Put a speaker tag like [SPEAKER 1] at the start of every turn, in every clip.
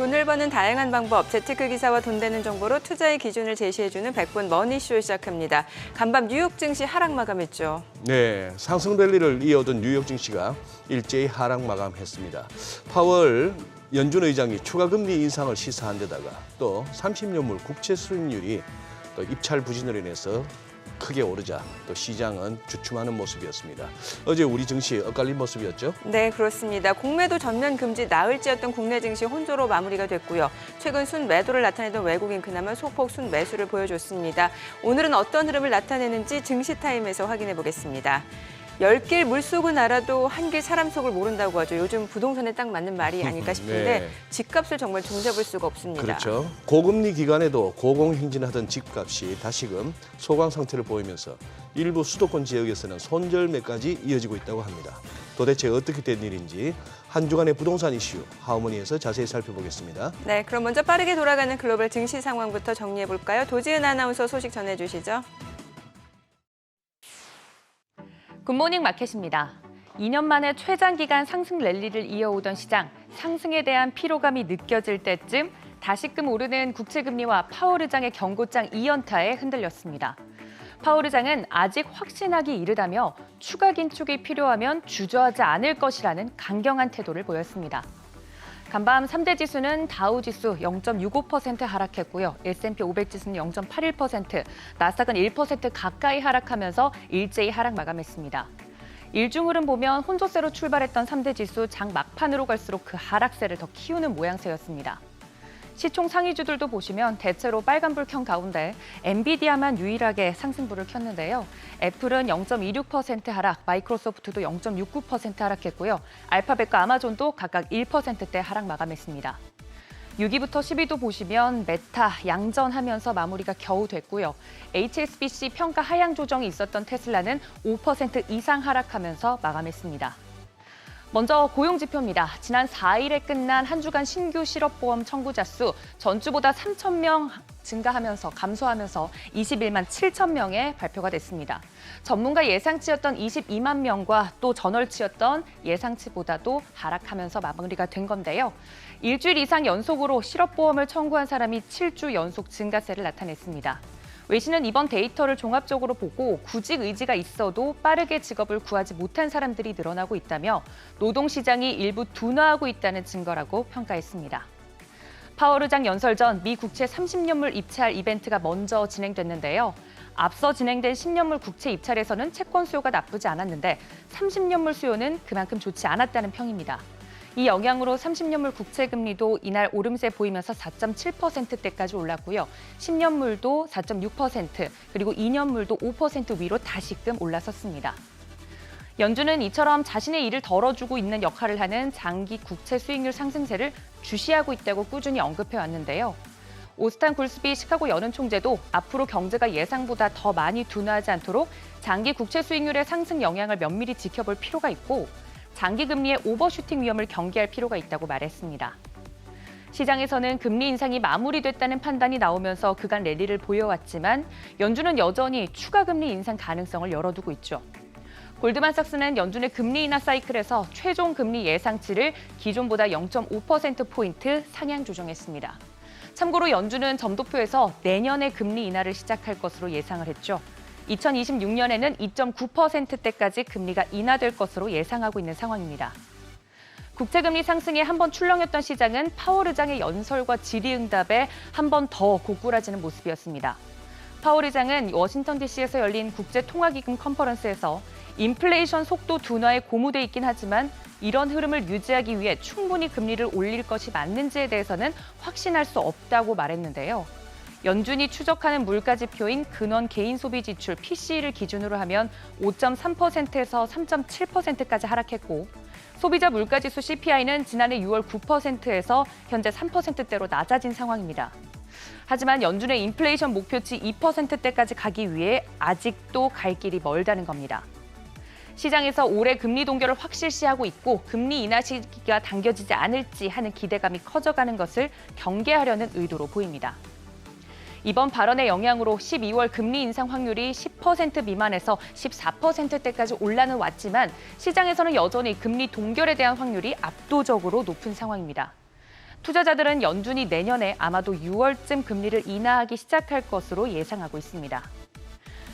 [SPEAKER 1] 돈을 버는 다양한 방법, 재테크 기사와 돈 되는 정보로 투자의 기준을 제시해주는 100분 머니쇼 시작합니다. 간밤 뉴욕 증시 하락 마감했죠.
[SPEAKER 2] 네, 상승 랠리를 이어둔 뉴욕 증시가 일제히 하락 마감했습니다. 파월 연준 의장이 추가 금리 인상을 시사한 데다가 또 30년물 국채 수익률이 또 입찰 부진으로 인해서 크게 오르자 또 시장은 주춤하는 모습이었습니다. 어제 우리 증시 엇갈린 모습이었죠?
[SPEAKER 1] 네, 그렇습니다. 공매도 전면 금지 나흘째였던 국내 증시 혼조로 마무리가 됐고요. 최근 순매도를 나타내던 외국인 그나마 소폭 순매수를 보여줬습니다. 오늘은 어떤 흐름을 나타내는지 증시타임에서 확인해 보겠습니다. 10길 물속은 알아도 한길 사람 속을 모른다고 하죠. 요즘 부동산에 딱 맞는 말이 아닐까 싶은데
[SPEAKER 2] 네.
[SPEAKER 1] 집값을 정말 종잡을 수가 없습니다.
[SPEAKER 2] 그렇죠. 고금리 기간에도 고공행진하던 집값이 다시금 소강 상태를 보이면서 일부 수도권 지역에서는 손절매까지 이어지고 있다고 합니다. 도대체 어떻게 된 일인지 한 주간의 부동산 이슈 하모니에서 자세히 살펴보겠습니다.
[SPEAKER 1] 네, 그럼 먼저 빠르게 돌아가는 글로벌 증시 상황부터 정리해 볼까요? 도지은 아나운서 소식 전해주시죠.
[SPEAKER 3] 굿모닝 마켓입니다. 2년 만에 최장기간 상승 랠리를 이어오던 시장, 상승에 대한 피로감이 느껴질 때쯤 다시금 오르는 국채금리와 파월 의장의 경고장 2연타에 흔들렸습니다. 파월 의장은 아직 확신하기 이르다며 추가 긴축이 필요하면 주저하지 않을 것이라는 강경한 태도를 보였습니다. 간밤 3대 지수는 다우지수 0.65% 하락했고요. S&P 500 지수는 0.81%, 나스닥은 1% 가까이 하락하면서 일제히 하락 마감했습니다. 일중 흐름 보면 혼조세로 출발했던 3대 지수 장 막판으로 갈수록 그 하락세를 더 키우는 모양새였습니다. 시총 상위주들도 보시면 대체로 빨간불 켠 가운데 엔비디아만 유일하게 상승불을 켰는데요. 애플은 0.26% 하락, 마이크로소프트도 0.69% 하락했고요. 알파벳과 아마존도 각각 1%대 하락 마감했습니다. 6위부터 10위도 보시면 메타 양전하면서 마무리가 겨우 됐고요. HSBC 평가 하향 조정이 있었던 테슬라는 5% 이상 하락하면서 마감했습니다. 먼저 고용지표입니다. 지난 4일에 끝난 한 주간 신규 실업보험 청구자 수 전주보다 3,000명 감소하면서 21만 7천 명에 발표가 됐습니다. 전문가 예상치였던 22만 명과 또 전월치였던 예상치보다도 하락하면서 마무리가 된 건데요. 일주일 이상 연속으로 실업보험을 청구한 사람이 7주 연속 증가세를 나타냈습니다. 외신은 이번 데이터를 종합적으로 보고 구직 의지가 있어도 빠르게 직업을 구하지 못한 사람들이 늘어나고 있다며 노동시장이 일부 둔화하고 있다는 증거라고 평가했습니다. 파월 의장 연설 전 미 국채 30년물 입찰 이벤트가 먼저 진행됐는데요. 앞서 진행된 10년물 국채 입찰에서는 채권 수요가 나쁘지 않았는데 30년물 수요는 그만큼 좋지 않았다는 평입니다. 이 영향으로 30년물 국채금리도 이날 오름세 보이면서 4.7%대까지 올랐고요. 10년물도 4.6%, 그리고 2년물도 5% 위로 다시금 올라섰습니다. 연준은 이처럼 자신의 일을 덜어주고 있는 역할을 하는 장기 국채 수익률 상승세를 주시하고 있다고 꾸준히 언급해왔는데요. 오스탄 굴스비 시카고 연은 총재도 앞으로 경제가 예상보다 더 많이 둔화하지 않도록 장기 국채 수익률의 상승 영향을 면밀히 지켜볼 필요가 있고 장기 금리의 오버슈팅 위험을 경계할 필요가 있다고 말했습니다. 시장에서는 금리 인상이 마무리됐다는 판단이 나오면서 그간 랠리를 보여왔지만 연준은 여전히 추가 금리 인상 가능성을 열어두고 있죠. 골드만삭스는 연준의 금리 인하 사이클에서 최종 금리 예상치를 기존보다 0.5%포인트 상향 조정했습니다. 참고로 연준은 점도표에서 내년에 금리 인하를 시작할 것으로 예상을 했죠. 2026년에는 2.9%대까지 금리가 인하될 것으로 예상하고 있는 상황입니다. 국채금리 상승에 한 번 출렁였던 시장은 파월 의장의 연설과 질의응답에 한 번 더 고꾸라지는 모습이었습니다. 파월 의장은 워싱턴 DC에서 열린 국제통화기금 컨퍼런스에서 인플레이션 속도 둔화에 고무돼 있긴 하지만 이런 흐름을 유지하기 위해 충분히 금리를 올릴 것이 맞는지에 대해서는 확신할 수 없다고 말했는데요. 연준이 추적하는 물가지표인 근원 개인소비지출 PCE를 기준으로 하면 5.3%에서 3.7%까지 하락했고 소비자 물가지수 CPI는 지난해 6월 9%에서 현재 3%대로 낮아진 상황입니다. 하지만 연준의 인플레이션 목표치 2%대까지 가기 위해 아직도 갈 길이 멀다는 겁니다. 시장에서 올해 금리 동결을 확실시하고 있고 금리 인하 시기가 당겨지지 않을지 하는 기대감이 커져가는 것을 경계하려는 의도로 보입니다. 이번 발언의 영향으로 12월 금리 인상 확률이 10% 미만에서 14%대까지 올라는 왔지만 시장에서는 여전히 금리 동결에 대한 확률이 압도적으로 높은 상황입니다. 투자자들은 연준이 내년에 아마도 6월쯤 금리를 인하하기 시작할 것으로 예상하고 있습니다.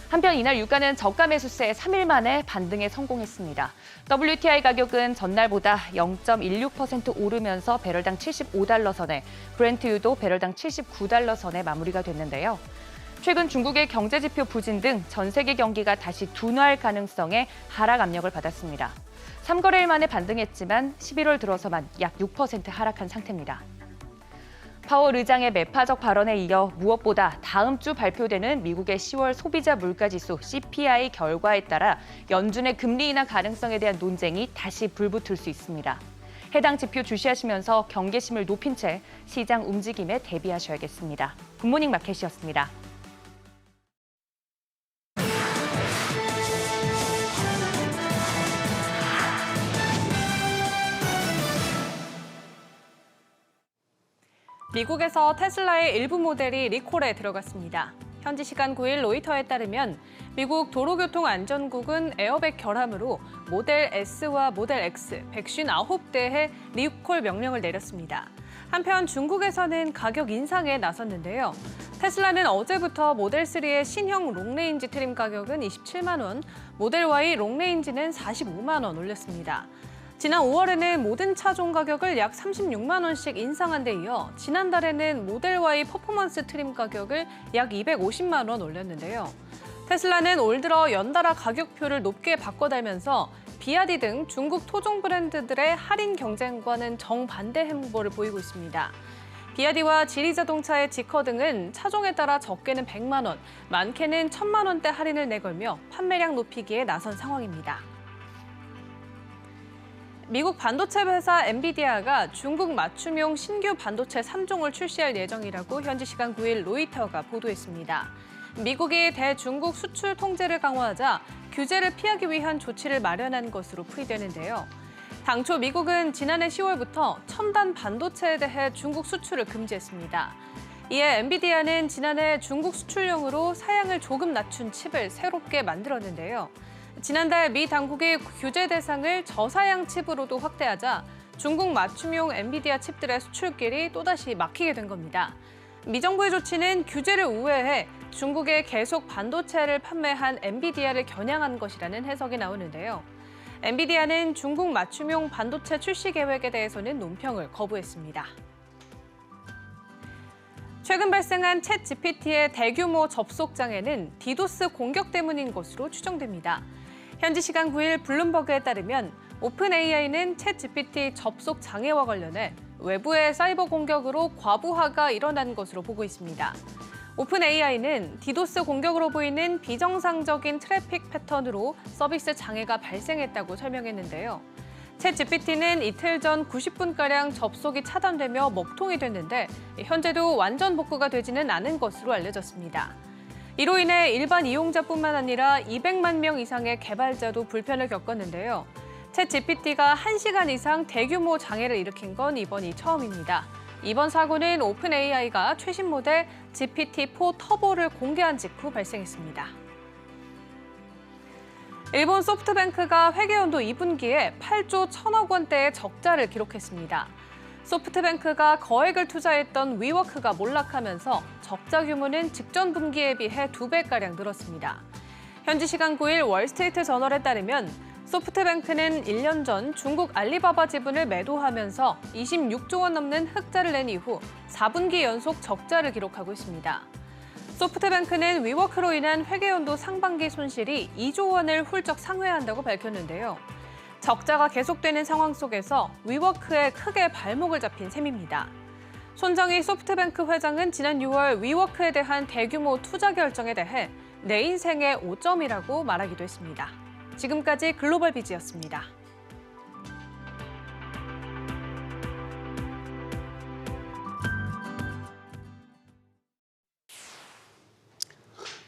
[SPEAKER 3] 한편 이날 유가는 저가 매수세 3일 만에 반등에 성공했습니다. WTI 가격은 전날보다 0.16% 오르면서 배럴당 75달러 선에, 브렌트유도 배럴당 79달러 선에 마무리가 됐는데요. 최근 중국의 경제지표 부진 등 전 세계 경기가 다시 둔화할 가능성에 하락 압력을 받았습니다. 3거래일 만에 반등했지만 11월 들어서만 약 6% 하락한 상태입니다. 파월 의장의 매파적 발언에 이어 무엇보다 다음 주 발표되는 미국의 10월 소비자 물가지수 CPI 결과에 따라 연준의 금리 인하 가능성에 대한 논쟁이 다시 불붙을 수 있습니다. 해당 지표 주시하시면서 경계심을 높인 채 시장 움직임에 대비하셔야겠습니다. 굿모닝 마켓이었습니다.
[SPEAKER 4] 미국에서 테슬라의 일부 모델이 리콜에 들어갔습니다. 현지 시간 9일 로이터에 따르면 미국 도로교통안전국은 에어백 결함으로 모델 S와 모델 X 159대의 리콜 명령을 내렸습니다. 한편 중국에서는 가격 인상에 나섰는데요. 테슬라는 어제부터 모델 3의 신형 롱레인지 트림 가격은 27만 원, 모델 Y 롱레인지는 45만 원 올렸습니다. 지난 5월에는 모든 차종 가격을 약 36만 원씩 인상한 데 이어 지난달에는 모델 Y 퍼포먼스 트림 가격을 약 250만 원 올렸는데요. 테슬라는 올 들어 연달아 가격표를 높게 바꿔달면서 비아디 등 중국 토종 브랜드들의 할인 경쟁과는 정반대 행보를 보이고 있습니다. 비아디와 지리자동차의 지커 등은 차종에 따라 적게는 100만 원, 많게는 1000만 원대 할인을 내걸며 판매량 높이기에 나선 상황입니다. 미국 반도체 회사 엔비디아가 중국 맞춤용 신규 반도체 3종을 출시할 예정이라고 현지 시간 9일 로이터가 보도했습니다. 미국이 대중국 수출 통제를 강화하자 규제를 피하기 위한 조치를 마련한 것으로 풀이되는데요. 당초 미국은 지난해 10월부터 첨단 반도체에 대해 중국 수출을 금지했습니다. 이에 엔비디아는 지난해 중국 수출용으로 사양을 조금 낮춘 칩을 새롭게 만들었는데요. 지난달 미 당국이 규제 대상을 저사양 칩으로도 확대하자 중국 맞춤용 엔비디아 칩들의 수출길이 또다시 막히게 된 겁니다. 미 정부의 조치는 규제를 우회해 중국에 계속 반도체를 판매한 엔비디아를 겨냥한 것이라는 해석이 나오는데요. 엔비디아는 중국 맞춤용 반도체 출시 계획에 대해서는 논평을 거부했습니다. 최근 발생한 챗 GPT의 대규모 접속 장애는 디도스 공격 때문인 것으로 추정됩니다. 현지 시간 9일 블룸버그에 따르면 오픈 AI는 챗 GPT 접속 장애와 관련해 외부의 사이버 공격으로 과부하가 일어난 것으로 보고 있습니다. 오픈 AI는 디도스 공격으로 보이는 비정상적인 트래픽 패턴으로 서비스 장애가 발생했다고 설명했는데요. 챗 GPT는 이틀 전 90분가량 접속이 차단되며 먹통이 됐는데 현재도 완전 복구가 되지는 않은 것으로 알려졌습니다. 이로 인해 일반 이용자뿐만 아니라 200만 명 이상의 개발자도 불편을 겪었는데요. 챗 GPT가 1시간 이상 대규모 장애를 일으킨 건 이번이 처음입니다. 이번 사고는 오픈 AI가 최신 모델 GPT-4 터보를 공개한 직후 발생했습니다. 일본 소프트뱅크가 회계연도 2분기에 8조 1천억 원대의 적자를 기록했습니다. 소프트뱅크가 거액을 투자했던 위워크가 몰락하면서 적자 규모는 직전 분기에 비해 2배가량 늘었습니다. 현지 시간 9일 월스트리트 저널에 따르면 소프트뱅크는 1년 전 중국 알리바바 지분을 매도하면서 26조 원 넘는 흑자를 낸 이후 4분기 연속 적자를 기록하고 있습니다. 소프트뱅크는 위워크로 인한 회계연도 상반기 손실이 2조 원을 훌쩍 상회한다고 밝혔는데요. 적자가 계속되는 상황 속에서 위워크에 크게 발목을 잡힌 셈입니다. 손정희 소프트뱅크 회장은 지난 6월 위워크에 대한 대규모 투자 결정에 대해 내 인생의 오점이라고 말하기도 했습니다. 지금까지 글로벌 비즈였습니다.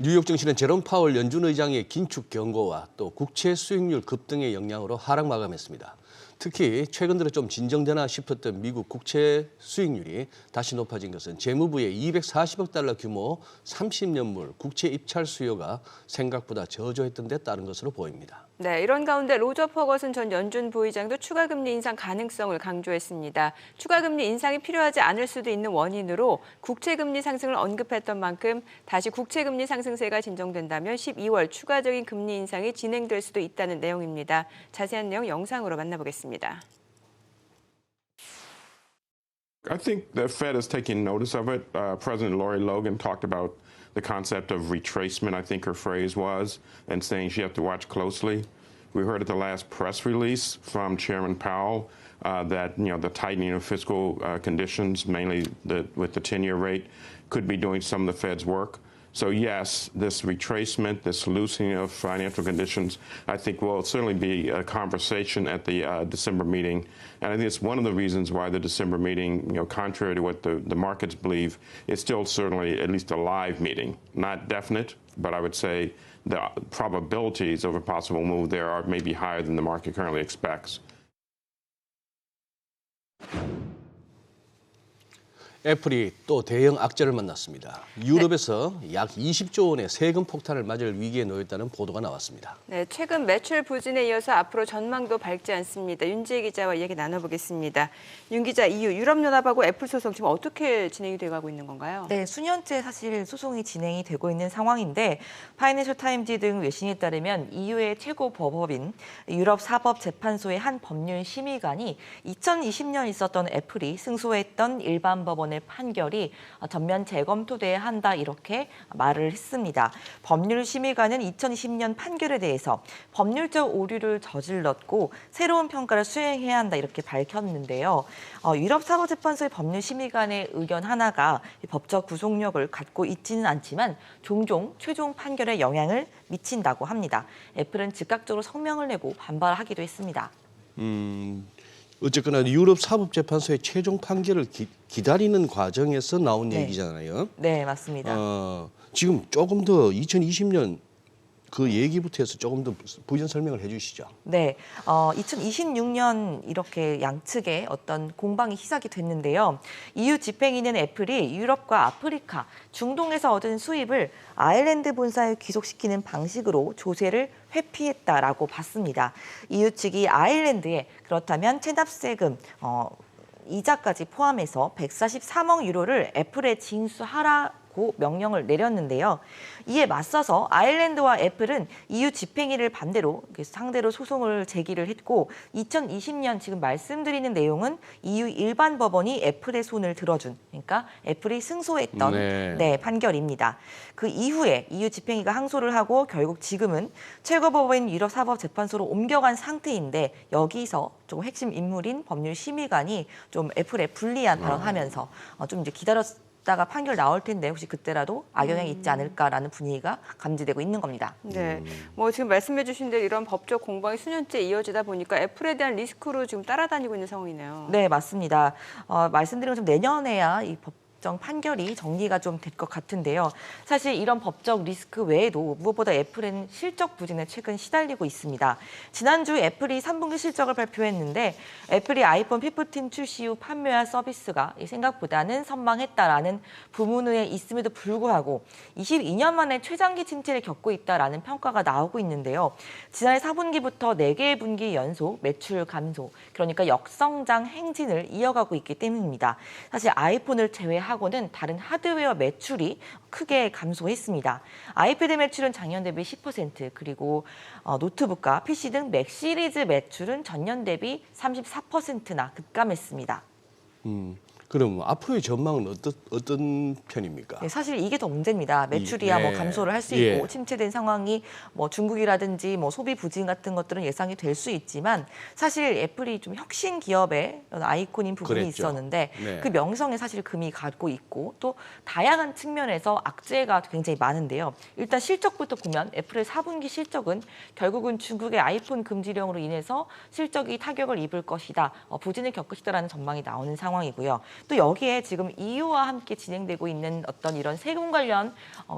[SPEAKER 2] 뉴욕 증시는 제롬 파월 연준 의장의 긴축 경고와 또 국채 수익률 급등의 영향으로 하락 마감했습니다. 특히 최근 들어 좀 진정되나 싶었던 미국 국채 수익률이 다시 높아진 것은 재무부의 240억 달러 규모 30년물 국채 입찰 수요가 생각보다 저조했던 데 따른 것으로 보입니다.
[SPEAKER 1] 네, 이런 가운데 로저 퍼거슨 전 연준 부의장도 추가 금리 인상 가능성을 강조했습니다. 추가 금리 인상이 필요하지 않을 수도 있는 원인으로 국채 금리 상승을 언급했던 만큼 다시 국채 금리 상승세가 진정된다면 12월 추가적인 금리 인상이 진행될 수도 있다는 내용입니다. 자세한 내용 영상으로 만나보겠습니다.
[SPEAKER 5] I think the Fed is taking notice of it. President Lori Logan talked about the concept of retracement, I think her phrase was, and saying she has to watch closely. We heard at the last press release from Chairman Powell that the tightening of fiscal conditions, mainly with the 10-year rate, could be doing some of the Fed's work. So yes, this retracement, this loosening of financial conditions, I think will certainly be a conversation at the December meeting. And I think it's one of the reasons why the December meeting, contrary to what the markets believe, is still certainly at least a live meeting. Not definite, but I would say the probabilities of a possible move there are maybe higher than the market currently expects.
[SPEAKER 2] 애플이 또 대형 악재를 만났습니다. 유럽에서 약 20조 원의 세금 폭탄을 맞을 위기에 놓였다는 보도가 나왔습니다.
[SPEAKER 1] 네, 최근 매출 부진에 이어서 앞으로 전망도 밝지 않습니다. 윤지혜 기자와 이야기 나눠보겠습니다. 윤 기자, EU, 유럽연합하고 애플 소송 지금 어떻게 진행이 돼가고 있는 건가요?
[SPEAKER 6] 네, 수년째 사실 소송이 진행이 되고 있는 상황인데 파이낸셜 타임즈 등 외신에 따르면 EU의 최고 법원인 유럽 사법재판소의 한 법률 심의관이 2020년 있었던 애플이 승소했던 일반 법원의 판결이 전면 재검토돼야 한다 이렇게 말을 했습니다. 법률 심의관은 2020년 판결에 대해서 법률적 오류를 저질렀고 새로운 평가를 수행해야 한다 이렇게 밝혔는데요. 유럽 사법재판소의 법률 심의관의 의견 하나가 법적 구속력을 갖고 있지는 않지만 종종 최종 판결에 영향을 미친다고 합니다. 애플은 즉각적으로 성명을 내고 반발하기도 했습니다.
[SPEAKER 2] 어쨌거나 유럽 사법재판소의 최종 판결을 기다리는 과정에서 나온
[SPEAKER 6] 네.
[SPEAKER 2] 얘기잖아요.
[SPEAKER 6] 네, 맞습니다.
[SPEAKER 2] 지금 조금 더 2020년 그 얘기부터 해서 조금 더 부연 설명을 해주시죠.
[SPEAKER 6] 네, 2026년 이렇게 양측의 어떤 공방이 시작이 됐는데요. EU 집행위는 애플이 유럽과 아프리카, 중동에서 얻은 수입을 아일랜드 본사에 귀속시키는 방식으로 조세를 회피했다라고 봤습니다. EU 측이 아일랜드에 그렇다면 체납세금, 이자까지 포함해서 143억 유로를 애플에 징수하라고 명령을 내렸는데요. 이에 맞서서 아일랜드와 애플은 EU 집행위를 반대로 상대로 소송을 제기를 했고 2020년 지금 말씀드리는 내용은 EU 일반 법원이 애플의 손을 들어준 그러니까 애플이 승소했던 판결입니다. 그 이후에 EU 집행위가 항소를 하고 결국 지금은 최고법원인 유럽사법재판소로 옮겨간 상태인데 여기서 좀 핵심 인물인 법률심의관이 좀 애플에 불리한 발언하면서 좀 이제 기다렸다가 판결 나올 텐데 혹시 그때라도 악영향이 있지 않을까라는 분위기가 감지되고 있는 겁니다.
[SPEAKER 1] 네, 뭐 지금 말씀해주신 대로 이런 법적 공방이 수년째 이어지다 보니까 애플에 대한 리스크로 지금 따라다니고 있는 상황이네요.
[SPEAKER 6] 네, 맞습니다. 말씀드린 것처럼 내년에야 이 법정 판결이 정리가 좀 될 것 같은데요. 사실 이런 법적 리스크 외에도 무엇보다 애플은 실적 부진에 최근 시달리고 있습니다. 지난주 애플이 3분기 실적을 발표했는데 애플이 아이폰 15 출시 후 판매와 서비스가 생각보다는 선방했다라는 부문에 있음에도 불구하고 22년 만에 최장기 침체를 겪고 있다라는 평가가 나오고 있는데요. 지난해 4분기부터 4개의 분기 연속 매출 감소, 그러니까 역성장 행진을 이어가고 있기 때문입니다. 사실 아이폰을 제외하고는 다른 하드웨어 매출이 크게 감소했습니다. 아이패드 매출은 작년 대비 10%, 그리고 노트북과 PC 등 맥 시리즈 매출은 전년 대비 34%나 급감했습니다.
[SPEAKER 2] 그럼 앞으로의 전망은 어떤 편입니까?
[SPEAKER 6] 네, 사실 이게 더 문제입니다. 매출이야 뭐 감소를 할 수 있고 침체된 상황이 뭐 중국이라든지 뭐 소비 부진 같은 것들은 예상이 될 수 있지만 사실 애플이 좀 혁신 기업의 아이콘인 부분이 있었는데 그 명성에 사실 금이 가고 있고 또 다양한 측면에서 악재가 굉장히 많은데요. 일단 실적부터 보면 애플의 4분기 실적은 결국은 중국의 아이폰 금지령으로 인해서 실적이 타격을 입을 것이다, 부진을 겪을 것이다라는 전망이 나오는 상황이고요. 또 여기에 지금 EU와 함께 진행되고 있는 어떤 이런 세금 관련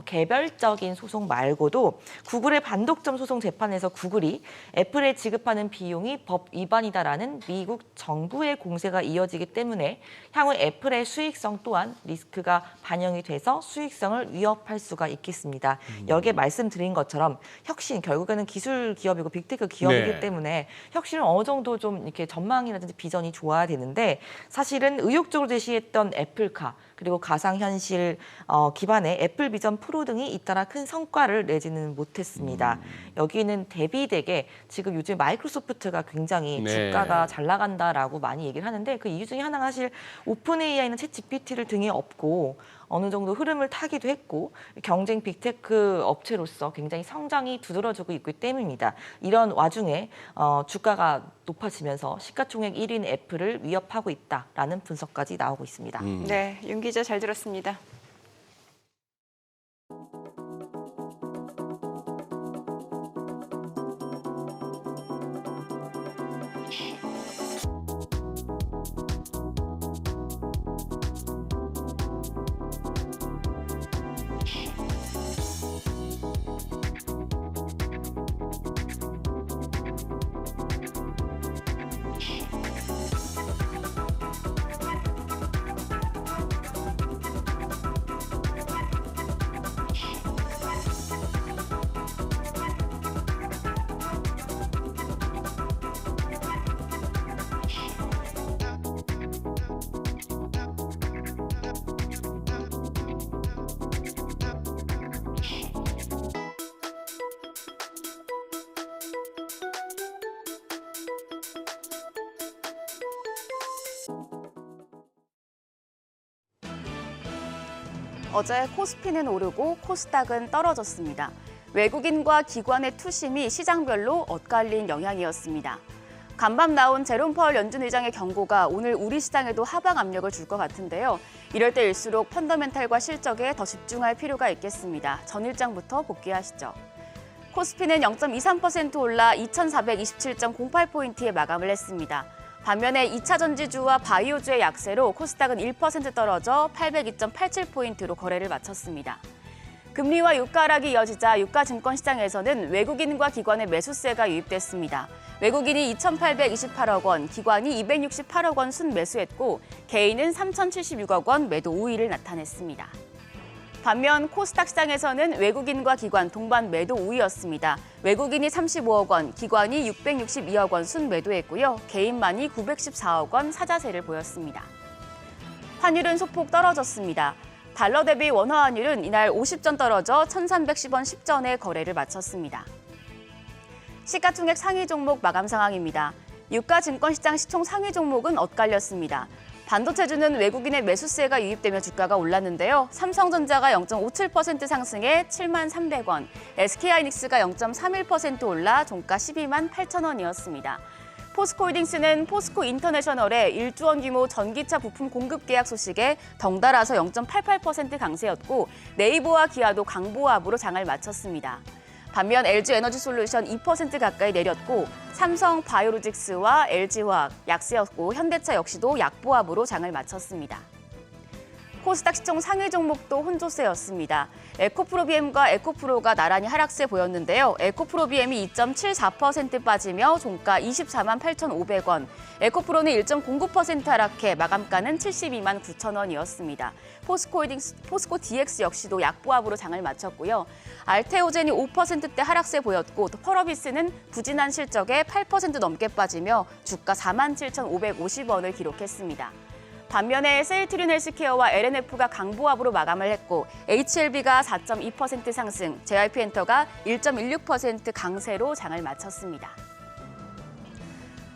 [SPEAKER 6] 개별적인 소송 말고도 구글의 반독점 소송 재판에서 구글이 애플에 지급하는 비용이 법 위반이다라는 미국 정부의 공세가 이어지기 때문에 향후 애플의 수익성 또한 리스크가 반영이 돼서 수익성을 위협할 수가 있겠습니다. 여기에 말씀드린 것처럼 혁신, 결국에는 기술 기업이고 빅테크 기업이기
[SPEAKER 2] 네.
[SPEAKER 6] 때문에 혁신을 어느 정도 좀 이렇게 전망이라든지 비전이 좋아야 되는데 사실은 의욕적으로 제시했던 애플카 그리고 가상현실 기반의 애플 비전 프로 등이 잇따라 큰 성과를 내지는 못했습니다. 여기는 대비되게 지금 요즘 마이크로소프트가 굉장히
[SPEAKER 2] 네.
[SPEAKER 6] 주가가 잘 나간다라고 많이 얘기를 하는데 그 이유 중에 하나가 사실 오픈 AI는 챗 GPT를 등에 업고 어느 정도 흐름을 타기도 했고 경쟁 빅테크 업체로서 굉장히 성장이 두드러지고 있기 때문입니다. 이런 와중에 주가가 높아지면서 시가총액 1위인 애플을 위협하고 있다라는 분석까지 나오고 있습니다.
[SPEAKER 1] 네, 윤 기자 잘 들었습니다.
[SPEAKER 7] 어제 코스피는 오르고 코스닥은 떨어졌습니다. 외국인과 기관의 투심이 시장별로 엇갈린 영향이었습니다. 간밤 나온 제롬 파월 연준 의장의 경고가 오늘 우리 시장에도 하방 압력을 줄 것 같은데요. 이럴 때일수록 펀더멘탈과 실적에 더 집중할 필요가 있겠습니다. 전 일장부터 복귀하시죠. 코스피는 0.23% 올라 2,427.08포인트에 마감을 했습니다. 반면에 2차 전지주와 바이오주의 약세로 코스닥은 1% 떨어져 802.87포인트로 거래를 마쳤습니다. 금리와 유가 하락이 이어지자 유가 증권 시장에서는 외국인과 기관의 매수세가 유입됐습니다. 외국인이 2,828억 원, 기관이 268억 원 순매수했고 개인은 3,076억 원 매도 우위를 나타냈습니다. 반면 코스닥 시장에서는 외국인과 기관 동반 매도 우위였습니다. 외국인이 35억 원, 기관이 662억 원 순매도했고요. 개인만이 914억 원 사자세를 보였습니다. 환율은 소폭 떨어졌습니다. 달러 대비 원화 환율은 이날 50전 떨어져 1,310원 10전에 거래를 마쳤습니다. 시가총액 상위 종목 마감 상황입니다. 유가 증권시장 시총 상위 종목은 엇갈렸습니다. 반도체주는 외국인의 매수세가 유입되며 주가가 올랐는데요. 삼성전자가 0.57% 상승해 7만 300원, SK하이닉스가 0.31% 올라 종가 12만 8천 원이었습니다. 포스코홀딩스는 포스코 인터내셔널의 1조 원 규모 전기차 부품 공급 계약 소식에 덩달아서 0.88% 강세였고 네이버와 기아도 강보합으로 장을 마쳤습니다. 반면 LG에너지솔루션 2% 가까이 내렸고 삼성 바이오로직스와 LG화학 약세였고 현대차 역시도 약보합으로 장을 마쳤습니다. 코스닥 시총 상위 종목도 혼조세였습니다. 에코프로비엠과 에코프로가 나란히 하락세 보였는데요. 에코프로비엠이 2.74% 빠지며 종가 24만 8,500원, 에코프로는 1.09% 하락해 마감가는 72만 9천 원이었습니다. 포스코 DX 역시도 약보합으로 장을 마쳤고요. 알테오젠이 5%대 하락세 보였고 또 펄어비스는 부진한 실적에 8% 넘게 빠지며 주가 4만 7,550원을 기록했습니다. 반면에 세일트린 헬스케어와 LNF가 강보합으로 마감을 했고 HLB가 4.2% 상승, JYP엔터가 1.16% 강세로 장을 마쳤습니다.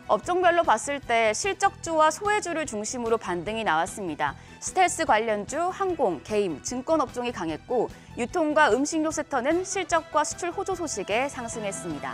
[SPEAKER 7] 업종별로 봤을 때 실적주와 소외주를 중심으로 반등이 나왔습니다. 스텔스 관련주, 항공, 게임, 증권 업종이 강했고 유통과 음식료 섹터는 실적과 수출 호조 소식에 상승했습니다.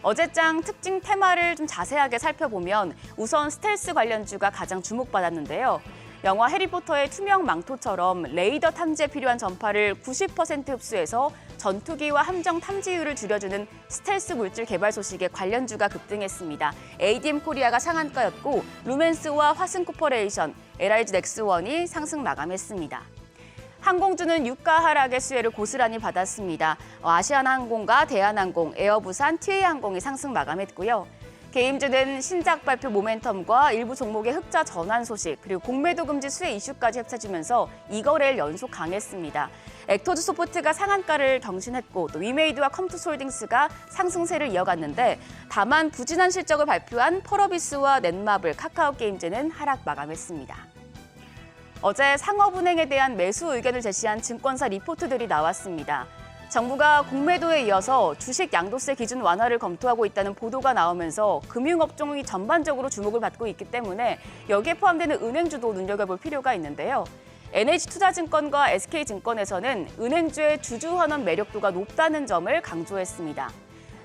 [SPEAKER 7] 어제장 특징 테마를 좀 자세하게 살펴보면 우선 스텔스 관련주가 가장 주목받았는데요. 영화 해리포터의 투명 망토처럼 레이더 탐지에 필요한 전파를 90% 흡수해서 전투기와 함정 탐지율을 줄여주는 스텔스 물질 개발 소식에 관련주가 급등했습니다. ADM 코리아가 상한가였고 루멘스와 화승 코퍼레이션, LIG 넥스원이 상승 마감했습니다. 항공주는 유가 하락의 수혜를 고스란히 받았습니다. 아시아나항공과 대한항공, 에어부산, TA항공이 상승 마감했고요. 게임주는 신작 발표 모멘텀과 일부 종목의 흑자 전환 소식, 그리고 공매도 금지 수혜 이슈까지 합쳐지면서 2거래일 연속 강했습니다. 액토즈 소프트가 상한가를 경신했고 또 위메이드와 컴투스홀딩스가 상승세를 이어갔는데 다만 부진한 실적을 발표한 펄어비스와 넷마블, 카카오게임즈는 하락 마감했습니다. 어제 상업은행에 대한 매수 의견을 제시한 증권사 리포트들이 나왔습니다. 정부가 공매도에 이어서 주식 양도세 기준 완화를 검토하고 있다는 보도가 나오면서 금융업종이 전반적으로 주목을 받고 있기 때문에 여기에 포함되는 은행주도 눈여겨볼 필요가 있는데요. NH투자증권과 SK증권에서는 은행주의 주주 환원 매력도가 높다는 점을 강조했습니다.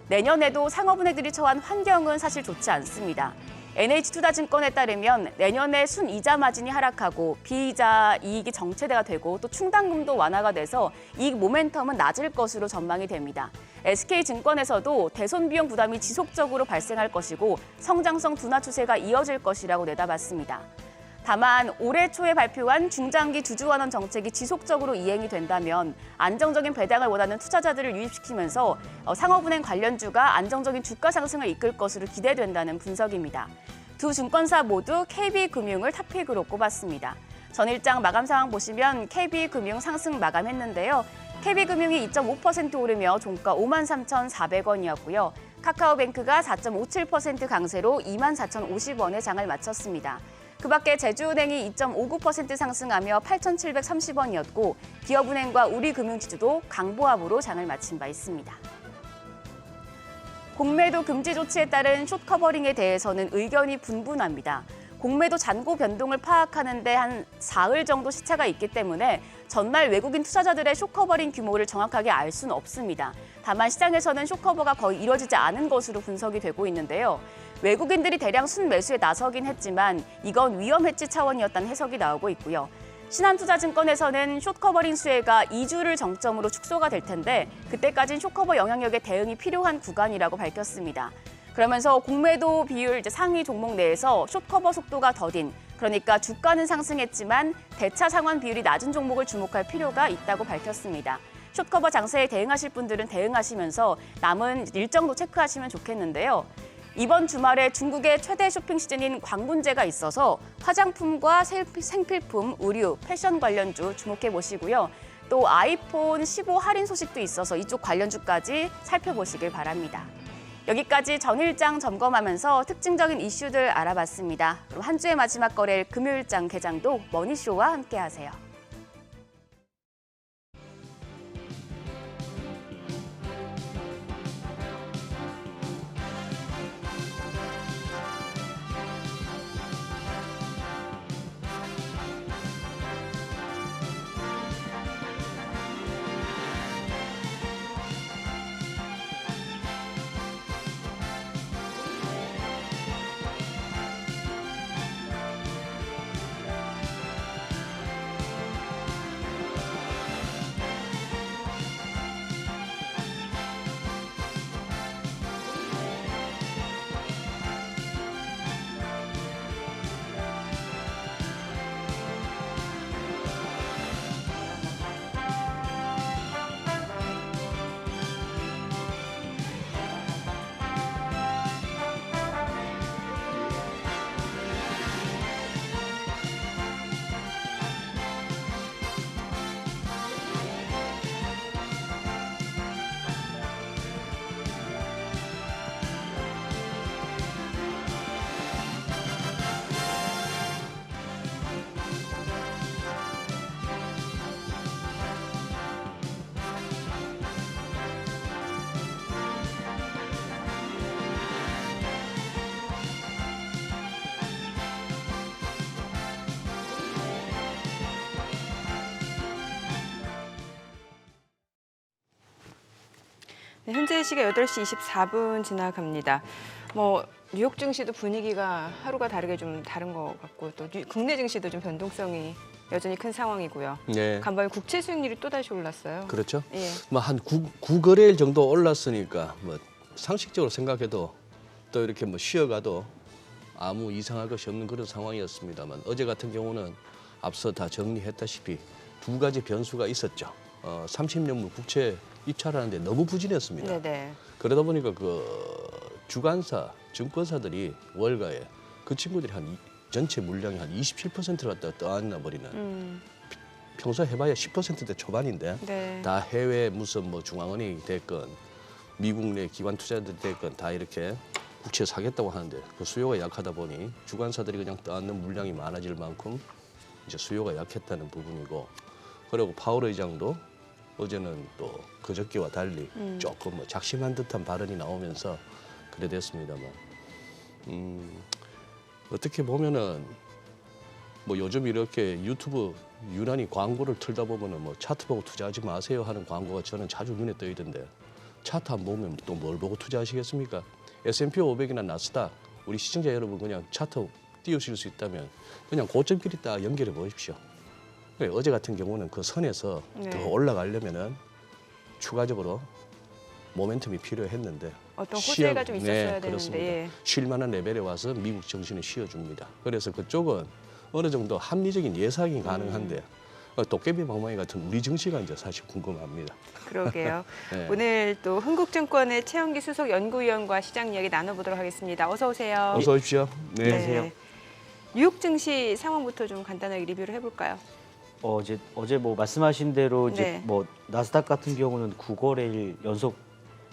[SPEAKER 7] 내년에도 상업은행들이 처한 환경은 사실 좋지 않습니다. NH투자증권에 따르면 내년에 순이자 마진이 하락하고 비이자 이익이 정체가 되고 또 충당금도 완화가 돼서 이익 모멘텀은 낮을 것으로 전망이 됩니다. SK증권에서도 대손 비용 부담이 지속적으로 발생할 것이고 성장성 둔화 추세가 이어질 것이라고 내다봤습니다. 다만 올해 초에 발표한 중장기 주주환원 정책이 지속적으로 이행이 된다면 안정적인 배당을 원하는 투자자들을 유입시키면서 상업은행 관련주가 안정적인 주가 상승을 이끌 것으로 기대된다는 분석입니다. 두 증권사 모두 KB금융을 탑픽으로 꼽았습니다. 전일장 마감 상황 보시면 KB금융 상승 마감했는데요. KB금융이 2.5% 오르며 종가 53,400원이었고요. 카카오뱅크가 4.57% 강세로 24,050원에 장을 마쳤습니다. 그 밖에 제주은행이 2.59% 상승하며 8,730원이었고 기업은행과 우리금융지주도 강보합으로 장을 마친 바 있습니다. 공매도 금지 조치에 따른 숏커버링에 대해서는 의견이 분분합니다. 공매도 잔고 변동을 파악하는 데 한 사흘 정도 시차가 있기 때문에 전날 외국인 투자자들의 숏커버링 규모를 정확하게 알 수는 없습니다. 다만 시장에서는 숏커버가 거의 이뤄지지 않은 것으로 분석이 되고 있는데요. 외국인들이 대량 순매수에 나서긴 했지만 이건 위험 해지 차원이었다는 해석이 나오고 있고요. 신한투자증권에서는 숏커버링 수혜가 2주를 정점으로 축소가 될 텐데 그때까지는 숏커버 영향력에 대응이 필요한 구간이라고 밝혔습니다. 그러면서 공매도 비율 상위 종목 내에서 숏커버 속도가 더딘, 그러니까 주가는 상승했지만 대차 상환 비율이 낮은 종목을 주목할 필요가 있다고 밝혔습니다. 숏커버 장세에 대응하실 분들은 대응하시면서 남은 일정도 체크하시면 좋겠는데요. 이번 주말에 중국의 최대 쇼핑 시즌인 광군제가 있어서 화장품과 생필품, 의류, 패션 관련주 주목해 보시고요. 또 아이폰 15 할인 소식도 있어서 이쪽 관련주까지 살펴보시길 바랍니다. 여기까지 전일장 점검하면서 특징적인 이슈들 알아봤습니다. 그럼 한 주의 마지막 거래일 금요일장 개장도 머니쇼와 함께하세요.
[SPEAKER 1] 네, 현재 시각 8시 24분 지나갑니다. 뉴욕 증시도 분위기가 하루가 다르게 좀 다른 것 같고 또 국내 증시도 좀 변동성이 여전히 큰 상황이고요.
[SPEAKER 2] 네.
[SPEAKER 1] 간밤에 국채 수익률이 또 다시 올랐어요.
[SPEAKER 2] 그렇죠.
[SPEAKER 1] 예.
[SPEAKER 2] 뭐 한 9거래일 정도 올랐으니까 뭐 상식적으로 생각해도 또 이렇게 뭐 쉬어가도 아무 이상할 것이 없는 그런 상황이었습니다만 어제 같은 경우는 앞서 다 정리했다시피 두 가지 변수가 있었죠. 30년물 국채 입찰하는데 너무 부진했습니다.
[SPEAKER 1] 네네.
[SPEAKER 2] 그러다 보니까 그 주간사, 증권사들이 월가에 그 친구들이 전체 물량이 한 27%를 갖다가 떠안나 버리는. 평소 해봐야 10%대 초반인데
[SPEAKER 1] 네.
[SPEAKER 2] 다 해외 무슨 뭐 중앙은행이 됐건 미국 내 기관 투자자들이 됐건 다 이렇게 국채 사겠다고 하는데 그 수요가 약하다 보니 주관사들이 그냥 떠안는 물량이 많아질 만큼 이제 수요가 약했다는 부분이고 그리고 파월 의장도 어제는 또 그저께와 달리 조금 뭐 작심한 듯한 발언이 나오면서 그래 됐습니다만 어떻게 보면은 뭐 요즘 이렇게 유튜브 유난히 광고를 틀다 보면은 뭐 차트 보고 투자하지 마세요 하는 광고가 저는 자주 눈에 떠있던데 차트 안 보면 또 뭘 보고 투자하시겠습니까? S&P 500이나 나스닥 우리 시청자 여러분 그냥 차트 띄우실 수 있다면 그냥 고점끼리 딱 연결해 보십시오. 어제 같은 경우는 그 선에서
[SPEAKER 1] 네.
[SPEAKER 2] 더 올라가려면은 추가적으로 모멘텀이 필요했는데
[SPEAKER 1] 어떤 호재가 좀 있었어야 되는데.
[SPEAKER 2] 그렇습니다.
[SPEAKER 1] 예.
[SPEAKER 2] 쉴 만한 레벨에 와서 미국 정신을 쉬어줍니다. 그래서 그쪽은 어느 정도 합리적인 예상이 가능한데 도깨비 방망이 같은 우리 증시가 이제 사실 궁금합니다.
[SPEAKER 1] 그러게요.
[SPEAKER 2] 네.
[SPEAKER 1] 오늘 또 흥국증권의 최영기 수석 연구위원과 시장 이야기 나눠보도록 하겠습니다. 어서 오세요.
[SPEAKER 2] 어서 오십시오. 네.
[SPEAKER 1] 네. 뉴욕 증시 상황부터 좀 간단하게 리뷰를 해볼까요?
[SPEAKER 8] 어제 뭐 말씀하신 대로 이제
[SPEAKER 1] 네.
[SPEAKER 8] 뭐 나스닥 같은 경우는 9거래일 연속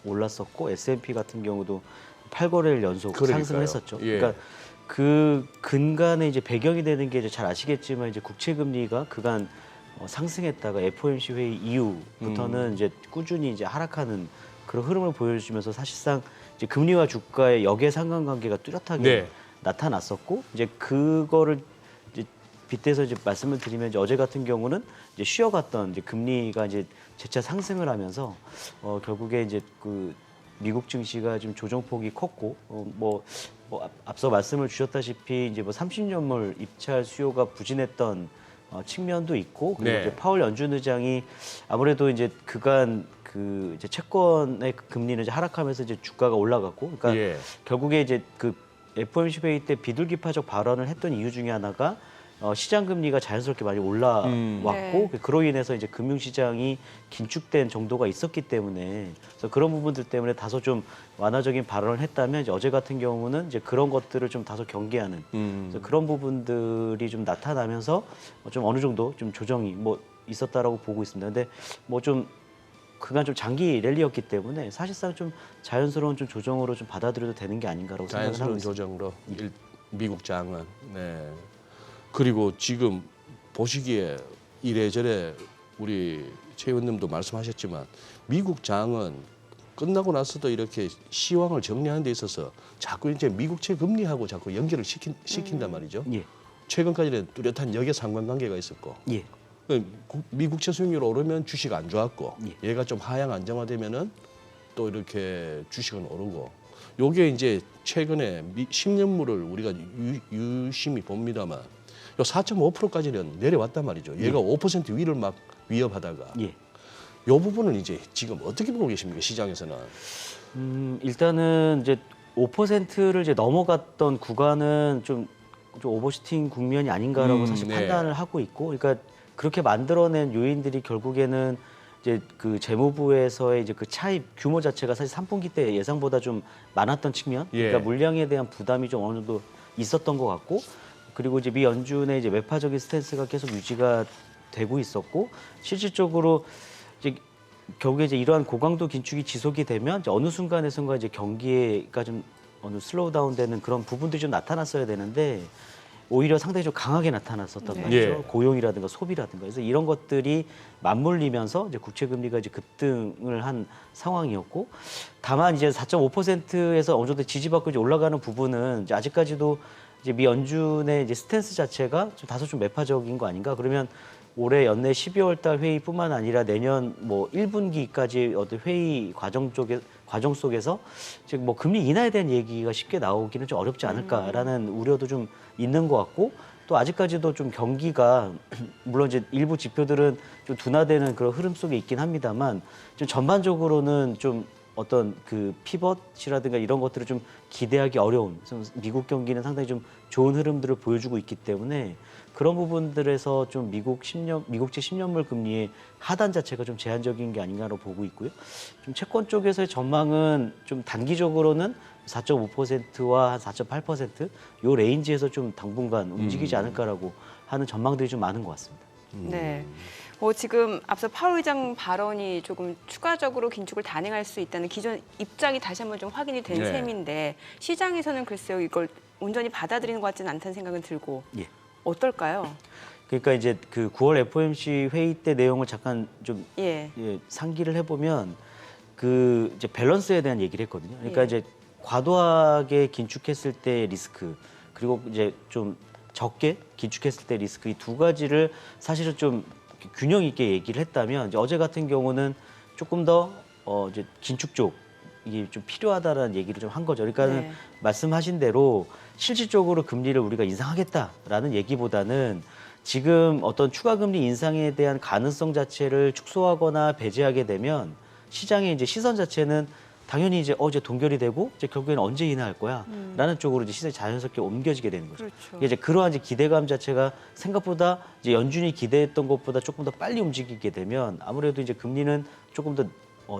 [SPEAKER 8] 올랐었고 S&P 같은 경우도 8거래일 연속
[SPEAKER 2] 그러니까요.
[SPEAKER 8] 상승을 했었죠.
[SPEAKER 2] 예.
[SPEAKER 8] 그러니까 그 근간에 이제 배경이 되는 게 이제 잘 아시겠지만 이제 국채 금리가 그간 상승했다가 FOMC 회의 이후부터는 이제 꾸준히 이제 하락하는 그런 흐름을 보여주면서 사실상 이제 금리와 주가의 역의 상관관계가 뚜렷하게
[SPEAKER 2] 네.
[SPEAKER 8] 나타났었고 이제 그거를 이제 빗대서 이제 말씀을 드리면 이제 어제 같은 경우는 이제 쉬어갔던 이제 금리가 이제 재차 상승을 하면서 결국에 이제 그 미국 증시가 좀 조정폭이 컸고 뭐 앞서 말씀을 주셨다시피 이제 뭐 30년물 입찰 수요가 부진했던 측면도 있고 그리고
[SPEAKER 2] 네.
[SPEAKER 8] 이제 파월 연준 의장이 아무래도 이제 그간 그 이제 채권의 금리는 이제 하락하면서 이제 주가가 올라갔고 그러니까
[SPEAKER 2] 예.
[SPEAKER 8] 결국에 이제 그 FOMC 회의 때 비둘기파적 발언을 했던 이유 중에 하나가 시장 금리가 자연스럽게 많이 올라왔고
[SPEAKER 1] 네.
[SPEAKER 8] 그로 인해서 이제 금융시장이 긴축된 정도가 있었기 때문에 그래서 그런 부분들 때문에 다소 좀 완화적인 발언을 했다면 이제 어제 같은 경우는 이제 그런 것들을 좀 다소 경계하는 그래서 그런 부분들이 좀 나타나면서 좀 어느 정도 좀 조정이 뭐 있었다라고 보고 있습니다. 근데 뭐 좀 그간 좀 장기 랠리였기 때문에 사실상 좀 자연스러운 좀 조정으로 좀 받아들여도 되는 게 아닌가라고 생각을 하고
[SPEAKER 2] 자연스러운
[SPEAKER 8] 있습니다.
[SPEAKER 2] 조정으로 미국 장은 네. 그리고 지금 보시기에 이래저래 우리 최 의원님도 말씀하셨지만 미국 장은 끝나고 나서도 이렇게 시황을 정리하는 데 있어서 자꾸 이제 미국채 금리하고 자꾸 연결을 시킨단 말이죠.
[SPEAKER 8] 예.
[SPEAKER 2] 최근까지는 뚜렷한 역의 상관관계가 있었고
[SPEAKER 8] 예.
[SPEAKER 2] 미국채 수익률 오르면 주식 안 좋았고
[SPEAKER 8] 예.
[SPEAKER 2] 얘가 좀 하향 안정화되면은 또 이렇게 주식은 오르고 요게 이제 최근에 10년물을 우리가 유심히 봅니다만 요 4.5%까지는 내려왔단 말이죠. 얘가 5% 위를 막 위협하다가
[SPEAKER 8] 예.
[SPEAKER 2] 요 부분은 이제 지금 어떻게 보고 계십니까 시장에서는?
[SPEAKER 8] 일단은 이제 5%를 이제 넘어갔던 구간은 좀 오버슈팅 국면이 아닌가라고 사실
[SPEAKER 2] 네.
[SPEAKER 8] 판단을 하고 있고, 그러니까 그렇게 만들어낸 요인들이 결국에는 이제 그 재무부에서의 이제 그 차입 규모 자체가 사실 3분기 때 예상보다 좀 많았던 측면,
[SPEAKER 2] 예.
[SPEAKER 8] 그러니까 물량에 대한 부담이 좀 어느 정도 있었던 것 같고, 그리고 이제 미 연준의 이제 매파적인 스탠스가 계속 유지가 되고 있었고, 실질적으로 이제 결국에 이제 이러한 고강도 긴축이 지속이 되면 이제 어느 순간에선가 이제 경기가 좀 어느 슬로우 다운되는 그런 부분들이 좀 나타났어야 되는데 오히려 상당히 좀 강하게 나타났었던
[SPEAKER 1] 네.
[SPEAKER 8] 말이죠.
[SPEAKER 2] 예.
[SPEAKER 8] 고용이라든가 소비라든가. 그래서 이런 것들이 맞물리면서 이제 국채 금리가 이제 급등을 한 상황이었고, 다만 이제 4.5%에서 어느 정도 지지받고 이제 올라가는 부분은 이제 아직까지도 이제 미 연준의 이제 스탠스 자체가 좀 다소 좀 매파적인 거 아닌가? 그러면 올해 연내 12월 달 회의뿐만 아니라 내년 뭐 1분기까지 어떤 회의 과정 쪽에 과정 속에서 즉 뭐 금리 인하에 대한 얘기가 쉽게 나오기는 좀 어렵지 않을까라는 우려도 좀 있는 것 같고 또 아직까지도 좀 경기가 물론 이제 일부 지표들은 좀 둔화되는 그런 흐름 속에 있긴 합니다만 좀 전반적으로는 좀 어떤 그 피벗이라든가 이런 것들을 좀 기대하기 어려운 좀 미국 경기는 상당히 좀 좋은 흐름들을 보여주고 있기 때문에 그런 부분들에서 좀 미국제 10년물 금리의 하단 자체가 좀 제한적인 게 아닌가로 보고 있고요. 좀 채권 쪽에서의 전망은 좀 단기적으로는 4.5%와 한 4.8%요 레인지에서 좀 당분간 움직이지 않을까라고 하는 전망들이 좀 많은 것 같습니다.
[SPEAKER 1] 네. 지금 앞서 파월 의장 발언이 조금 추가적으로 긴축을 단행할 수 있다는 기존 입장이 다시 한번 좀 확인이 된
[SPEAKER 2] 네.
[SPEAKER 1] 셈인데 시장에서는 글쎄요 이걸 온전히 받아들이는 것 같지는 않다는 생각은 들고
[SPEAKER 8] 예.
[SPEAKER 1] 어떨까요?
[SPEAKER 8] 그러니까 이제 그 9월 FOMC 회의 때 내용을 잠깐 좀
[SPEAKER 1] 예.
[SPEAKER 8] 상기를 해보면 그 이제 밸런스에 대한 얘기를 했거든요. 그러니까
[SPEAKER 1] 예.
[SPEAKER 8] 이제 과도하게 긴축했을 때 리스크 그리고 이제 좀 적게 긴축했을 때 리스크 이 두 가지를 사실은 좀 균형 있게 얘기를 했다면 이제 어제 같은 경우는 조금 더 이제 긴축 쪽 이게 좀 필요하다라는 얘기를 좀 한 거죠. 그러니까는
[SPEAKER 1] 네.
[SPEAKER 8] 말씀하신 대로 실질적으로 금리를 우리가 인상하겠다라는 얘기보다는 지금 어떤 추가 금리 인상에 대한 가능성 자체를 축소하거나 배제하게 되면 시장의 이제 시선 자체는 당연히 이제 이제 동결이 되고 이제 결국에는 언제 인하할 거야라는 쪽으로 이제 시선이 자연스럽게 옮겨지게 되는 거죠.
[SPEAKER 1] 그렇죠.
[SPEAKER 8] 이제 그러한 이제 기대감 자체가 생각보다 이제 연준이 기대했던 것보다 조금 더 빨리 움직이게 되면 아무래도 이제 금리는 조금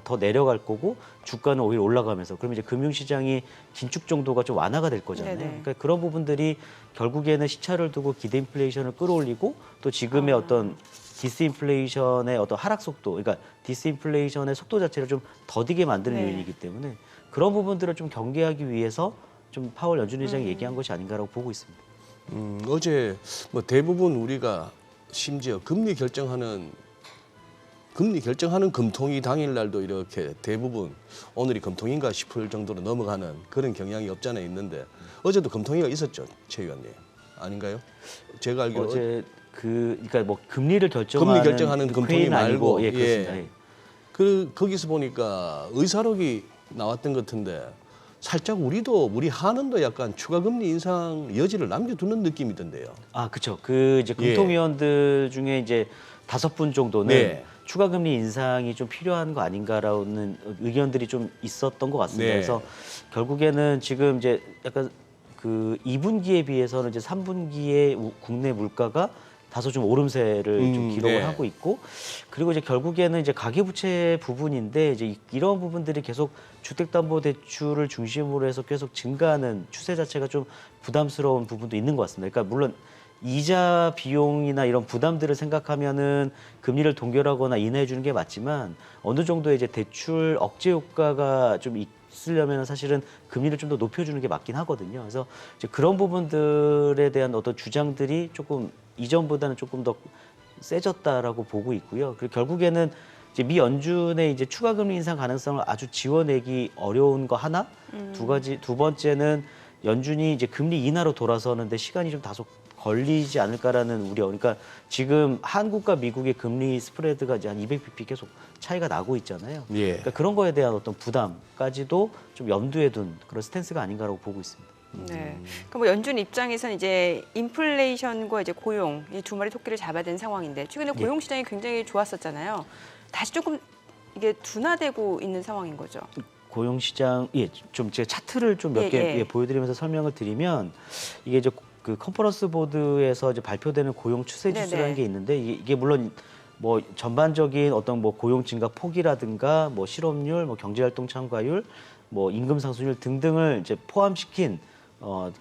[SPEAKER 8] 더 내려갈 거고 주가는 오히려 올라가면서 그러면 이제 금융시장이 긴축 정도가 좀 완화가 될 거잖아요.
[SPEAKER 1] 네네.
[SPEAKER 8] 그러니까 그런 부분들이 결국에는 시차를 두고 기대 인플레이션을 끌어올리고 또 지금의 어떤 디스인플레이션의 어떤 하락 속도, 그러니까 디스인플레이션의 속도 자체를 좀 더디게 만드는
[SPEAKER 1] 네.
[SPEAKER 8] 요인이기 때문에 그런 부분들을 좀 경계하기 위해서 좀 파월 연준 의장이 얘기한 것이 아닌가라고 보고 있습니다.
[SPEAKER 2] 어제 뭐 대부분 우리가 심지어 금리 결정하는 금통위 당일날도 이렇게 대부분 오늘이 금통인가 싶을 정도로 넘어가는 그런 경향이 없잖아 있는데 어제도 금통위가 있었죠, 최 의원님. 아닌가요? 제가 알기로
[SPEAKER 8] 어제 그러니까 뭐 금리를 결정하는
[SPEAKER 2] 금통위
[SPEAKER 8] 회의는 아니고
[SPEAKER 2] 말고
[SPEAKER 8] 예, 그렇습니다. 예.
[SPEAKER 2] 거기서 보니까 의사록이 나왔던 것 같은데 살짝 우리 한은도 약간 추가 금리 인상 여지를 남겨두는 느낌이던데요.
[SPEAKER 8] 아, 그렇죠. 그 이제 금통위원들 중에 이제 5분 정도는
[SPEAKER 2] 네.
[SPEAKER 8] 추가 금리 인상이 좀 필요한 거 아닌가라는 의견들이 좀 있었던 것 같습니다.
[SPEAKER 2] 네.
[SPEAKER 8] 그래서 결국에는 지금 이제 약간 그 2분기에 비해서는 이제 3분기에 국내 물가가 다소 좀 오름세를 좀 기록을
[SPEAKER 2] 네.
[SPEAKER 8] 하고 있고 그리고 이제 결국에는 이제 가계부채 부분인데 이제 이런 부분들이 계속 주택담보대출을 중심으로 해서 계속 증가하는 추세 자체가 좀 부담스러운 부분도 있는 것 같습니다. 그러니까 물론 이자 비용이나 이런 부담들을 생각하면은 금리를 동결하거나 인하해 주는 게 맞지만 어느 정도의 이제 대출 억제 효과가 좀 있으려면 사실은 금리를 좀 더 높여주는 게 맞긴 하거든요. 그래서 이제 그런 부분들에 대한 어떤 주장들이 조금 이전보다는 조금 더 세졌다라고 보고 있고요. 그리고 결국에는 이제 미 연준의 이제 추가 금리 인상 가능성을 아주 지워내기 어려운 거 하나, 두 번째는 연준이 이제 금리 인하로 돌아서는데 시간이 좀 다소 걸리지 않을까라는 우려. 그러니까 지금 한국과 미국의 금리 스프레드가 이제 한 200bp 계속 차이가 나고 있잖아요.
[SPEAKER 2] 예.
[SPEAKER 8] 그러니까 그런 거에 대한 어떤 부담까지도 좀 염두에 둔 그런 스탠스가 아닌가라고 보고 있습니다.
[SPEAKER 1] 네. 그러니까 뭐 연준 입장에서는 이제 인플레이션과 이제 고용 이 두 마리 토끼를 잡아야 되는 상황인데 최근에 고용 시장이 굉장히 좋았었잖아요. 다시 조금 이게 둔화되고 있는 상황인 거죠.
[SPEAKER 8] 고용 시장 좀 제가 차트를 좀 몇 개 보여드리면서 설명을 드리면 이게 이제 그 컨퍼런스 보드에서 이제 발표되는 고용 추세 지수라는
[SPEAKER 1] 네네.
[SPEAKER 8] 게 있는데 이게 물론 뭐 전반적인 어떤 뭐 고용 증가 폭이라든가 뭐 실업률, 뭐 경제활동 참가율, 뭐 임금 상승률 등등을 이제 포함시킨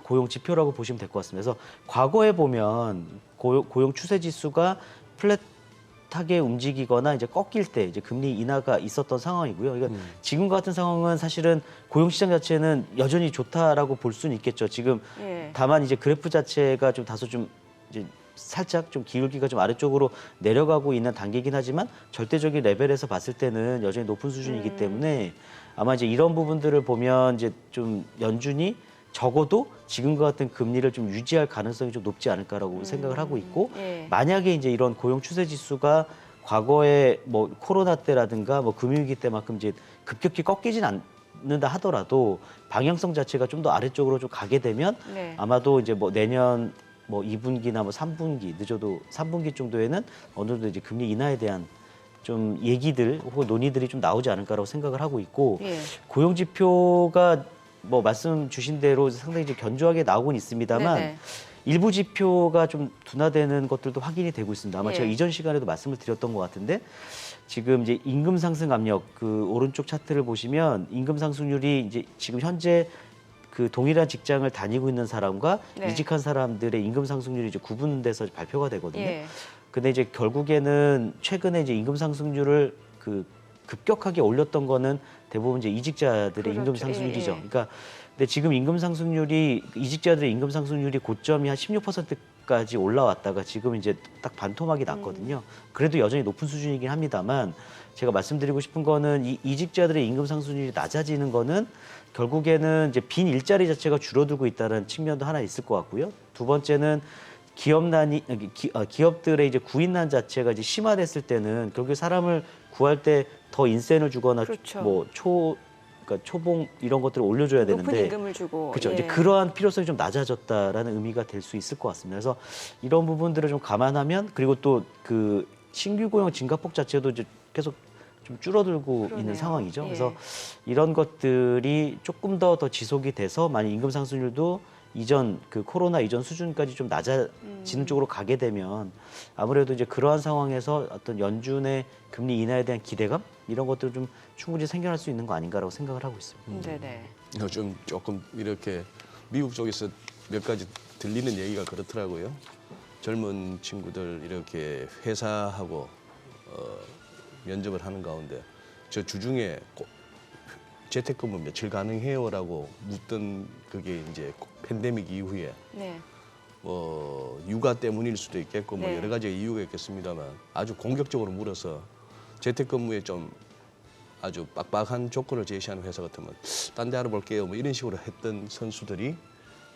[SPEAKER 8] 고용 지표라고 보시면 될 것 같습니다. 그래서 과거에 보면 고용 추세 지수가 플랫하게 움직이거나 이제 꺾일 때 이제 금리 인하가 있었던 상황이고요. 그러니까 지금 같은 상황은 사실은 고용 시장 자체는 여전히 좋다라고 볼 수는 있겠죠. 지금
[SPEAKER 1] 예.
[SPEAKER 8] 다만 이제 그래프 자체가 좀 다소 좀 이제 살짝 좀 기울기가 좀 아래쪽으로 내려가고 있는 단계이긴 하지만 절대적인 레벨에서 봤을 때는 여전히 높은 수준이기 때문에 아마 이제 이런 부분들을 보면 이제 좀 연준이 적어도 지금과 같은 금리를 좀 유지할 가능성이 좀 높지 않을까라고 생각을 하고 있고
[SPEAKER 1] 예.
[SPEAKER 8] 만약에 이제 이런 고용 추세 지수가 과거에 뭐 코로나 때라든가 뭐 금융위기 때만큼 이제 급격히 꺾이진 않는다 하더라도 방향성 자체가 좀 더 아래쪽으로 좀 가게 되면
[SPEAKER 1] 네.
[SPEAKER 8] 아마도 이제 뭐 내년 뭐 2분기나 뭐 3분기 늦어도 3분기 정도에는 어느 정도 이제 금리 인하에 대한 좀 얘기들 혹은 논의들이 좀 나오지 않을까라고 생각을 하고 있고
[SPEAKER 1] 예.
[SPEAKER 8] 고용 지표가 뭐 말씀 주신 대로 상당히 이제 견조하게 나오곤 있습니다만
[SPEAKER 1] 네네.
[SPEAKER 8] 일부 지표가 좀 둔화되는 것들도 확인이 되고 있습니다. 아마
[SPEAKER 1] 예.
[SPEAKER 8] 제가 이전 시간에도 말씀을 드렸던 것 같은데 지금 이제 임금 상승 압력 그 오른쪽 차트를 보시면 임금 상승률이 이제 지금 현재 그 동일한 직장을 다니고 있는 사람과
[SPEAKER 1] 네.
[SPEAKER 8] 이직한 사람들의 임금 상승률이 이제 구분돼서 발표가 되거든요.
[SPEAKER 1] 예.
[SPEAKER 8] 근데 이제 결국에는 최근에 이제 임금 상승률을 그 급격하게 올렸던 거는 대부분 이제 이직자들의 임금
[SPEAKER 1] 그렇죠.
[SPEAKER 8] 상승률이죠.
[SPEAKER 1] 예, 예.
[SPEAKER 8] 그러니까 근데 지금 임금 상승률이 이직자들의 임금 상승률이 고점이 한 16%까지 올라왔다가 지금 이제 딱 반토막이 났거든요. 그래도 여전히 높은 수준이긴 합니다만 제가 말씀드리고 싶은 거는 이 이직자들의 임금 상승률이 낮아지는 거는 결국에는 이제 빈 일자리 자체가 줄어들고 있다는 측면도 하나 있을 것 같고요. 두 번째는 기업들의 이제 구인난 자체가 이제 심화됐을 때는 결국 사람을 구할 때 더 인센을 주거나
[SPEAKER 1] 그렇죠.
[SPEAKER 8] 그러니까 초봉 이런 것들을 올려줘야
[SPEAKER 1] 높은
[SPEAKER 8] 되는데
[SPEAKER 1] 임금을 주고.
[SPEAKER 8] 그렇죠.
[SPEAKER 1] 예.
[SPEAKER 8] 이제 그러한 필요성이 좀 낮아졌다라는 의미가 될 수 있을 것 같습니다. 그래서 이런 부분들을 좀 감안하면 그리고 또 그 신규 고용 증가폭 자체도 이제 계속 좀 줄어들고
[SPEAKER 1] 그러네요.
[SPEAKER 8] 있는 상황이죠.
[SPEAKER 1] 예.
[SPEAKER 8] 그래서 이런 것들이 조금 더 지속이 돼서 만약 임금 상승률도 이전 그 코로나 이전 수준까지 좀 낮아지는 쪽으로 가게 되면 아무래도 이제 그러한 상황에서 어떤 연준의 금리 인하에 대한 기대감 이런 것들을 좀 충분히 생겨날 수 있는 거 아닌가라고 생각을 하고 있습니다.
[SPEAKER 1] 네네.
[SPEAKER 2] 요즘 조금 이렇게 미국 쪽에서 몇 가지 들리는 얘기가 그렇더라고요. 젊은 친구들 이렇게 회사하고 면접을 하는 가운데 저 주중에 재택근무 며칠 가능해요라고 묻던 그게 이제 팬데믹 이후에
[SPEAKER 1] 네.
[SPEAKER 2] 육아 때문일 수도 있겠고 뭐
[SPEAKER 1] 네.
[SPEAKER 2] 여러 가지 이유가 있겠습니다만 아주 공격적으로 물어서 재택근무에 좀 아주 빡빡한 조건을 제시하는 회사 같으면 딴 데 알아볼게요 뭐 이런 식으로 했던 선수들이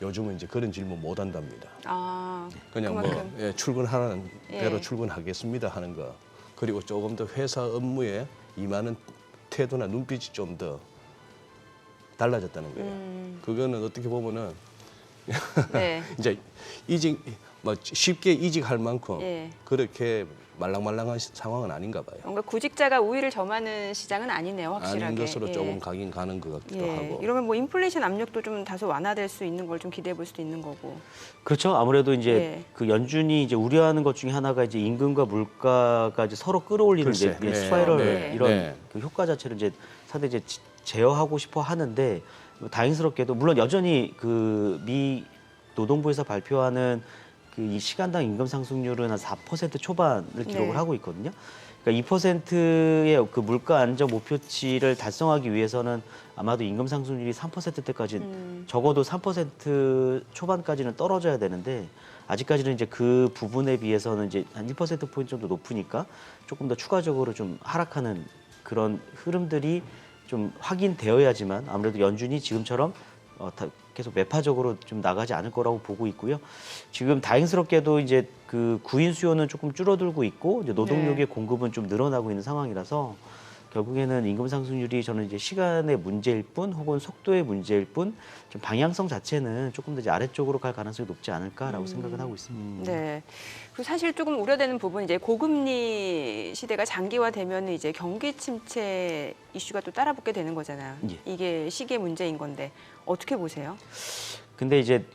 [SPEAKER 2] 요즘은 이제 그런 질문 못 한답니다.
[SPEAKER 1] 아,
[SPEAKER 2] 그냥
[SPEAKER 1] 그만큼.
[SPEAKER 2] 뭐 출근하는
[SPEAKER 1] 예.
[SPEAKER 2] 대로 출근하겠습니다 하는 거. 그리고 조금 더 회사 업무에 임하는 태도나 눈빛이 좀 더 달라졌다는 거예요. 그거는 어떻게 보면은
[SPEAKER 1] 네.
[SPEAKER 2] 이제 뭐 쉽게 이직할 만큼
[SPEAKER 1] 예.
[SPEAKER 2] 그렇게 말랑말랑한 상황은 아닌가 봐요.
[SPEAKER 1] 뭔가 구직자가 우위를 점하는 시장은 아니네요, 확실하게.
[SPEAKER 2] 아닌 것으로
[SPEAKER 1] 예.
[SPEAKER 2] 조금 가긴 가는 것 같기도
[SPEAKER 1] 예.
[SPEAKER 2] 하고.
[SPEAKER 1] 이러면 뭐 인플레이션 압력도 좀 다소 완화될 수 있는 걸 좀 기대해 볼 수도 있는 거고.
[SPEAKER 8] 그렇죠. 아무래도 이제
[SPEAKER 1] 예.
[SPEAKER 8] 그 연준이 이제 우려하는 것 중에 하나가 이제 임금과 물가가 이제 서로 끌어올리는
[SPEAKER 2] 글쎄,
[SPEAKER 8] 이제
[SPEAKER 2] 네.
[SPEAKER 8] 스파이럴
[SPEAKER 1] 네.
[SPEAKER 8] 이런
[SPEAKER 2] 네.
[SPEAKER 8] 그 효과 자체를 이제 상당히 이제 제어하고 싶어 하는데 다행스럽게도 물론 여전히 그 미 노동부에서 발표하는 그 이 시간당 임금 상승률은 한 4% 초반을 기록을
[SPEAKER 1] 네.
[SPEAKER 8] 하고 있거든요. 그러니까 2%의 그 물가 안정 목표치를 달성하기 위해서는 아마도 임금 상승률이 3%대까지 적어도 3% 초반까지는 떨어져야 되는데 아직까지는 이제 그 부분에 비해서는 이제 한 1% 포인트 정도 높으니까 조금 더 추가적으로 좀 하락하는 그런 흐름들이 좀 확인되어야지만 아무래도 연준이 지금처럼 계속 매파적으로 좀 나가지 않을 거라고 보고 있고요. 지금 다행스럽게도 이제 그 구인 수요는 조금 줄어들고 있고 이제 노동력의
[SPEAKER 1] 네.
[SPEAKER 8] 공급은 좀 늘어나고 있는 상황이라서 결국에는 임금 상승률이 저는 이제 시간의 문제일 뿐 혹은 속도의 문제일 뿐 좀 방향성 자체는 조금 더 이제 아래쪽으로 갈 가능성이 높지 않을까라고 생각은 하고 있습니다.
[SPEAKER 1] 네. 그리고 사실 조금 우려되는 부분은 이제 고금리 시대가 장기화되면 이제 경기 침체 이슈가 또 따라붙게 되는 거잖아요.
[SPEAKER 8] 예.
[SPEAKER 1] 이게 시기의 문제인 건데 어떻게 보세요?
[SPEAKER 8] 근데 이제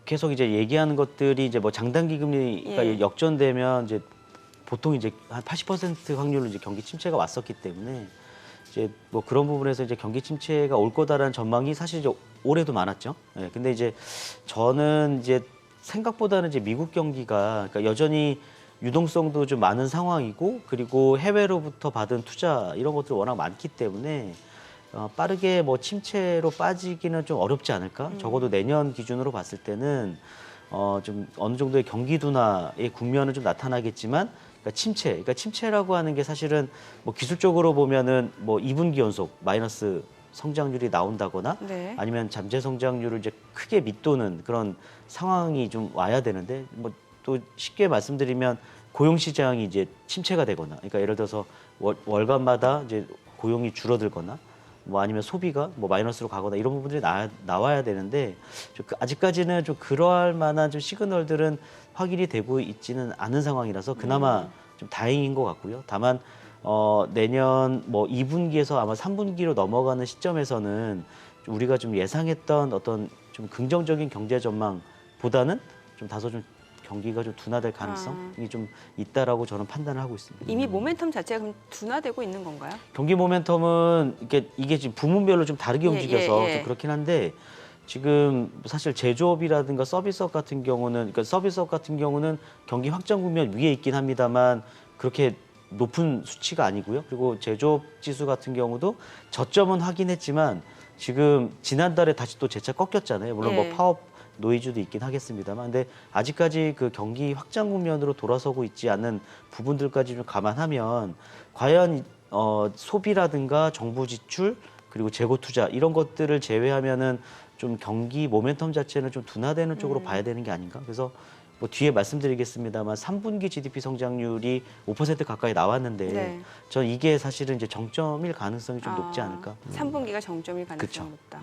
[SPEAKER 8] 계속 이제 얘기하는 것들이 이제 뭐 장단기 금리가
[SPEAKER 1] 예.
[SPEAKER 8] 역전되면 이제 보통 이제 한 80% 확률로 이제 경기 침체가 왔었기 때문에 이제 뭐 그런 부분에서 이제 경기 침체가 올 거다라는 전망이 사실 이제 올해도 많았죠. 예. 근데 이제 저는 이제 생각보다는 이제 미국 경기가 그러니까 여전히 유동성도 좀 많은 상황이고 그리고 해외로부터 받은 투자 이런 것들이 워낙 많기 때문에 빠르게 뭐 침체로 빠지기는 좀 어렵지 않을까? 적어도 내년 기준으로 봤을 때는 좀 어느 정도의 경기 둔화의 국면은 좀 나타나겠지만 그러니까 침체라고 하는 게 사실은 뭐 기술적으로 보면은 뭐 2분기 연속 마이너스 성장률이 나온다거나
[SPEAKER 1] 네.
[SPEAKER 8] 아니면 잠재 성장률을 이제 크게 밑도는 그런 상황이 좀 와야 되는데 뭐 또 쉽게 말씀드리면 고용 시장이 이제 침체가 되거나 그러니까 예를 들어서 월간마다 이제 고용이 줄어들거나 뭐 아니면 소비가 뭐 마이너스로 가거나 이런 부분들이 나와야 되는데 아직까지는 좀 그러할 만한 좀 시그널들은 확인이 되고 있지는 않은 상황이라서 그나마 좀 다행인 것 같고요. 다만 내년 뭐 2분기에서 아마 3분기로 넘어가는 시점에서는 좀 우리가 좀 예상했던 어떤 좀 긍정적인 경제 전망보다는 좀 다소 좀 경기가 좀 둔화될 가능성이 좀 있다라고 저는 판단을 하고 있습니다.
[SPEAKER 1] 이미 모멘텀 자체가 그럼 둔화되고 있는 건가요?
[SPEAKER 8] 경기 모멘텀은 이게 지금 부문별로 좀 다르게
[SPEAKER 1] 예,
[SPEAKER 8] 움직여서
[SPEAKER 1] 예, 예.
[SPEAKER 8] 좀 그렇긴 한데 지금 사실 제조업이라든가 서비스업 같은 경우는 경기 확장 국면 위에 있긴 합니다만 그렇게 높은 수치가 아니고요. 그리고 제조업 지수 같은 경우도 저점은 하긴 했지만 지금 지난달에 다시 또 재차 꺾였잖아요. 물론
[SPEAKER 1] 예.
[SPEAKER 8] 뭐 파업 노이즈도 있긴 하겠습니다만, 근데 아직까지 그 경기 확장 국면으로 돌아서고 있지 않는 부분들까지 좀 감안하면 과연 소비라든가 정부 지출 그리고 재고 투자 이런 것들을 제외하면은 좀 경기 모멘텀 자체는 좀 둔화되는 쪽으로 봐야 되는 게 아닌가. 그래서 뭐 뒤에 말씀드리겠습니다만 3분기 GDP 성장률이 5% 가까이 나왔는데
[SPEAKER 1] 네.
[SPEAKER 8] 전 이게 사실은 이제 정점일 가능성이 좀 높지 않을까.
[SPEAKER 1] 3분기가 정점일 가능성이
[SPEAKER 8] 그쵸.
[SPEAKER 1] 높다.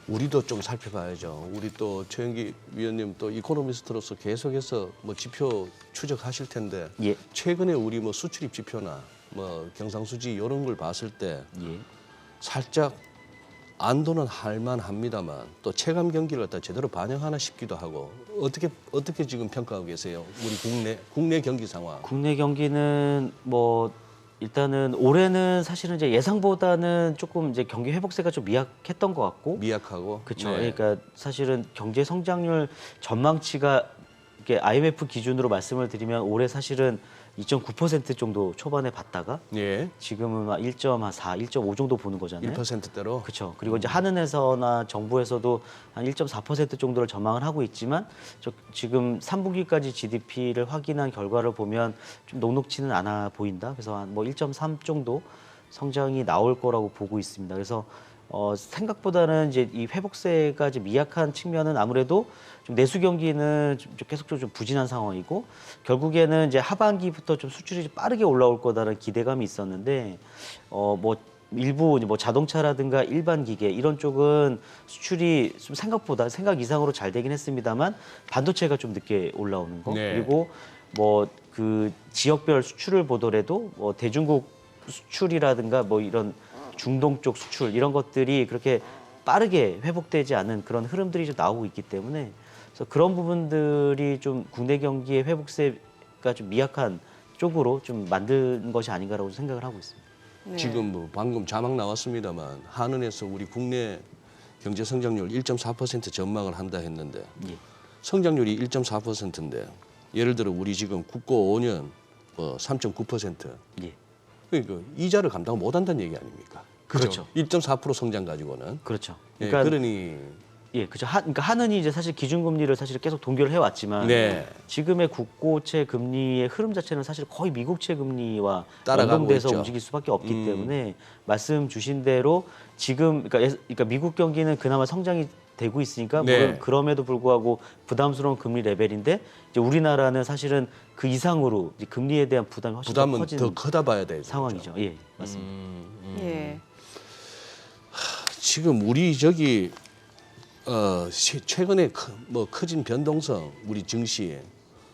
[SPEAKER 2] 우리도 좀 살펴봐야죠. 우리 또 최영기 위원님 또 이코노미스트로서 계속해서 뭐 지표 추적하실 텐데
[SPEAKER 8] 예.
[SPEAKER 2] 최근에 우리 뭐 수출입 지표나 뭐 경상수지 이런 걸 봤을 때
[SPEAKER 8] 예.
[SPEAKER 2] 살짝 안도는 할만합니다만 또 체감 경기를 갖다 제대로 반영하나 싶기도 하고 어떻게 지금 평가하고 계세요? 우리 국내 경기 상황.
[SPEAKER 8] 국내 경기는 뭐 일단은 올해는 사실은 이제 예상보다는 조금 이제 경기 회복세가 좀 미약했던 것 같고,
[SPEAKER 2] 미약하고.
[SPEAKER 8] 그렇죠.
[SPEAKER 2] 네.
[SPEAKER 8] 그러니까 사실은 경제 성장률 전망치가 이게 IMF 기준으로 말씀을 드리면 올해 사실은 2.9% 정도 초반에 봤다가
[SPEAKER 2] 예.
[SPEAKER 8] 지금은 막 1.4, 1.5 정도 보는 거잖아요.
[SPEAKER 2] 1%대로.
[SPEAKER 8] 그렇죠. 그리고 이제 한은에서나 정부에서도 한 1.4% 정도를 전망을 하고 있지만 지금 3분기까지 GDP를 확인한 결과를 보면 좀 녹록치는 않아 보인다. 그래서 한 뭐 1.3 정도 성장이 나올 거라고 보고 있습니다. 그래서 생각보다는 이제 이 회복세가 이제 미약한 측면은 아무래도 좀 내수 경기는 좀 계속 좀 부진한 상황이고 결국에는 이제 하반기부터 좀 수출이 빠르게 올라올 거다라는 기대감이 있었는데 뭐 일부 뭐 자동차라든가 일반 기계 이런 쪽은 수출이 좀 생각 이상으로 잘 되긴 했습니다만 반도체가 좀 늦게 올라오는 거
[SPEAKER 2] 네.
[SPEAKER 8] 그리고 뭐 그 지역별 수출을 보더라도 뭐 대중국 수출이라든가 뭐 이런 중동 쪽 수출 이런 것들이 그렇게 빠르게 회복되지 않은 그런 흐름들이 좀 나오고 있기 때문에 그래서 그런 부분들이 좀 국내 경기의 회복세가 좀 미약한 쪽으로 좀 만든 것이 아닌가라고 생각을 하고 있습니다.
[SPEAKER 1] 네.
[SPEAKER 2] 지금 뭐 방금 자막 나왔습니다만 한은에서 우리 국내 경제 성장률 1.4% 전망을 한다 했는데
[SPEAKER 8] 예.
[SPEAKER 2] 성장률이 1.4%인데 예를 들어 우리 지금 국고 5년 3.9%.
[SPEAKER 8] 예.
[SPEAKER 2] 그러니까 이자를 감당 못한다는 얘기 아닙니까?
[SPEAKER 8] 그렇죠.
[SPEAKER 2] 1.4% 성장 가지고는.
[SPEAKER 8] 그렇죠.
[SPEAKER 2] 예,
[SPEAKER 8] 그러니까
[SPEAKER 2] 그러니
[SPEAKER 8] 예, 그렇죠. 그러니까 한은이 이제 사실 기준금리를 사실 계속 동결을 해왔지만
[SPEAKER 2] 네.
[SPEAKER 8] 지금의 국고채 금리의 흐름 자체는 사실 거의 미국채 금리와
[SPEAKER 2] 따라가고
[SPEAKER 8] 연동돼서
[SPEAKER 2] 있죠.
[SPEAKER 8] 움직일 수밖에 없기 때문에 말씀 주신 대로 지금 그러니까 미국 경기는 그나마 성장이 되고 있으니까
[SPEAKER 2] 네.
[SPEAKER 8] 물론 그럼에도 불구하고 부담스러운 금리 레벨인데 이제 우리나라는 사실은 그 이상으로 이제 금리에 대한 부담이 훨씬 더
[SPEAKER 2] 부담은
[SPEAKER 8] 커진
[SPEAKER 2] 더 크다 봐야 되죠.
[SPEAKER 8] 상황이죠. 예, 맞습니다.
[SPEAKER 1] 예.
[SPEAKER 2] 지금 우리 저기 최근에 커진 변동성 우리 증시에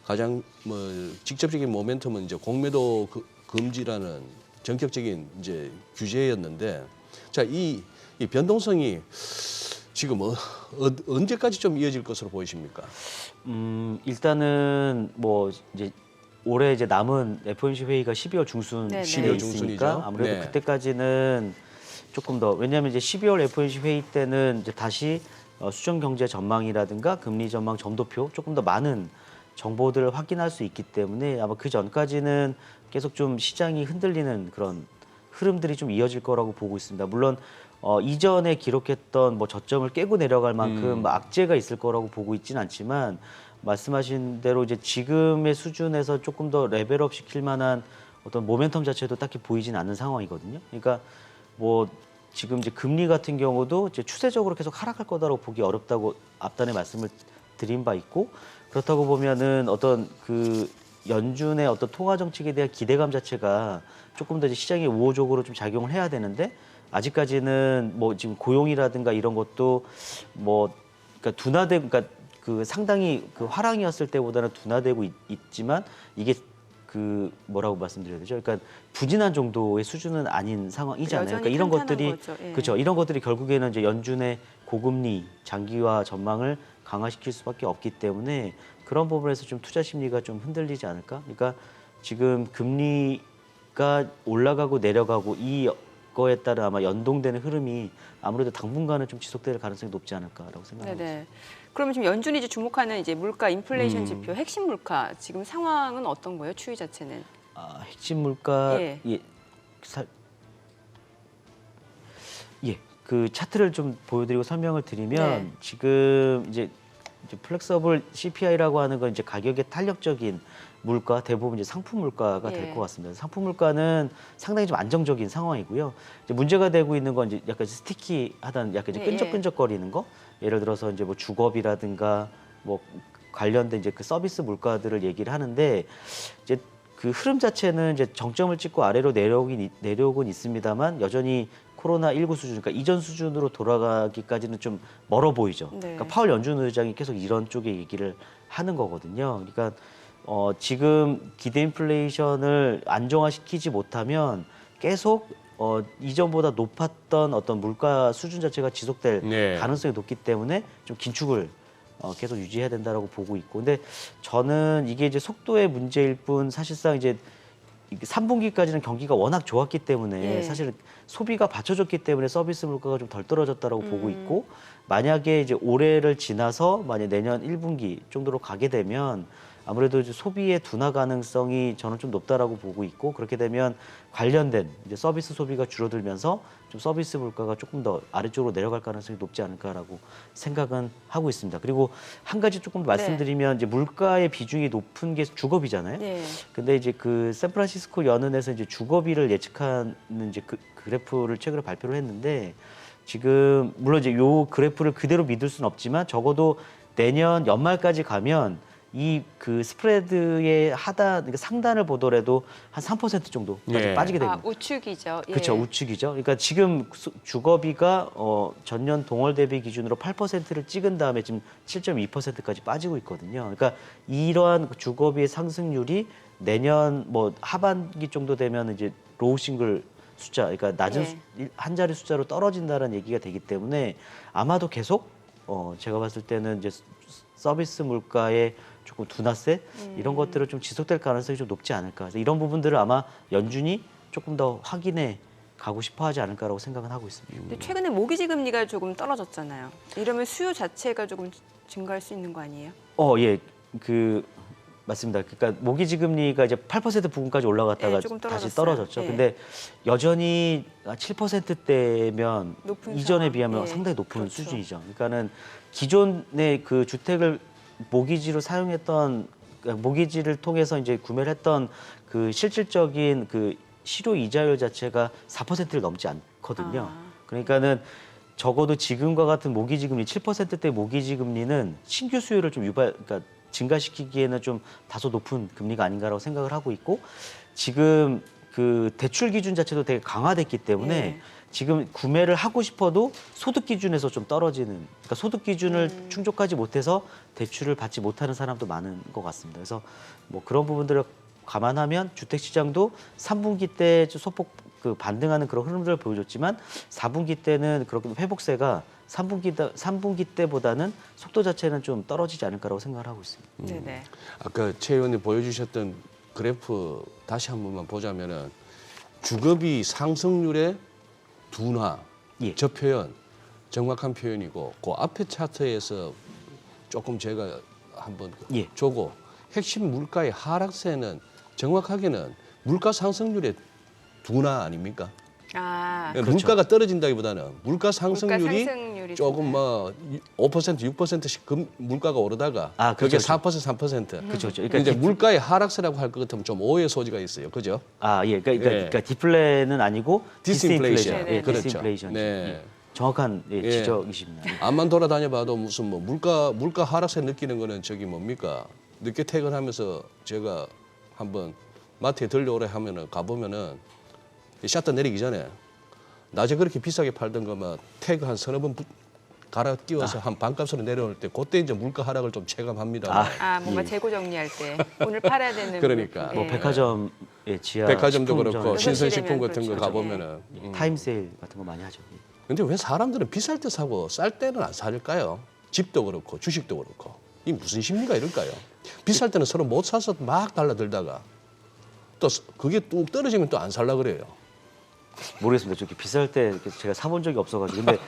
[SPEAKER 2] 가장 뭐 직접적인 모멘텀은 이제 공매도 금지라는 전격적인 이제 규제였는데 자, 이 변동성이 지금 언제까지 좀 이어질 것으로 보이십니까?
[SPEAKER 8] 일단은 뭐 이제 올해 이제 남은 FOMC 회의가 12월 중순에
[SPEAKER 1] 네네.
[SPEAKER 2] 12월
[SPEAKER 8] 있으니까
[SPEAKER 2] 중순이죠.
[SPEAKER 8] 아무래도
[SPEAKER 2] 네.
[SPEAKER 8] 그때까지는 조금 더 왜냐하면 이제 12월 FOMC 회의 때는 이제 다시 수정 경제 전망이라든가 금리 전망 점도표 조금 더 많은 정보들을 확인할 수 있기 때문에 아마 그 전까지는 계속 좀 시장이 흔들리는 그런 흐름들이 좀 이어질 거라고 보고 있습니다. 물론 이전에 기록했던 뭐 저점을 깨고 내려갈 만큼 뭐 악재가 있을 거라고 보고 있지는 않지만 말씀하신 대로 이제 지금의 수준에서 조금 더 레벨업 시킬 만한 어떤 모멘텀 자체도 딱히 보이진 않는 상황이거든요. 그러니까 뭐 지금 이제 금리 같은 경우도 이제 추세적으로 계속 하락할 거다라고 보기 어렵다고 앞단에 말씀을 드린 바 있고 그렇다고 보면은 어떤 그 연준의 어떤 통화 정책에 대한 기대감 자체가 조금 더 이제 시장에 우호적으로 좀 작용을 해야 되는데 아직까지는 뭐 지금 고용이라든가 이런 것도 뭐 그러니까 둔화되고 그러니까 그 상당히 그 화랑이었을 때보다는 둔화되고 있지만 이게 그 뭐라고 말씀드려야 되죠? 그러니까 부진한 정도의 수준은 아닌 상황이잖아요. 그러니까 이런 것들이
[SPEAKER 1] 예.
[SPEAKER 8] 그렇죠. 이런 것들이 결국에는 이제 연준의 고금리 장기화 전망을 강화시킬 수밖에 없기 때문에 그런 부분에서 좀 투자 심리가 좀 흔들리지 않을까? 그러니까 지금 금리가 올라가고 내려가고 이거에 따라 아마 연동되는 흐름이 아무래도 당분간은 좀 지속될 가능성이 높지 않을까라고 생각합니다.
[SPEAKER 1] 네네. 그러면 지금 연준이 이제 주목하는 이제 물가 인플레이션 지표, 핵심 물가 지금 상황은 어떤 거예요? 추이 자체는?
[SPEAKER 8] 핵심 물가
[SPEAKER 1] 예.
[SPEAKER 8] 그 차트를 좀 보여드리고 설명을 드리면
[SPEAKER 1] 네.
[SPEAKER 8] 지금 이제 플렉서블 CPI라고 하는 건 이제 가격의 탄력적인 물가 대부분 이제 상품 물가가 될
[SPEAKER 1] 예.
[SPEAKER 8] 것 같습니다. 상품 물가는 상당히 좀 안정적인 상황이고요. 이제 문제가 되고 있는 건 이제 약간 스티키하다는 약간 이제
[SPEAKER 1] 예,
[SPEAKER 8] 끈적끈적거리는 거. 예를 들어서 이제 뭐 주거비라든가 뭐 관련된 이제 그 서비스 물가들을 얘기를 하는데 이제 그 흐름 자체는 이제 정점을 찍고 아래로 내려오긴 있습니다만 여전히 코로나19 수준, 그러니까 이전 수준으로 돌아가기까지는 좀 멀어 보이죠.
[SPEAKER 1] 네.
[SPEAKER 8] 그러니까 파월 연준 의장이 계속 이런 쪽의 얘기를 하는 거거든요. 그러니까 지금 기대 인플레이션을 안정화시키지 못하면 계속 이전보다 높았던 어떤 물가 수준 자체가 지속될
[SPEAKER 2] 네.
[SPEAKER 8] 가능성이 높기 때문에 좀 긴축을 계속 유지해야 된다라고 보고 있고, 근데 저는 이게 이제 속도의 문제일 뿐 사실상 이제 3분기까지는 경기가 워낙 좋았기 때문에
[SPEAKER 1] 예.
[SPEAKER 8] 사실 소비가 받쳐줬기 때문에 서비스 물가가 좀 덜 떨어졌다라고 보고 있고, 만약에 이제 올해를 지나서 만약 내년 1분기 정도로 가게 되면 아무래도 이제 소비의 둔화 가능성이 저는 좀 높다라고 보고 있고, 그렇게 되면 관련된 이제 서비스 소비가 줄어들면서 좀 서비스 물가가 조금 더 아래쪽으로 내려갈 가능성이 높지 않을까라고 생각은 하고 있습니다. 그리고 한 가지 조금 말씀드리면 이제 물가의 비중이 높은 게 주거비잖아요.
[SPEAKER 1] 네.
[SPEAKER 8] 근데 이제 그 샌프란시스코 연은에서 이제 주거비를 예측하는 이제 그 그래프를 최근에 발표를 했는데, 지금 물론 이제 요 그래프를 그대로 믿을 수는 없지만 적어도 내년 연말까지 가면 이 그 스프레드의 그러니까 상단을 보더라도 한 3% 정도까지
[SPEAKER 2] 예.
[SPEAKER 8] 빠지게 됩니다.
[SPEAKER 1] 우측이죠. 예.
[SPEAKER 8] 그렇죠, 우측이죠. 그러니까 지금 주거비가 전년 동월 대비 기준으로 8%를 찍은 다음에 지금 7.2%까지 빠지고 있거든요. 그러니까 이러한 주거비의 상승률이 내년 뭐 하반기 정도 되면 이제 로우 싱글 숫자, 그러니까 낮은 한 자리 숫자로 떨어진다는 얘기가 되기 때문에 아마도 계속 제가 봤을 때는 이제 서비스 물가의 조금 둔화세 이런 것들을 좀 지속될 가능성이 좀 높지 않을까. 그래서 이런 부분들을 아마 연준이 조금 더 확인해 가고 싶어 하지 않을까라고 생각은 하고 있습니다.
[SPEAKER 1] 근데 최근에 모기지 금리가 조금 떨어졌잖아요. 이러면 수요 자체가 조금 증가할 수 있는 거 아니에요?
[SPEAKER 8] 예. 맞습니다. 그러니까 모기지 금리가 이제 8% 부근까지 올라갔다가
[SPEAKER 1] 예, 조금
[SPEAKER 8] 다시
[SPEAKER 1] 떨어졌어요.
[SPEAKER 8] 떨어졌죠.
[SPEAKER 1] 예.
[SPEAKER 8] 근데 여전히 7%대면
[SPEAKER 1] 높은
[SPEAKER 8] 이전에
[SPEAKER 1] 상황.
[SPEAKER 8] 비하면
[SPEAKER 1] 예,
[SPEAKER 8] 상당히 높은
[SPEAKER 1] 그렇죠.
[SPEAKER 8] 수준이죠. 그러니까는 기존의 그 주택을 모기지로 사용했던, 그러니까 모기지를 통해서 이제 구매를 했던 그 실질적인 그 실효 이자율 자체가 4%를 넘지 않거든요. 그러니까는 적어도 지금과 같은 모기지 금리 7%대 모기지 금리는 신규 수요를 좀 그러니까 증가시키기에는 좀 다소 높은 금리가 아닌가라고 생각을 하고 있고, 지금 그 대출 기준 자체도 되게 강화됐기 때문에
[SPEAKER 1] 예.
[SPEAKER 8] 지금 구매를 하고 싶어도 소득 기준에서 좀 떨어지는, 그러니까 소득 기준을 충족하지 못해서 대출을 받지 못하는 사람도 많은 것 같습니다. 그래서 뭐 그런 부분들을 감안하면 주택 시장도 3분기 때 소폭 그 반등하는 그런 흐름들을 보여줬지만 4분기 때는 그렇게 회복세가 3분기 때보다는 속도 자체는 좀 떨어지지 않을까라고 생각을 하고 있습니다.
[SPEAKER 1] 네네.
[SPEAKER 2] 아까 최 의원님 보여주셨던 그래프 다시 한 번만 보자면은 주거비 상승률의 둔화,
[SPEAKER 8] 예.
[SPEAKER 2] 저 표현 정확한 표현이고, 그 앞에 차트에서 조금 제가 한번
[SPEAKER 8] 예.
[SPEAKER 2] 조고 핵심 물가의 하락세는 정확하게는 물가 상승률의 둔화 아닙니까?
[SPEAKER 8] 그렇죠.
[SPEAKER 2] 물가가 떨어진다기보다는 물가 상승률이
[SPEAKER 1] 상승률이
[SPEAKER 2] 조금 뭐 5%, 6%씩 물가가 오르다가 그게
[SPEAKER 8] 그렇죠.
[SPEAKER 2] 4%, 3%.
[SPEAKER 8] 그렇죠.
[SPEAKER 2] 그러니까 이제 물가의 하락세라고 할 것 같으면 좀 오해 소지가 있어요. 그죠?
[SPEAKER 8] 그러니까 디플레는 아니고
[SPEAKER 2] 디스인플레이션.
[SPEAKER 8] 디스인플레이션. 예,
[SPEAKER 2] 그렇죠.
[SPEAKER 8] 디스인플레이션.
[SPEAKER 2] 네.
[SPEAKER 8] 예. 정확한 지적이십니다.
[SPEAKER 2] 암만 돌아다녀봐도 무슨 뭐 물가 하락세 느끼는 거는 저기 뭡니까? 늦게 퇴근하면서 제가 한번 마트에 들려오래 하면은 가보면은 샷터 내리기 전에 낮에 그렇게 비싸게 팔던 거만 태그 한 서너 번 갈아 끼워서 한 반값으로 내려올 때 그때 이제 물가 하락을 좀 체감합니다.
[SPEAKER 1] 뭔가
[SPEAKER 8] 예.
[SPEAKER 1] 재고 정리할 때 오늘 팔아야 되는
[SPEAKER 2] 그러니까.
[SPEAKER 1] 물.
[SPEAKER 8] 뭐 백화점의 지하
[SPEAKER 2] 백화점도
[SPEAKER 8] 식품점,
[SPEAKER 2] 그렇고 신선식품
[SPEAKER 1] 되면
[SPEAKER 2] 같은 거
[SPEAKER 1] 그렇죠.
[SPEAKER 2] 가보면은.
[SPEAKER 8] 타임세일 같은 거 많이 하죠.
[SPEAKER 2] 근데 왜 사람들은 비쌀 때 사고 쌀 때는 안 사릴까요? 집도 그렇고 주식도 그렇고. 이 무슨 심리가 이럴까요? 비쌀 때는 서로 못 사서 막 달라들다가 또 그게 뚝 떨어지면 또 안 살라 그래요.
[SPEAKER 8] 모르겠습니다. 저기 비쌀 때 이렇게 제가 사본 적이 없어가지고 근데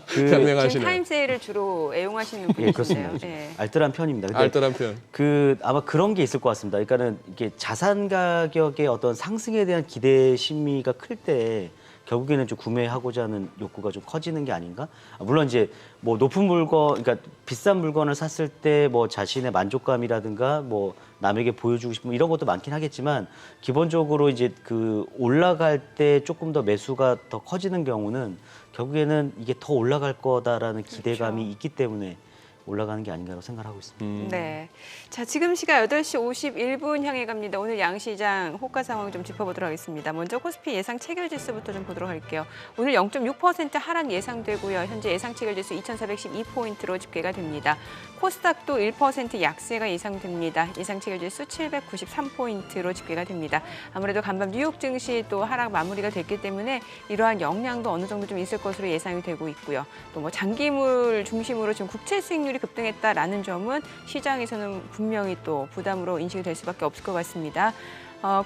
[SPEAKER 8] 그
[SPEAKER 1] 지금
[SPEAKER 2] 현명하시네.
[SPEAKER 1] 타임세일을 주로 애용하시는
[SPEAKER 8] 예, 그렇습니다.
[SPEAKER 1] 분이신데요. 예.
[SPEAKER 8] 알뜰한 편입니다. 근데
[SPEAKER 2] 알뜰한 편.
[SPEAKER 8] 그 아마 그런 게 있을 것 같습니다. 그러니까는 이게 자산 가격의 어떤 상승에 대한 기대 심리가 클 때 결국에는 좀 구매하고자 하는 욕구가 좀 커지는 게 아닌가? 물론 이제 뭐 높은 물건, 그러니까 비싼 물건을 샀을 때 뭐 자신의 만족감이라든가 뭐 남에게 보여주고 싶은 이런 것도 많긴 하겠지만 기본적으로 이제 그 올라갈 때 조금 더 매수가 더 커지는 경우는 결국에는 이게 더 올라갈 거다라는 기대감이
[SPEAKER 1] 그렇죠.
[SPEAKER 8] 있기 때문에 올라가는 게 아닌가라고 생각하고 있습니다.
[SPEAKER 1] 네. 자, 지금 시각 8시 51분 향해 갑니다. 오늘 양시장 호가 상황 좀 짚어보도록 하겠습니다. 먼저 코스피 예상 체결 지수부터 좀 보도록 할게요. 오늘 0.6% 하락 예상되고요. 현재 예상 체결 지수 2,412포인트로 집계가 됩니다. 코스닥도 1% 약세가 예상됩니다. 예상 체결 지수 793포인트로 집계가 됩니다. 아무래도 간밤 뉴욕 증시 또 하락 마무리가 됐기 때문에 이러한 영향도 어느 정도 좀 있을 것으로 예상이 되고 있고요. 또 뭐 장기물 중심으로 지금 국채 수익률이 급등했다라는 점은 시장에서는 분명히 또 부담으로 인식이 될 수밖에 없을 것 같습니다.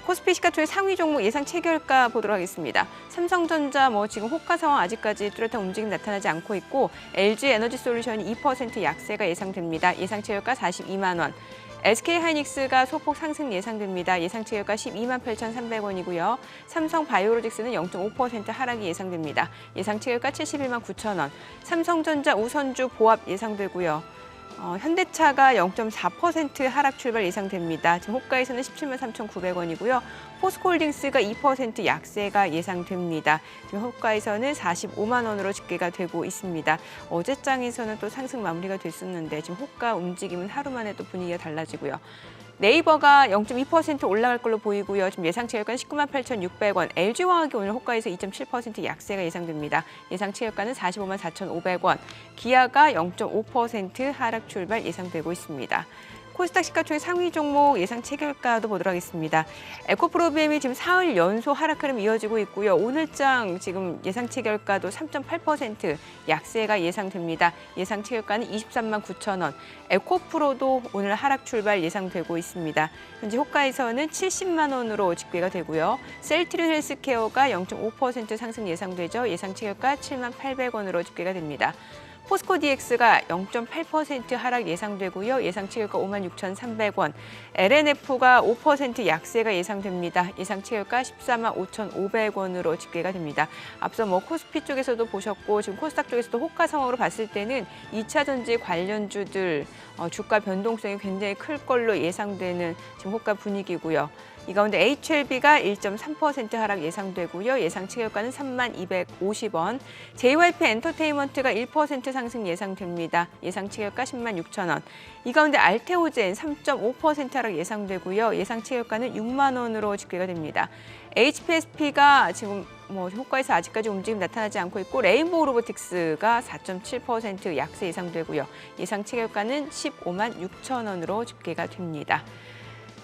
[SPEAKER 1] 코스피 시가총액 상위 종목 예상 체결가 보도록 하겠습니다. 삼성전자 뭐 지금 호가 상황 아직까지 뚜렷한 움직임 나타나지 않고 있고 LG 에너지솔루션이 2% 약세가 예상됩니다. 예상 체결가 42만 원. SK하이닉스가 소폭 상승 예상됩니다. 예상 체결가 12만 8,300원이고요. 삼성바이오로직스는 0.5% 하락이 예상됩니다. 예상 체결가 71만 9천 원. 삼성전자 우선주 보합 예상되고요. 현대차가 0.4% 하락 출발 예상됩니다. 지금 호가에서는 17만 3,900원이고요. 포스코홀딩스가 2% 약세가 예상됩니다. 지금 호가에서는 45만 원으로 집계가 되고 있습니다. 어제장에서는 또 상승 마무리가 됐었는데 지금 호가 움직임은 하루 만에 또 분위기가 달라지고요. 네이버가 0.2% 올라갈 걸로 보이고요. 지금 예상 체결가는 19만 8,600원. LG화학이 오늘 호가에서 2.7% 약세가 예상됩니다. 예상 체결가는 45만 4,500원. 기아가 0.5% 하락 출발 예상되고 있습니다. 코스닥 시가총액 상위 종목 예상 체결가도 보도록 하겠습니다. 에코프로비엠이 지금 사흘 연속 하락 흐름 이어지고 있고요. 오늘장 지금 예상 체결가도 3.8% 약세가 예상됩니다. 예상 체결가는 23만 9천 원. 에코프로도 오늘 하락 출발 예상되고 있습니다. 현재 호가에서는 70만 원으로 집계가 되고요. 셀트리온 헬스케어가 0.5% 상승 예상되죠. 예상 체결가 7만 800원으로 집계가 됩니다. 포스코 DX가 0.8% 하락 예상되고요. 예상 체결가 5만 6,300원. LNF가 5% 약세가 예상됩니다. 예상 체결가 14만 5,500원으로 집계가 됩니다. 앞서 뭐 코스피 쪽에서도 보셨고 지금 코스닥 쪽에서도 호가 상황으로 봤을 때는 2차 전지 관련주들 주가 변동성이 굉장히 클 걸로 예상되는 지금 호가 분위기고요. 이 가운데 HLB가 1.3% 하락 예상되고요. 예상 체결가는 3만 250원. JYP 엔터테인먼트가 1% 상승 예상됩니다. 예상 체결가 10만 6천 원. 이 가운데 알테오젠 3.5% 하락 예상되고요. 예상 체결가는 6만 원으로 집계가 됩니다. HPSP가 지금 뭐 호가에서 아직까지 움직임 나타나지 않고 있고 레인보우 로보틱스가 4.7% 약세 예상되고요. 예상 체결가는 15만 6천 원으로 집계가 됩니다.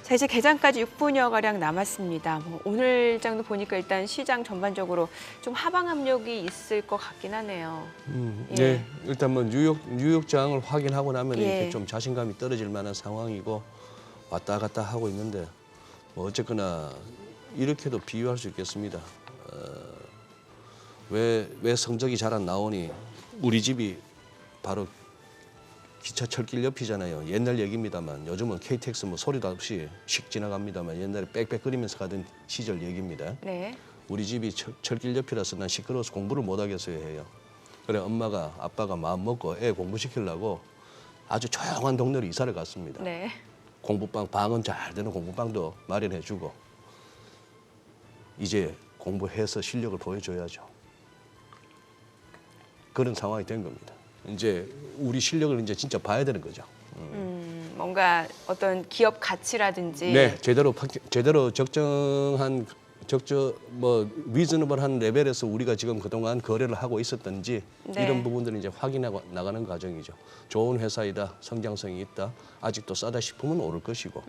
[SPEAKER 1] 자, 이제 개장까지 6분여가량 남았습니다. 오늘 장도 보니까 일단 시장 전반적으로 좀 하방 압력이 있을 것 같긴 하네요.
[SPEAKER 2] 예. 일단 뭐 뉴욕장을 확인하고 나면
[SPEAKER 1] 예.
[SPEAKER 2] 이렇게 좀 자신감이 떨어질 만한 상황이고 왔다 갔다 하고 있는데 뭐 어쨌거나 이렇게도 비유할 수 있겠습니다. 왜 성적이 잘 안 나오니 우리 집이 바로 기차 철길 옆이잖아요. 옛날 얘기입니다만 요즘은 KTX 뭐 소리도 없이 씩 지나갑니다만 옛날에 빽빽거리면서 가던 시절 얘기입니다.
[SPEAKER 1] 네.
[SPEAKER 2] 우리 집이 철길 옆이라서 난 시끄러워서 공부를 못 하겠어요 해요. 그래 엄마가 아빠가 마음 먹고 애 공부시키려고 아주 조용한 동네로 이사를 갔습니다.
[SPEAKER 1] 네.
[SPEAKER 2] 공부방 방은 잘 되는 공부방도 마련해주고 이제 공부해서 실력을 보여줘야죠. 그런 상황이 된 겁니다. 이제 우리 실력을 이제 진짜 봐야 되는 거죠.
[SPEAKER 1] 뭔가 어떤 기업 가치라든지
[SPEAKER 2] 네, 제대로 적정한 리저너블한 레벨에서 우리가 지금 그동안 거래를 하고 있었던지
[SPEAKER 1] 네.
[SPEAKER 2] 이런 부분들을 이제 확인하고 나가는 과정이죠. 좋은 회사이다, 성장성이 있다, 아직도 싸다 싶으면 오를 것이고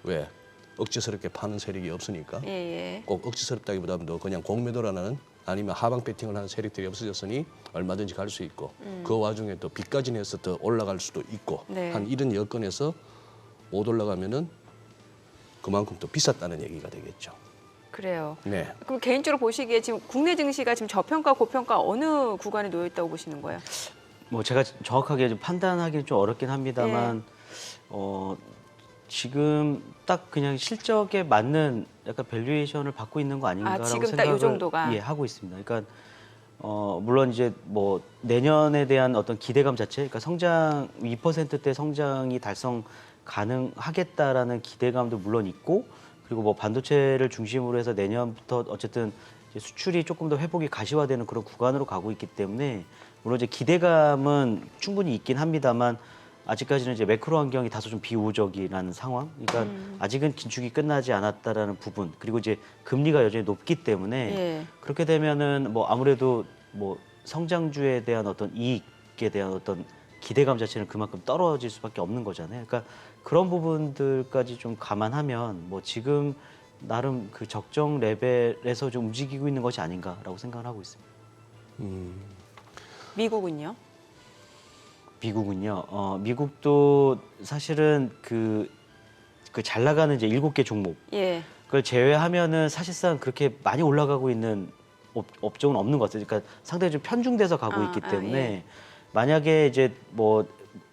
[SPEAKER 2] 왜 억지스럽게 파는 세력이 없으니까
[SPEAKER 1] 예, 예.
[SPEAKER 2] 꼭 억지스럽다기보다도 그냥 공매도라는 아니면 하방 배팅을 하는 세력들이 없어졌으니 얼마든지 갈 수 있고 그 와중에 또 빚까지 내서 더 올라갈 수도 있고
[SPEAKER 1] 네.
[SPEAKER 2] 한 이런 여건에서 못 올라가면은 그만큼 또 비쌌다는 얘기가 되겠죠.
[SPEAKER 1] 그래요.
[SPEAKER 2] 네.
[SPEAKER 1] 그럼 개인적으로 보시기에 지금 국내 증시가 지금 저평가, 고평가 어느 구간에 놓여 있다고 보시는 거예요?
[SPEAKER 8] 뭐 제가 정확하게 좀 판단하기는 좀 어렵긴 합니다만
[SPEAKER 1] 예.
[SPEAKER 8] 지금 딱 그냥 실적에 맞는 약간 밸류에이션을 받고 있는 거 아닌가라고
[SPEAKER 1] 지금 딱 요
[SPEAKER 8] 생각을
[SPEAKER 1] 정도가?
[SPEAKER 8] 하고 있습니다. 그러니까 물론 이제 뭐 내년에 대한 어떤 기대감 자체, 그러니까 성장 2%대 성장이 달성 가능하겠다라는 기대감도 물론 있고, 그리고 뭐 반도체를 중심으로 해서 내년부터 어쨌든 이제 수출이 조금 더 회복이 가시화되는 그런 구간으로 가고 있기 때문에 물론 이제 기대감은 충분히 있긴 합니다만 아직까지는 이제 매크로 환경이 다소 좀 비우호적이라는 상황. 그러니까 아직은 긴축이 끝나지 않았다라는 부분. 그리고 이제 금리가 여전히 높기 때문에
[SPEAKER 1] 예.
[SPEAKER 8] 그렇게 되면은 뭐 아무래도 뭐 성장주에 대한 어떤 이익에 대한 어떤 기대감 자체는 그만큼 떨어질 수밖에 없는 거잖아요. 그러니까 그런 부분들까지 좀 감안하면 뭐 지금 나름 그 적정 레벨에서 좀 움직이고 있는 것이 아닌가라고 생각을 하고 있습니다.
[SPEAKER 1] 미국은요?
[SPEAKER 8] 미국은요. 미국도 사실은 그 잘 나가는 이제 7개 종목
[SPEAKER 1] 예.
[SPEAKER 8] 그걸 제외하면은 사실상 그렇게 많이 올라가고 있는 업종은 없는 것 같아요. 그러니까 상당히 좀 편중돼서 가고 있기 때문에
[SPEAKER 1] 예.
[SPEAKER 8] 만약에 이제 뭐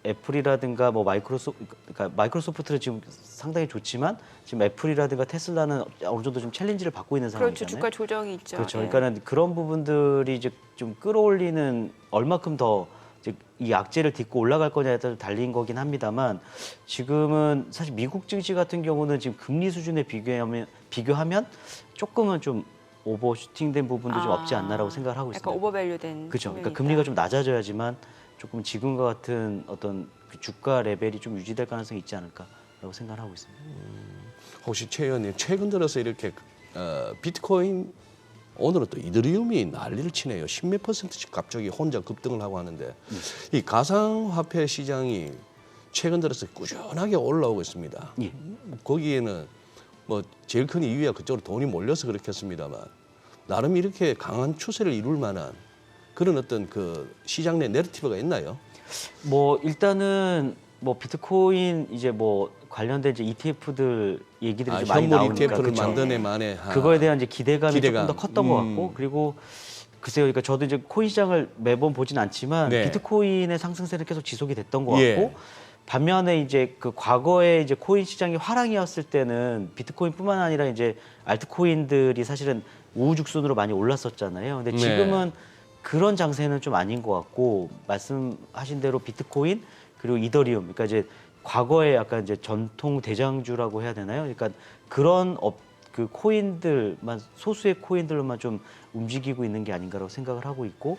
[SPEAKER 8] 애플이라든가 뭐 마이크로소프트는 지금 상당히 좋지만 지금 애플이라든가 테슬라는 어느 정도 좀 챌린지를 받고 있는 상황이잖아요.
[SPEAKER 1] 그렇죠. 주가 조정이 있죠.
[SPEAKER 8] 그렇죠.
[SPEAKER 1] 예.
[SPEAKER 8] 그러니까는 그런 부분들이 이제 좀 끌어올리는 얼마큼 더 이제 이 악재를 딛고 올라갈 거냐에 따라 달린 거긴 합니다만 지금은 사실 미국 증시 같은 경우는 지금 금리 수준에 비교하면 조금은 좀 오버슈팅된 부분도 좀 없지 않나라고 생각을 하고 있습니다.
[SPEAKER 1] 약간 오버밸류된.
[SPEAKER 8] 그렇죠.
[SPEAKER 1] 측면이
[SPEAKER 8] 그러니까
[SPEAKER 1] 있다.
[SPEAKER 8] 금리가 좀 낮아져야지만 조금 지금과 같은 어떤 그 주가 레벨이 좀 유지될 가능성이 있지 않을까라고 생각을 하고 있습니다.
[SPEAKER 2] 혹시 최 의원님 최근 들어서 이렇게 비트코인 오늘은 또 이더리움이 난리를 치네요. 10몇 %씩 갑자기 혼자 급등을 하고 하는데 이 가상화폐 시장이 최근 들어서 꾸준하게 올라오고 있습니다.
[SPEAKER 8] 예.
[SPEAKER 2] 거기에는 뭐 제일 큰 이유야 그쪽으로 돈이 몰려서 그렇겠습니다만 나름 이렇게 강한 추세를 이룰 만한 그런 어떤 그 시장 내 내러티브가 있나요?
[SPEAKER 8] 뭐 일단은 뭐 비트코인 이제 뭐 관련된 이제 ETF들 얘기들이 좀 많이
[SPEAKER 2] 현물
[SPEAKER 8] 나오니까
[SPEAKER 2] ETF를
[SPEAKER 8] 그쵸.
[SPEAKER 2] 만드네 만에
[SPEAKER 8] 그거에 대한 이제 기대감이
[SPEAKER 2] 기대감.
[SPEAKER 8] 조금 더 컸던 것 같고 그리고 글쎄요, 그러니까 저도 이제 코인 시장을 매번 보진 않지만
[SPEAKER 2] 네.
[SPEAKER 8] 비트코인의 상승세는 계속 지속이 됐던 것
[SPEAKER 2] 예.
[SPEAKER 8] 같고 반면에 이제 그 과거에 이제 코인 시장이 화랑이었을 때는 비트코인뿐만 아니라 이제 알트코인들이 사실은 우후죽순으로 많이 올랐었잖아요. 근데
[SPEAKER 2] 네.
[SPEAKER 8] 지금은 그런 장세는 좀 아닌 것 같고 말씀하신 대로 비트코인 그리고 이더리움, 그러니까 이제 과거에 약간 이제 전통 대장주라고 해야 되나요? 그러니까 그런 그 코인들만 소수의 코인들로만 좀 움직이고 있는 게 아닌가라고 생각을 하고 있고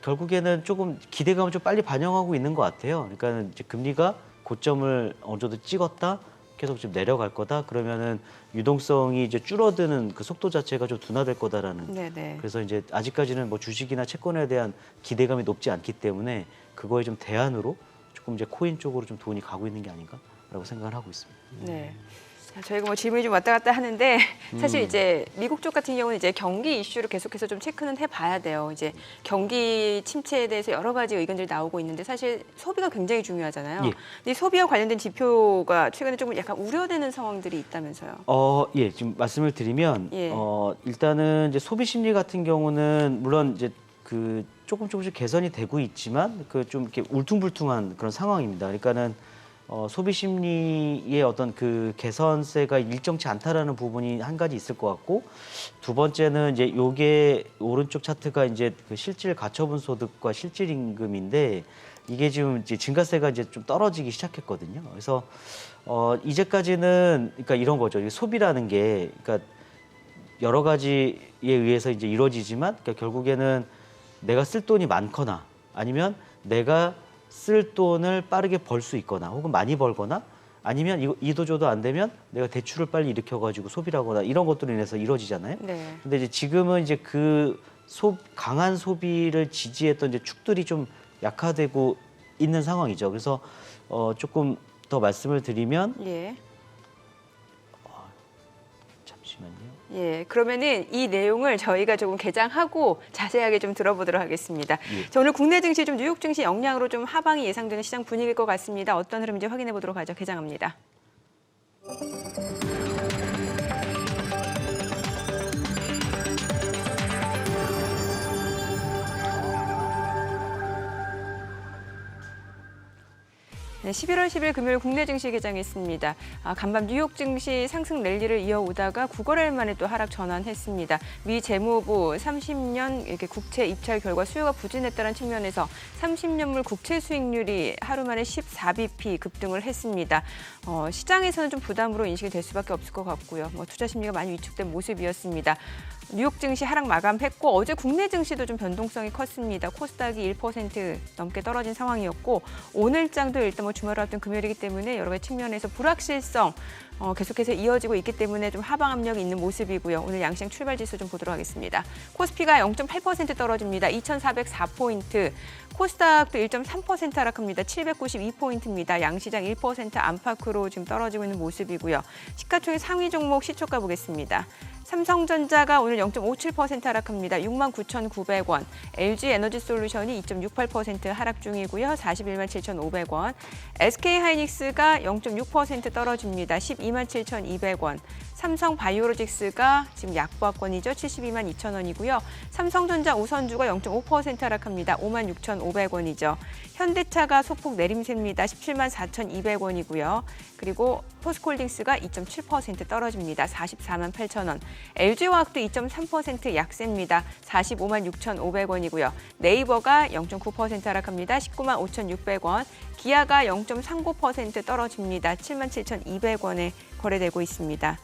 [SPEAKER 8] 결국에는 조금 기대감을 좀 빨리 반영하고 있는 것 같아요. 그러니까 이제 금리가 고점을 어느 정도 찍었다, 계속 좀 내려갈 거다. 그러면은 유동성이 이제 줄어드는 그 속도 자체가 좀 둔화될 거다라는.
[SPEAKER 1] 네네.
[SPEAKER 8] 그래서 이제 아직까지는 뭐 주식이나 채권에 대한 기대감이 높지 않기 때문에 그거에 좀 대안으로 조금 이제 코인 쪽으로 좀 돈이 가고 있는 게 아닌가라고 생각을 하고 있습니다.
[SPEAKER 1] 네. 자, 저희가 뭐 질문이 좀 왔다 갔다 하는데 사실 이제 미국 쪽 같은 경우는 이제 경기 이슈를 계속해서 좀 체크는 해봐야 돼요. 이제 경기 침체에 대해서 여러 가지 의견들이 나오고 있는데 사실 소비가 굉장히 중요하잖아요.
[SPEAKER 8] 예.
[SPEAKER 1] 근데 소비와 관련된 지표가 최근에 조금 약간 우려되는 상황들이 있다면서요.
[SPEAKER 8] 예, 지금 말씀을 드리면
[SPEAKER 1] 예.
[SPEAKER 8] 일단은 이제 소비 심리 같은 경우는 물론 이제 그 조금씩 개선이 되고 있지만 그 좀 이렇게 울퉁불퉁한 그런 상황입니다. 그러니까는 소비 심리의 어떤 그 개선세가 일정치 않다라는 부분이 한 가지 있을 것 같고 두 번째는 이제 요게 오른쪽 차트가 이제 그 실질 가처분 소득과 실질 임금인데 이게 지금 이제 증가세가 이제 좀 떨어지기 시작했거든요. 그래서 이제까지는 그러니까 이런 거죠. 이게 소비라는 게 그러니까 여러 가지에 의해서 이제 이루어지지만 그러니까 결국에는 내가 쓸 돈이 많거나 아니면 내가 쓸 돈을 빠르게 벌 수 있거나 혹은 많이 벌거나 아니면 이도저도 안 되면 내가 대출을 빨리 일으켜가지고 소비를 하거나 이런 것들로 인해서 이루어지잖아요.
[SPEAKER 1] 네.
[SPEAKER 8] 근데 이제 지금은 이제 그 강한 소비를 지지했던 이제 축들이 좀 약화되고 있는 상황이죠. 그래서 조금 더 말씀을 드리면
[SPEAKER 1] 예.
[SPEAKER 8] 잠시만요.
[SPEAKER 1] 예, 그러면은 이 내용을 저희가 조금 개장하고 자세하게 좀 들어보도록 하겠습니다.
[SPEAKER 8] 예.
[SPEAKER 1] 자, 오늘 국내 증시 좀 뉴욕 증시 영향으로 좀 하방이 예상되는 시장 분위기일 것 같습니다. 어떤 흐름인지 확인해 보도록 하죠. 개장합니다. 네, 11월 10일 금요일 국내 증시 개장했습니다. 간밤 뉴욕 증시 상승 랠리를 이어오다가 9거래일 만에 또 하락 전환했습니다. 미 재무부 30년 이렇게 국채 입찰 결과 수요가 부진했다는 측면에서 30년물 국채 수익률이 하루 만에 14bp 급등을 했습니다. 시장에서는 좀 부담으로 인식이 될 수밖에 없을 것 같고요. 투자 심리가 많이 위축된 모습이었습니다. 뉴욕 증시 하락 마감했고 어제 국내 증시도 좀 변동성이 컸습니다. 코스닥이 1% 넘게 떨어진 상황이었고 오늘장도 일단 주말을 앞둔 금요일이기 때문에 여러 가지 측면에서 불확실성 계속해서 이어지고 있기 때문에 좀 하방 압력이 있는 모습이고요. 오늘 양시장 출발 지수 좀 보도록 하겠습니다. 코스피가 0.8% 떨어집니다. 2,404포인트. 코스닥도 1.3% 하락합니다. 792포인트입니다. 양시장 1% 안팎으로 지금 떨어지고 있는 모습이고요. 시가총액 상위 종목 시초가 보겠습니다. 삼성전자가 오늘 0.57% 하락합니다. 69,900원. LG에너지솔루션이 2.68% 하락 중이고요. 41만 7,500원. SK하이닉스가 0.6% 떨어집니다. 12만 7,200원. 삼성바이오로직스가 지금 약보합권이죠. 72만 2천원이고요. 삼성전자 우선주가 0.5% 하락합니다. 5만 6,500원이죠. 현대차가 소폭 내림세입니다. 17만 4,200원이고요. 그리고 포스코홀딩스가 2.7% 떨어집니다. 44만 8천원. LG화학도 2.3% 약세입니다. 45만 6,500원이고요. 네이버가 0.9% 하락합니다. 19만 5,600원. 기아가 0.39% 떨어집니다. 7만 7,200원에 거래되고 있습니다.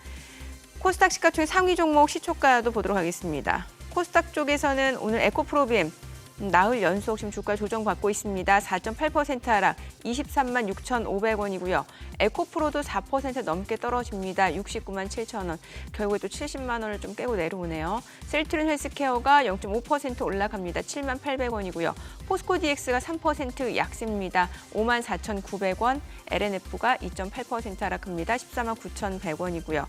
[SPEAKER 1] 코스닥 시가총액 상위 종목 시초가도 보도록 하겠습니다. 코스닥 쪽에서는 오늘 에코프로비엠 나흘 연속 지금 주가 조정받고 있습니다. 4.8% 하락, 23만 6,500원이고요. 에코프로도 4% 넘게 떨어집니다. 69만 7천원. 결국에 또 70만 원을 좀 깨고 내려오네요. 셀트린 헬스케어가 0.5% 올라갑니다. 7만 800원이고요. 포스코 DX가 3% 약세입니다. 5만 4,900원. LNF가 2.8% 하락합니다. 14만 9,100원이고요.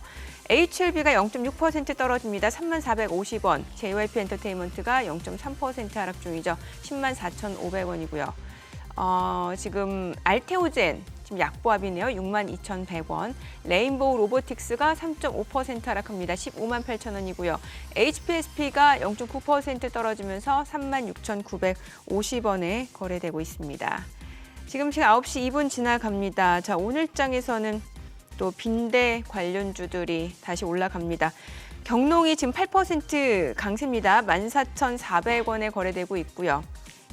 [SPEAKER 1] HLB가 0.6% 떨어집니다. 3만 450원. JYP 엔터테인먼트가 0.3% 하락 중이죠. 10만 4,500원이고요. 지금 알테오젠 지금 약보합이네요. 6만 2,100원. 레인보우 로보틱스가 3.5% 하락합니다. 15만 8천원이고요. HPSP가 0.9% 떨어지면서 3만 6,950원에 거래되고 있습니다. 지금 시간 9시 2분 지나갑니다. 자, 오늘장에서는 또 빈대 관련주들이 다시 올라갑니다. 경농이 지금 8% 강세입니다. 14,400원에 거래되고 있고요.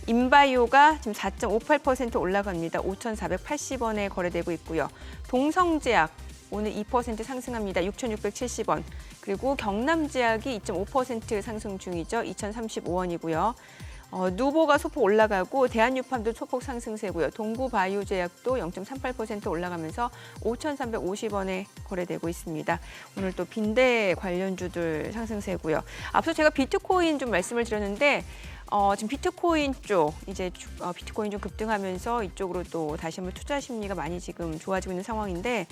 [SPEAKER 1] 인바이오가 지금 4.58% 올라갑니다. 5,480원에 거래되고 있고요. 동성제약 오늘 2% 상승합니다. 6,670원. 그리고 경남제약이 2.5% 상승 중이죠. 2,035원이고요. 누보가 소폭 올라가고 대한유팜도 소폭 상승세고요. 동구바이오제약도 0.38% 올라가면서 5,350원에 거래되고 있습니다. 오늘 또 빈대 관련주들 상승세고요. 앞서 제가 비트코인 좀 말씀을 드렸는데 지금 비트코인 쪽 이제 비트코인 좀 급등하면서 이쪽으로 또 다시 한번 투자 심리가 많이 지금 좋아지고 있는 상황인데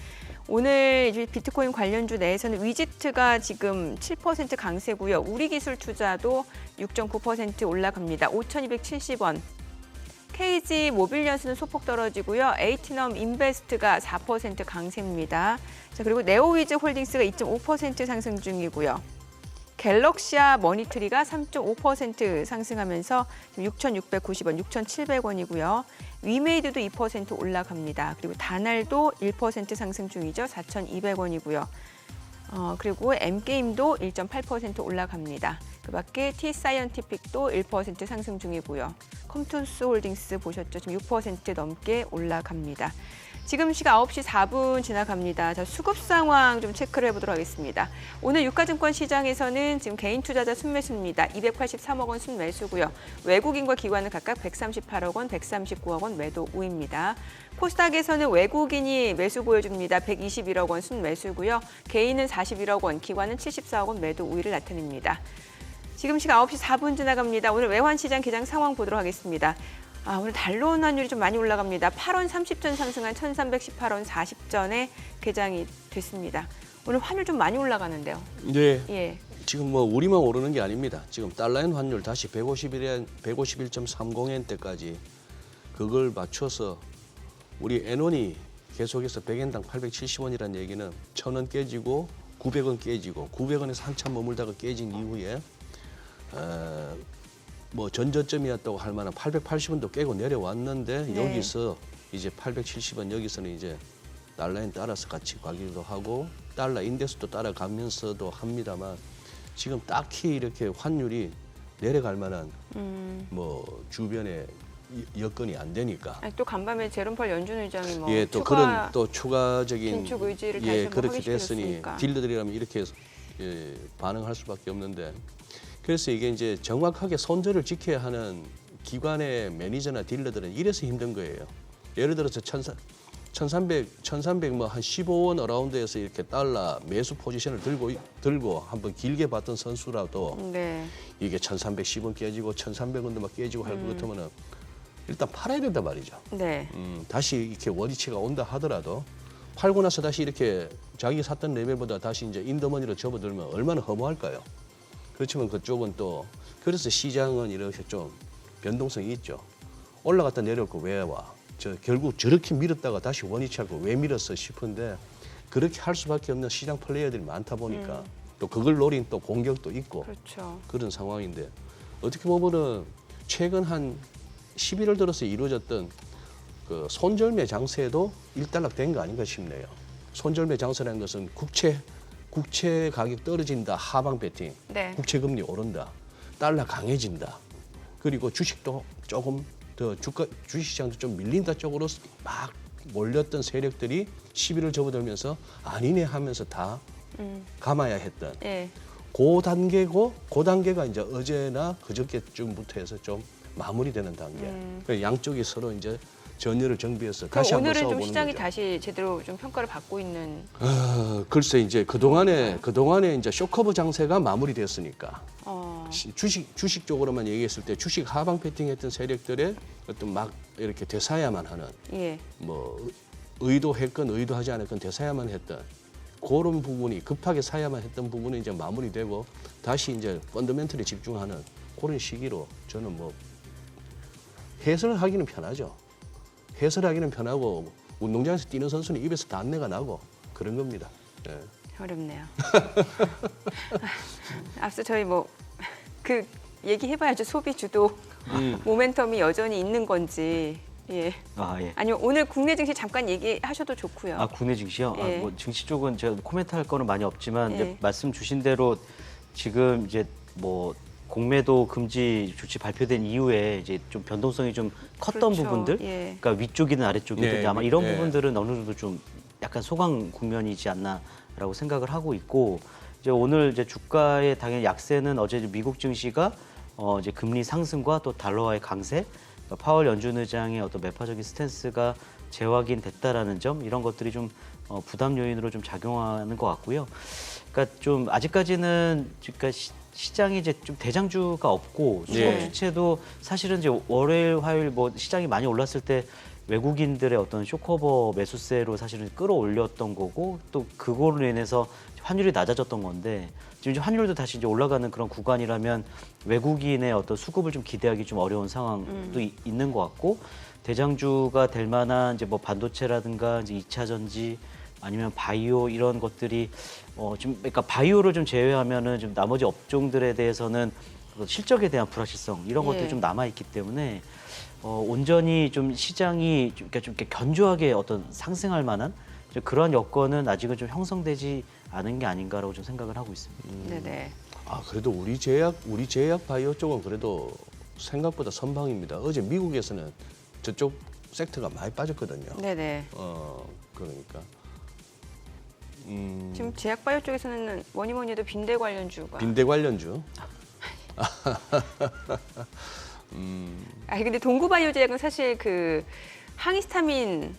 [SPEAKER 1] 오늘 이제 비트코인 관련주 내에서는 위지트가 지금 7% 강세고요. 우리기술투자도 6.9% 올라갑니다. 5,270원. KG 모빌리언스는 소폭 떨어지고요. 에이티넘 인베스트가 4% 강세입니다. 자, 그리고 네오위즈 홀딩스가 2.5% 상승 중이고요. 갤럭시아 머니트리가 3.5% 상승하면서 6,690원, 6,700원이고요. 위메이드도 2% 올라갑니다. 그리고 다날도 1% 상승 중이죠. 4,200원이고요. 그리고 M게임도 1.8% 올라갑니다. 그 밖에 T사이언티픽도 1% 상승 중이고요. 컴투스 홀딩스 보셨죠? 지금 6% 넘게 올라갑니다. 지금 시각 9시 4분 지나갑니다. 자, 수급 상황 좀 체크를 해보도록 하겠습니다. 오늘 유가증권 시장에서는 지금 개인 투자자 순매수입니다. 283억 원 순매수고요. 외국인과 기관은 각각 138억 원, 139억 원 매도 우입니다. 코스닥에서는 외국인이 매수 보여줍니다. 121억 원 순매수고요. 개인은 41억 원, 기관은 74억 원 매도 우위를 나타냅니다. 지금 시각 9시 4분 지나갑니다. 오늘 외환시장 개장 상황 보도록 하겠습니다. 오늘 달러원 환율이 좀 많이 올라갑니다. 8원 30전 상승한 1,318원 40전에 개장이 됐습니다. 오늘 환율 좀 많이 올라가는데요.
[SPEAKER 2] 네.
[SPEAKER 1] 예.
[SPEAKER 2] 지금 뭐 우리만 오르는 게 아닙니다. 지금 달러엔 환율 다시 151.30엔대까지 그걸 맞춰서 우리 엔원이 계속해서 100엔당 870원이라는 얘기는 1,000원 깨지고 900원 깨지고 900원에서 한참 머물다가 깨진 이후에 뭐 전저점이었다고 할 만한 880원도 깨고 내려왔는데
[SPEAKER 1] 네.
[SPEAKER 2] 여기서 이제 870원 여기서는 이제 달러엔 따라서 같이 가기도 하고 달러 인덱스도 따라가면서도 합니다만 지금 딱히 이렇게 환율이 내려갈 만한 뭐 주변에 여건이 안 되니까
[SPEAKER 1] 아니, 또 간밤에 제롬 펄 연준 의장이 뭐
[SPEAKER 2] 예, 또 그런 또 추가적인
[SPEAKER 1] 긴축 의지를 다시
[SPEAKER 2] 예,
[SPEAKER 1] 한번
[SPEAKER 2] 그렇게 됐으니
[SPEAKER 1] 확인시켜줬으니까.
[SPEAKER 2] 딜러들이라면 이렇게 반응할 수밖에 없는데 그래서 이게 이제 정확하게 손절을 지켜야 하는 기관의 매니저나 딜러들은 이래서 힘든 거예요. 예를 들어서 1,300 뭐 한 15원 어라운드에서 이렇게 달러 매수 포지션을 들고 한번 길게 봤던 선수라도
[SPEAKER 1] 네.
[SPEAKER 2] 이게 1,310원 깨지고 1,300원도 막 깨지고 할 것 같으면은 일단 팔아야 된단 말이죠.
[SPEAKER 1] 네.
[SPEAKER 2] 다시 이렇게 원위치가 온다 하더라도 팔고 나서 다시 이렇게 자기 샀던 레벨보다 다시 이제 인더머니로 접어들면 얼마나 허무할까요? 그렇지만 그쪽은 또 그래서 시장은 이렇게 좀 변동성이 있죠. 올라갔다 내려올 거 왜 와? 결국 저렇게 밀었다가 다시 원위치할 거 왜 밀었어 싶은데 그렇게 할 수밖에 없는 시장 플레이어들이 많다 보니까 또 그걸 노린 또 공격도 있고
[SPEAKER 1] 그렇죠.
[SPEAKER 2] 그런 상황인데 어떻게 보면은 최근 한 11월 들어서 이루어졌던 그 손절매 장세도 일단락된 거 아닌가 싶네요. 손절매 장세라는 것은 국채 가격 떨어진다, 하방 베팅,
[SPEAKER 1] 네.
[SPEAKER 2] 국채 금리 오른다, 달러 강해진다. 그리고 주식도 조금 더 주식시장도 좀 밀린다 쪽으로 막 몰렸던 세력들이 11월 접어들면서 아니네 하면서 다 감아야 했던
[SPEAKER 1] 예.
[SPEAKER 2] 그 단계가 이제 어제나 그저께쯤부터 해서 좀 마무리되는 단계. 그러니까 양쪽이 서로 이제 전열을 정비해서 다시 한번
[SPEAKER 1] 오늘은 좀
[SPEAKER 2] 싸워보는
[SPEAKER 1] 시장이
[SPEAKER 2] 거죠.
[SPEAKER 1] 다시 제대로 좀 평가를 받고 있는.
[SPEAKER 2] 글쎄 이제 그동안에 이제 쇼커브 장세가 마무리됐으니까 주식 쪽으로만 얘기했을 때 주식 하방 패팅했던 세력들의 어떤 막 이렇게 되사야만 하는
[SPEAKER 1] 예.
[SPEAKER 2] 뭐 의도했건 의도하지 않았건 되사야만 했던 그런 부분이 급하게 사야만 했던 부분이 이제 마무리되고 다시 이제 펀더멘털에 집중하는 그런 시기로 저는 뭐 해설하기는 편하죠. 해설하기는 편하고 운동장에서 뛰는 선수는 입에서 단내가 나고 그런 겁니다. 예.
[SPEAKER 1] 어렵네요. 앞서 저희 뭐 그 얘기해봐야죠. 소비 주도 모멘텀이 여전히 있는 건지. 예.
[SPEAKER 8] 예.
[SPEAKER 1] 아니면 오늘 국내 증시 잠깐 얘기하셔도 좋고요.
[SPEAKER 8] 국내 증시요?
[SPEAKER 1] 예.
[SPEAKER 8] 뭐 증시 쪽은 제가 코멘트할 거는 많이 없지만
[SPEAKER 1] 예.
[SPEAKER 8] 이제 말씀 주신 대로 지금 이제 뭐 공매도 금지 조치 발표된 이후에 이제 좀 변동성이 좀 컸던
[SPEAKER 1] 그렇죠.
[SPEAKER 8] 부분들,
[SPEAKER 1] 예.
[SPEAKER 8] 그러니까 위쪽이든 아래쪽이든
[SPEAKER 2] 네,
[SPEAKER 8] 아마 이런
[SPEAKER 2] 네.
[SPEAKER 8] 부분들은 어느 정도 좀 약간 소강 국면이지 않나라고 생각을 하고 있고 이제 오늘 이제 주가의 당연히 약세는 어제 이제 미국 증시가 이제 금리 상승과 또 달러와의 강세, 그러니까 파월 연준 의장의 어떤 매파적인 스탠스가 재확인됐다라는 점 이런 것들이 좀 부담 요인으로 좀 작용하는 것 같고요. 그러니까 좀 아직까지는 그러니까 시장이 이제 좀 대장주가 없고 수급
[SPEAKER 2] 예.
[SPEAKER 8] 주체도 사실은 이제 월요일, 화요일 뭐 시장이 많이 올랐을 때 외국인들의 어떤 쇼커버 매수세로 사실은 끌어올렸던 거고 또 그거로 인해서 환율이 낮아졌던 건데 지금 이제 환율도 다시 이제 올라가는 그런 구간이라면 외국인의 어떤 수급을 좀 기대하기 좀 어려운 상황도 있는 것 같고 대장주가 될 만한 이제 뭐 반도체라든가 이제 2차 전지 아니면 바이오 이런 것들이 좀 그러니까 바이오를 좀 제외하면은 좀 나머지 업종들에 대해서는 실적에 대한 불확실성 이런 것들이
[SPEAKER 1] 예.
[SPEAKER 8] 좀 남아 있기 때문에 온전히 좀 시장이 좀 이렇게 견조하게 어떤 상승할 만한 그런 여건은 아직은 좀 형성되지 않은 게 아닌가라고 좀 생각을 하고 있습니다.
[SPEAKER 1] 네네.
[SPEAKER 2] 그래도 우리 제약 바이오 쪽은 그래도 생각보다 선방입니다. 어제 미국에서는 저쪽 섹터가 많이 빠졌거든요.
[SPEAKER 1] 네네.
[SPEAKER 2] 그러니까
[SPEAKER 1] 지금 제약바이오 쪽에서는 뭐니 해도 빈대 관련주가.
[SPEAKER 2] 빈대 관련주.
[SPEAKER 1] 근데 동구바이오 제약은 사실 그 항히스타민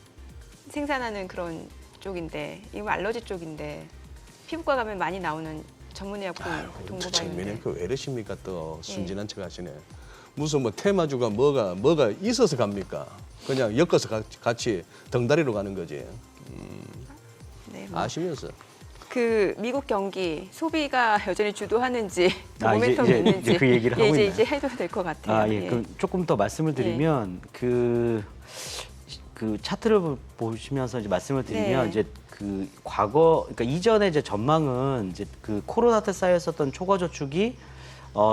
[SPEAKER 1] 생산하는 그런 쪽인데, 이거 알러지 쪽인데 피부과 가면 많이 나오는 전문의약품 동구바이오인데.
[SPEAKER 2] 그 왜 이러십니까 또 순진한 척 하시네. 무슨 뭐 테마주가 뭐가 있어서 갑니까? 그냥 엮어서 같이 덩다리로 가는 거지.
[SPEAKER 1] 네, 뭐.
[SPEAKER 2] 아시면서.
[SPEAKER 1] 그 미국 경기 소비가 여전히 주도하는지
[SPEAKER 8] 이제
[SPEAKER 1] 모멘텀이 있는지
[SPEAKER 8] 그 얘기를 하고
[SPEAKER 1] 이제
[SPEAKER 8] 있나요?
[SPEAKER 1] 해도 될 것 같아요. 예.
[SPEAKER 8] 그럼 조금 더 말씀을 드리면 그 차트를 보시면서 이제 말씀을 드리면
[SPEAKER 1] 네.
[SPEAKER 8] 이제 그 과거 그러니까 이전에 이제 전망은 이제 그 코로나 때 쌓였었던 초과 저축이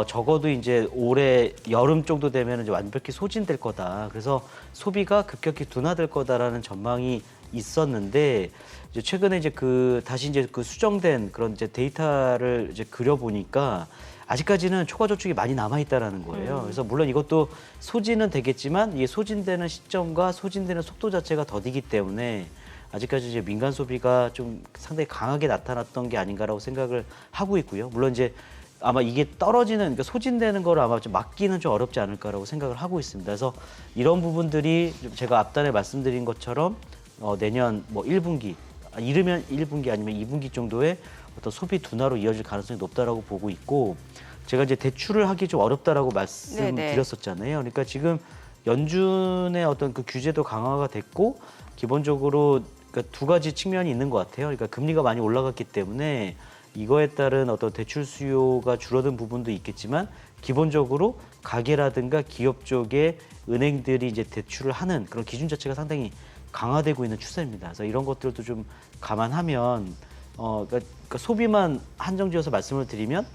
[SPEAKER 8] 적어도 이제 올해 여름 정도 되면 이제 완벽히 소진될 거다. 그래서 소비가 급격히 둔화될 거다라는 전망이 있었는데 이제 최근에 이제 다시 이제 그 수정된 그런 이제 데이터를 이제 그려보니까 아직까지는 초과 저축이 많이 남아 있다라는 거예요. 그래서 물론 이것도 소진은 되겠지만 이게 소진되는 시점과 소진되는 속도 자체가 더디기 때문에 아직까지 이제 민간 소비가 좀 상당히 강하게 나타났던 게 아닌가라고 생각을 하고 있고요. 물론 이제 아마 이게 그러니까 소진되는 걸 아마 좀 막기는 좀 어렵지 않을까라고 생각을 하고 있습니다. 그래서 이런 부분들이 제가 앞단에 말씀드린 것처럼 내년 뭐 1분기, 이르면 1분기 아니면 2분기 정도의 어떤 소비 둔화로 이어질 가능성이 높다라고 보고 있고, 제가 이제 대출을 하기 좀 어렵다라고 말씀드렸었잖아요. 그러니까 지금 연준의 어떤 그 규제도 강화가 됐고 기본적으로 그러니까 두 가지 측면이 있는 것 같아요. 그러니까 금리가 많이 올라갔기 때문에 이거에 따른 어떤 대출 수요가 줄어든 부분도 있겠지만 기본적으로 가계라든가 기업 쪽에 은행들이 이제 대출을 하는 그런 기준 자체가 상당히 강화되고 있는 추세입니다. 그래서 이런 것들도 좀 감안하면 그러니까 소비만 한정지어서 말씀을 드리면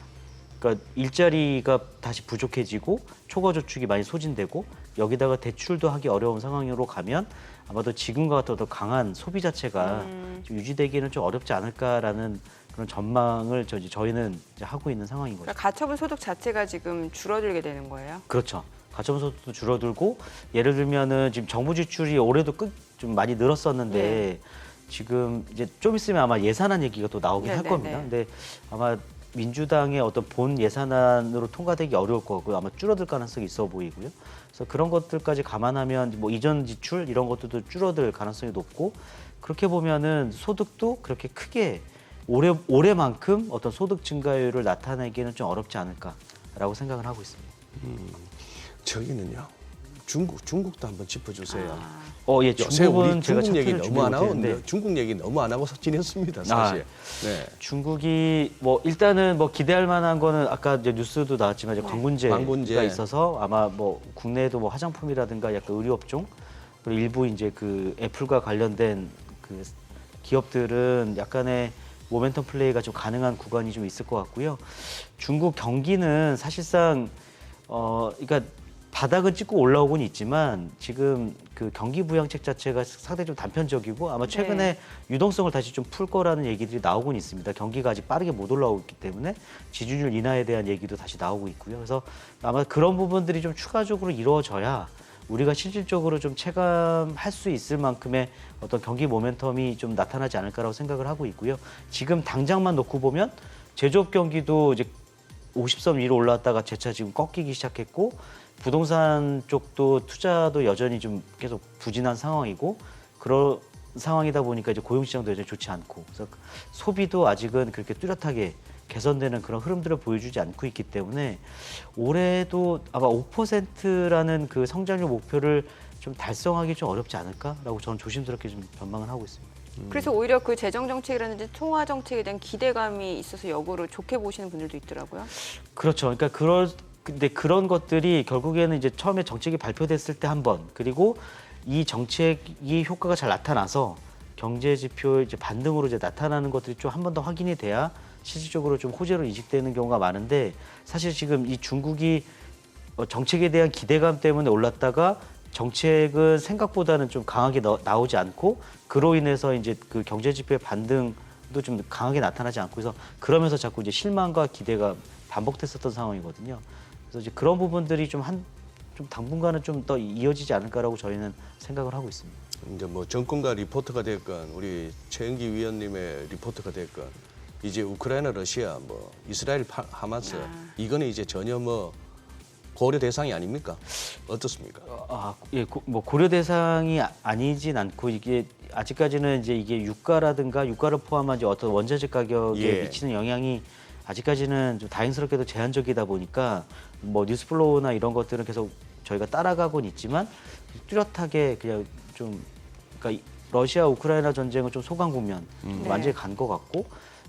[SPEAKER 8] 그러니까 일자리가 다시 부족해지고 초과 저축이 많이 소진되고 여기다가 대출도 하기 어려운 상황으로 가면 아마도 지금과 같은 더 강한 소비 자체가 좀 유지되기는 좀 어렵지 않을까라는 그런 전망을 저희는 이제 하고 있는 상황인 거죠.
[SPEAKER 1] 그러니까 가처분 소득 자체가 지금 줄어들게 되는 거예요.
[SPEAKER 8] 그렇죠. 가처분 소득도 줄어들고 예를 들면은 지금 정부 지출이 올해도 좀 많이 늘었었는데
[SPEAKER 1] 네.
[SPEAKER 8] 지금 이제 좀 있으면 아마 예산안 얘기가 또 나오긴 할
[SPEAKER 1] 네,
[SPEAKER 8] 겁니다.
[SPEAKER 1] 네.
[SPEAKER 8] 근데 아마 민주당의 어떤 본 예산안으로 통과되기 어려울 거고 아마 줄어들 가능성이 있어 보이고요. 그래서 그런 것들까지 감안하면 뭐 이전 지출 이런 것들도 줄어들 가능성이 높고 그렇게 보면은 소득도 그렇게 크게 올해만큼 어떤 소득 증가율을 나타내기는 좀 어렵지 않을까라고 생각을 하고 있습니다.
[SPEAKER 2] 저기는요. 중국도 한번 짚어주세요.
[SPEAKER 8] 예,
[SPEAKER 2] 요새 우리
[SPEAKER 8] 중국은 제가
[SPEAKER 2] 중국 얘기
[SPEAKER 8] 차트를
[SPEAKER 2] 너무 안 하고
[SPEAKER 8] 준비했는데
[SPEAKER 2] 중국 얘기 너무 안 하고 지냈습니다, 사실. 네.
[SPEAKER 8] 중국이 뭐 일단은 뭐 기대할 만한 거는 아까 이제 뉴스도 나왔지만 이제 광군제가
[SPEAKER 2] 광군제.
[SPEAKER 8] 있어서 아마 뭐 국내에도 뭐 화장품이라든가 약간 의류업종 그리고 일부 이제 그 애플과 관련된 그 기업들은 약간의 모멘텀 플레이가 좀 가능한 구간이 좀 있을 것 같고요. 중국 경기는 사실상 그러니까 바닥은 찍고 올라오곤 있지만 지금 그 경기 부양책 자체가 상당히 좀 단편적이고 아마 최근에 유동성을 다시 좀 풀 거라는 얘기들이 나오곤 있습니다. 경기가 아직 빠르게 못 올라오고 있기 때문에 지준율 인하에 대한 얘기도 다시 나오고 있고요. 그래서 아마 그런 부분들이 좀 추가적으로 이루어져야 우리가 실질적으로 좀 체감할 수 있을 만큼의 어떤 경기 모멘텀이 좀 나타나지 않을까라고 생각을 하고 있고요. 지금 당장만 놓고 보면 제조업 경기도 이제 50선 위로 올라왔다가 재차 지금 꺾이기 시작했고 부동산 쪽도 투자도 여전히 좀 계속 부진한 상황이고 그런 상황이다 보니까 이제 고용 시장도 여전히 좋지 않고 그래서 소비도 아직은 그렇게 뚜렷하게 개선되는 그런 흐름들을 보여주지 않고 있기 때문에 올해도 아마 5%라는 그 성장률 목표를 좀 달성하기 좀 어렵지 않을까라고 저는 조심스럽게 좀 전망을 하고 있습니다.
[SPEAKER 1] 그래서 오히려 그 재정 정책이라든지 통화 정책에 대한 기대감이 있어서 역으로 좋게 보시는 분들도 있더라고요.
[SPEAKER 8] 그렇죠. 그러니까 근데 그런 것들이 결국에는 이제 처음에 정책이 발표됐을 때 한 번, 그리고 이 정책이 효과가 잘 나타나서 경제 지표 이제 반등으로 이제 나타나는 것들이 좀 한 번 더 확인이 돼야 실질적으로 좀 호재로 인식되는 경우가 많은데 사실 지금 이 중국이 정책에 대한 기대감 때문에 올랐다가 정책은 생각보다는 좀 강하게 나오지 않고 그로 인해서 이제 그 경제 지표의 반등도 좀 강하게 나타나지 않고 해서 그러면서 자꾸 이제 실망과 기대가 반복됐었던 상황이거든요. 그래서 이제 그런 부분들이 좀 좀 당분간은 좀 더 이어지지 않을까라고 저희는 생각을 하고 있습니다.
[SPEAKER 2] 이제 뭐 정권가 리포터가 됐건 우리 최영기 위원님의 리포터가 됐건 이제 우크라이나, 러시아, 뭐 이스라엘, 하마스 이거는 이제 전혀 뭐 고려 대상이 아닙니까? 어떻습니까?
[SPEAKER 8] 예, 뭐 고려 대상이 아니진 않고 이게 아직까지는 이제 이게 유가라든가 유가를 포함한 이제 어떤 원자재 가격에
[SPEAKER 2] 예.
[SPEAKER 8] 미치는 영향이 아직까지는 좀 다행스럽게도 제한적이다 보니까 뭐 뉴스플로우나 이런 것들은 계속 저희가 따라가고는 있지만 뚜렷하게 그냥 좀 그러니까 러시아 우크라이나 전쟁은 좀 소강 국면 완전히 간 것 같고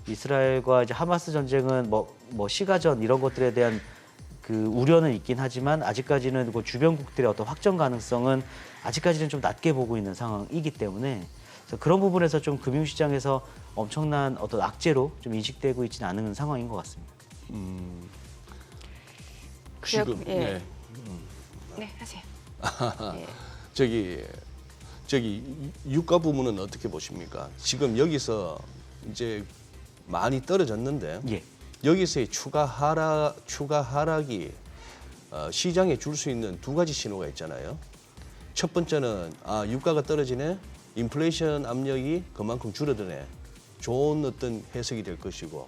[SPEAKER 8] 이스라엘과 이제 하마스 전쟁은 뭐 시가전 이런 것들에 대한 그 우려는 있긴 하지만 아직까지는 그 주변국들의 어떤 확정 가능성은 아직까지는 좀 낮게 보고 있는 상황이기 때문에 그래서 그런 부분에서 좀 금융시장에서 엄청난 어떤 악재로 좀 인식되고 있지는 않은 상황인 것 같습니다.
[SPEAKER 2] 지금
[SPEAKER 1] 예. 네, 하세요. 예.
[SPEAKER 2] 저기 유가 부분은 어떻게 보십니까? 지금 여기서 이제 많이 떨어졌는데
[SPEAKER 8] 예.
[SPEAKER 2] 여기서의 추가 하락이 시장에 줄 수 있는 두 가지 신호가 있잖아요. 첫 번째는 유가가 떨어지네, 인플레이션 압력이 그만큼 줄어드네. 좋은 어떤 해석이 될 것이고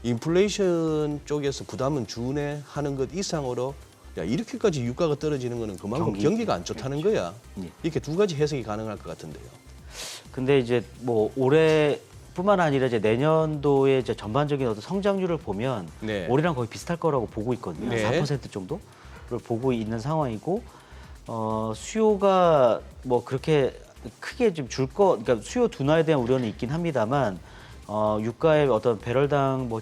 [SPEAKER 2] 인플레이션 쪽에서 부담은 주네 하는 것 이상으로 야 이렇게까지 유가가 떨어지는 거는 그만큼 경기가 안 좋다는 거야.
[SPEAKER 8] 예.
[SPEAKER 2] 이렇게 두 가지 해석이 가능할 것 같은데요.
[SPEAKER 8] 근데 이제 뭐 올해뿐만 아니라 이제 내년도의 이제 전반적인 어떤 성장률을 보면
[SPEAKER 2] 네.
[SPEAKER 8] 올해랑 거의 비슷할 거라고 보고 있거든요.
[SPEAKER 2] 네.
[SPEAKER 8] 4% 정도를 보고 있는 상황이고 수요가 뭐 그렇게 크게 좀 그러니까 수요 둔화에 대한 우려는 있긴 합니다만 유가의 어떤 배럴당 뭐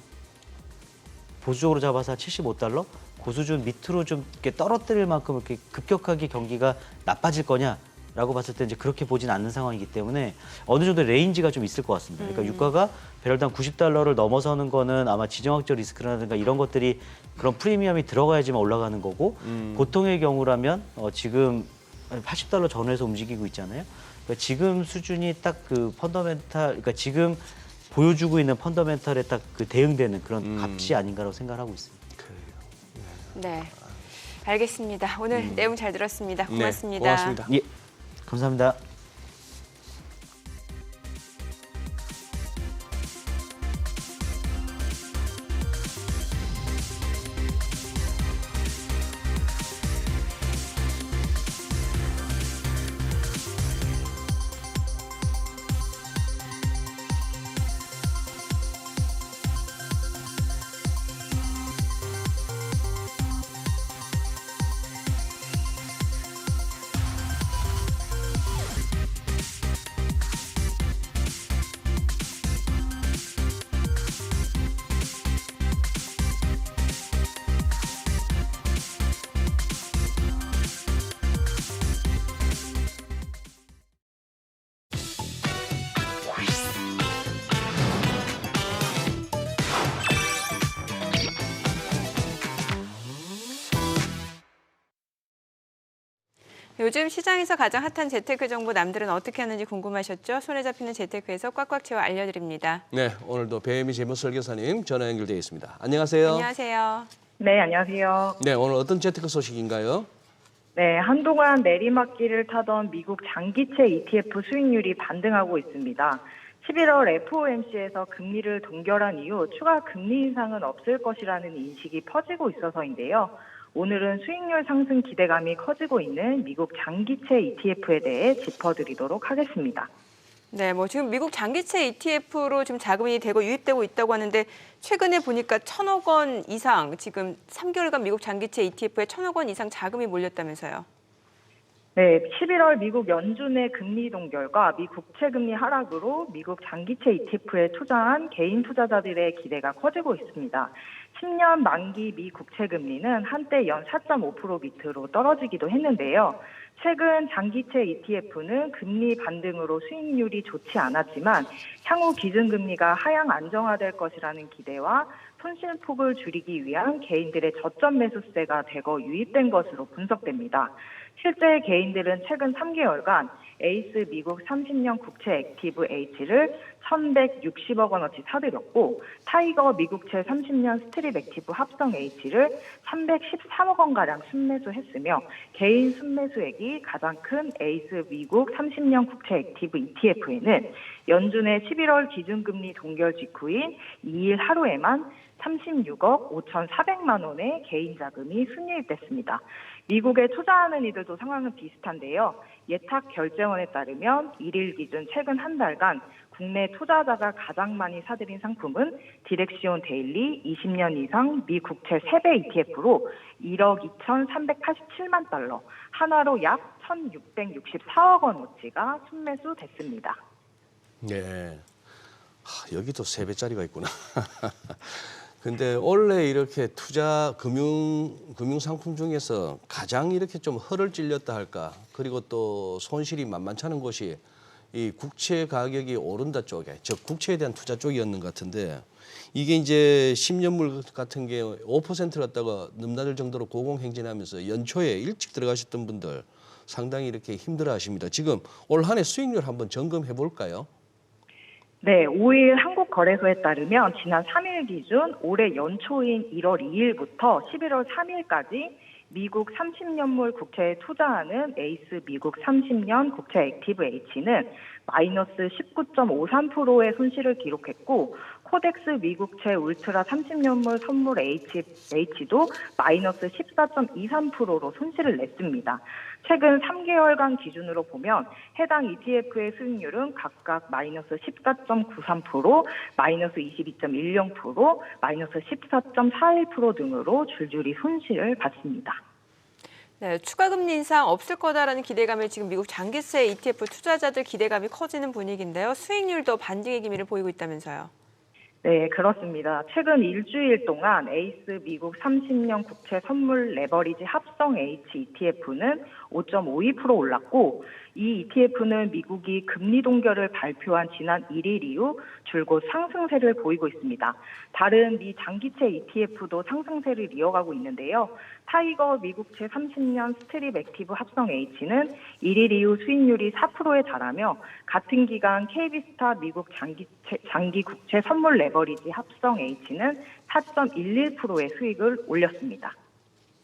[SPEAKER 8] 보수적으로 잡아서 75달러 그 수준 밑으로 좀 이렇게 떨어뜨릴 만큼 이렇게 급격하게 경기가 나빠질 거냐라고 봤을 때 이제 그렇게 보진 않는 상황이기 때문에 어느 정도 레인지가 좀 있을 것 같습니다. 그러니까 유가가 배럴당 90달러를 넘어서는 거는 아마 지정학적 리스크라든가 이런 것들이 그런 프리미엄이 들어가야지만 올라가는 거고 보통의 경우라면 지금 80달러 전후에서 움직이고 있잖아요. 그러니까 지금 수준이 딱 그 그러니까 지금 보여주고 있는 펀더멘탈에 딱 그 대응되는 그런 값이 아닌가라고 생각하고 있습니다.
[SPEAKER 1] 네. 알겠습니다. 오늘 내용 잘 들었습니다. 고맙습니다.
[SPEAKER 2] 네, 고맙습니다.
[SPEAKER 8] 예, 감사합니다.
[SPEAKER 1] 요즘 시장에서 가장 핫한 재테크 정보 남들은 어떻게 하는지 궁금하셨죠? 손에 잡히는 재테크에서 꽉꽉 채워 알려드립니다.
[SPEAKER 2] 네, 오늘도 배혜미 재무설계사님 전화 연결되어 있습니다. 안녕하세요.
[SPEAKER 1] 안녕하세요.
[SPEAKER 9] 네, 안녕하세요.
[SPEAKER 2] 네, 오늘 어떤 재테크 소식인가요?
[SPEAKER 9] 네, 한동안 내리막길을 타던 미국 장기채 ETF 수익률이 반등하고 있습니다. 11월 FOMC에서 금리를 동결한 이후 추가 금리 인상은 없을 것이라는 인식이 퍼지고 있어서인데요. 오늘은 수익률 상승 기대감이 커지고 있는 미국 장기채 ETF에 대해 짚어드리도록 하겠습니다.
[SPEAKER 1] 네, 뭐 지금 미국 장기채 ETF로 좀 자금이 되고 유입되고 있다고 하는데 최근에 보니까 1,000억 원 이상 지금 3개월간 미국 장기채 ETF에 1,000억 원 이상 자금이 몰렸다면서요.
[SPEAKER 9] 네, 11월 미국 연준의 금리 동결과 미 국채 금리 하락으로 미국 장기채 ETF에 투자한 개인 투자자들의 기대가 커지고 있습니다. 10년 만기 미 국채 금리는 한때 연 4.5% 밑으로 떨어지기도 했는데요. 최근 장기채 ETF는 금리 반등으로 수익률이 좋지 않았지만 향후 기준금리가 하향 안정화될 것이라는 기대와 손실폭을 줄이기 위한 개인들의 저점 매수세가 대거 유입된 것으로 분석됩니다. 실제 개인들은 최근 3개월간 에이스 미국 30년 국채 액티브 H를 1,160억 원어치 사들였고 타이거 미국채 30년 스트립 액티브 합성 H를 313억 원가량 순매수했으며 개인 순매수액이 가장 큰 에이스 미국 30년 국채 액티브 ETF에는 연준의 11월 기준금리 동결 직후인 2일 하루에만 36억 5,400만 원의 개인 자금이 순이입됐습니다. 미국에 투자하는 이들도 상황은 비슷한데요. 예탁결제원에 따르면 1일 기준 최근 한 달간 국내 투자자가 가장 많이 사들인 상품은 디렉시온 데일리 20년 이상 미 국채 3배 ETF로 1억 2,387만 달러, 하나로 약 1,664억 원어치가 순매수됐습니다.
[SPEAKER 2] 네. 여기도 3배짜리가 있구나. 근데 원래 이렇게 투자 금융 상품 중에서 가장 이렇게 좀 허를 찔렸다 할까, 그리고 또 손실이 만만치 않은 곳이 이 국채 가격이 오른다 쪽에, 즉 국채에 대한 투자 쪽이었는 것 같은데, 이게 이제 10년물 같은 게 5% 갖다가 넘나들 정도로 고공행진하면서 연초에 일찍 들어가셨던 분들 상당히 이렇게 힘들어하십니다. 지금 올 한 해 수익률 한번 점검해 볼까요?
[SPEAKER 9] 네, 5일 한국거래소에 따르면 지난 3일 기준 올해 연초인 1월 2일부터 11월 3일까지 미국 30년물 국채에 투자하는 에이스 미국 30년 국채 액티브 H는 마이너스 19.53%의 손실을 기록했고, 코덱스 미국채 울트라 30년물 선물 H도 마이너스 14.23%로 손실을 냈습니다. 최근 3개월간 기준으로 보면 해당 ETF의 수익률은 각각 마이너스 14.93%, 마이너스 22.10%, 마이너스 14.41% 등으로 줄줄이 손실을 봤습니다.
[SPEAKER 1] 네, 추가 금리 인상 없을 거다라는 기대감에 지금 미국 장기채 ETF 투자자들 기대감이 커지는 분위기인데요. 수익률도 반등의 기미를 보이고 있다면서요.
[SPEAKER 9] 네, 그렇습니다. 최근 일주일 동안 에이스 미국 30년 국채 선물 레버리지 합성 H ETF는 5.52% 올랐고, 이 ETF는 미국이 금리 동결을 발표한 지난 1일 이후 줄곧 상승세를 보이고 있습니다. 다른 미 장기채 ETF도 상승세를 이어가고 있는데요. 타이거 미국채 30년 스트립 액티브 합성 H는 1일 이후 수익률이 4%에 달하며, 같은 기간 KB스타 미국 장기 국채 선물 레버리지 합성 H는 4.11%의 수익을 올렸습니다.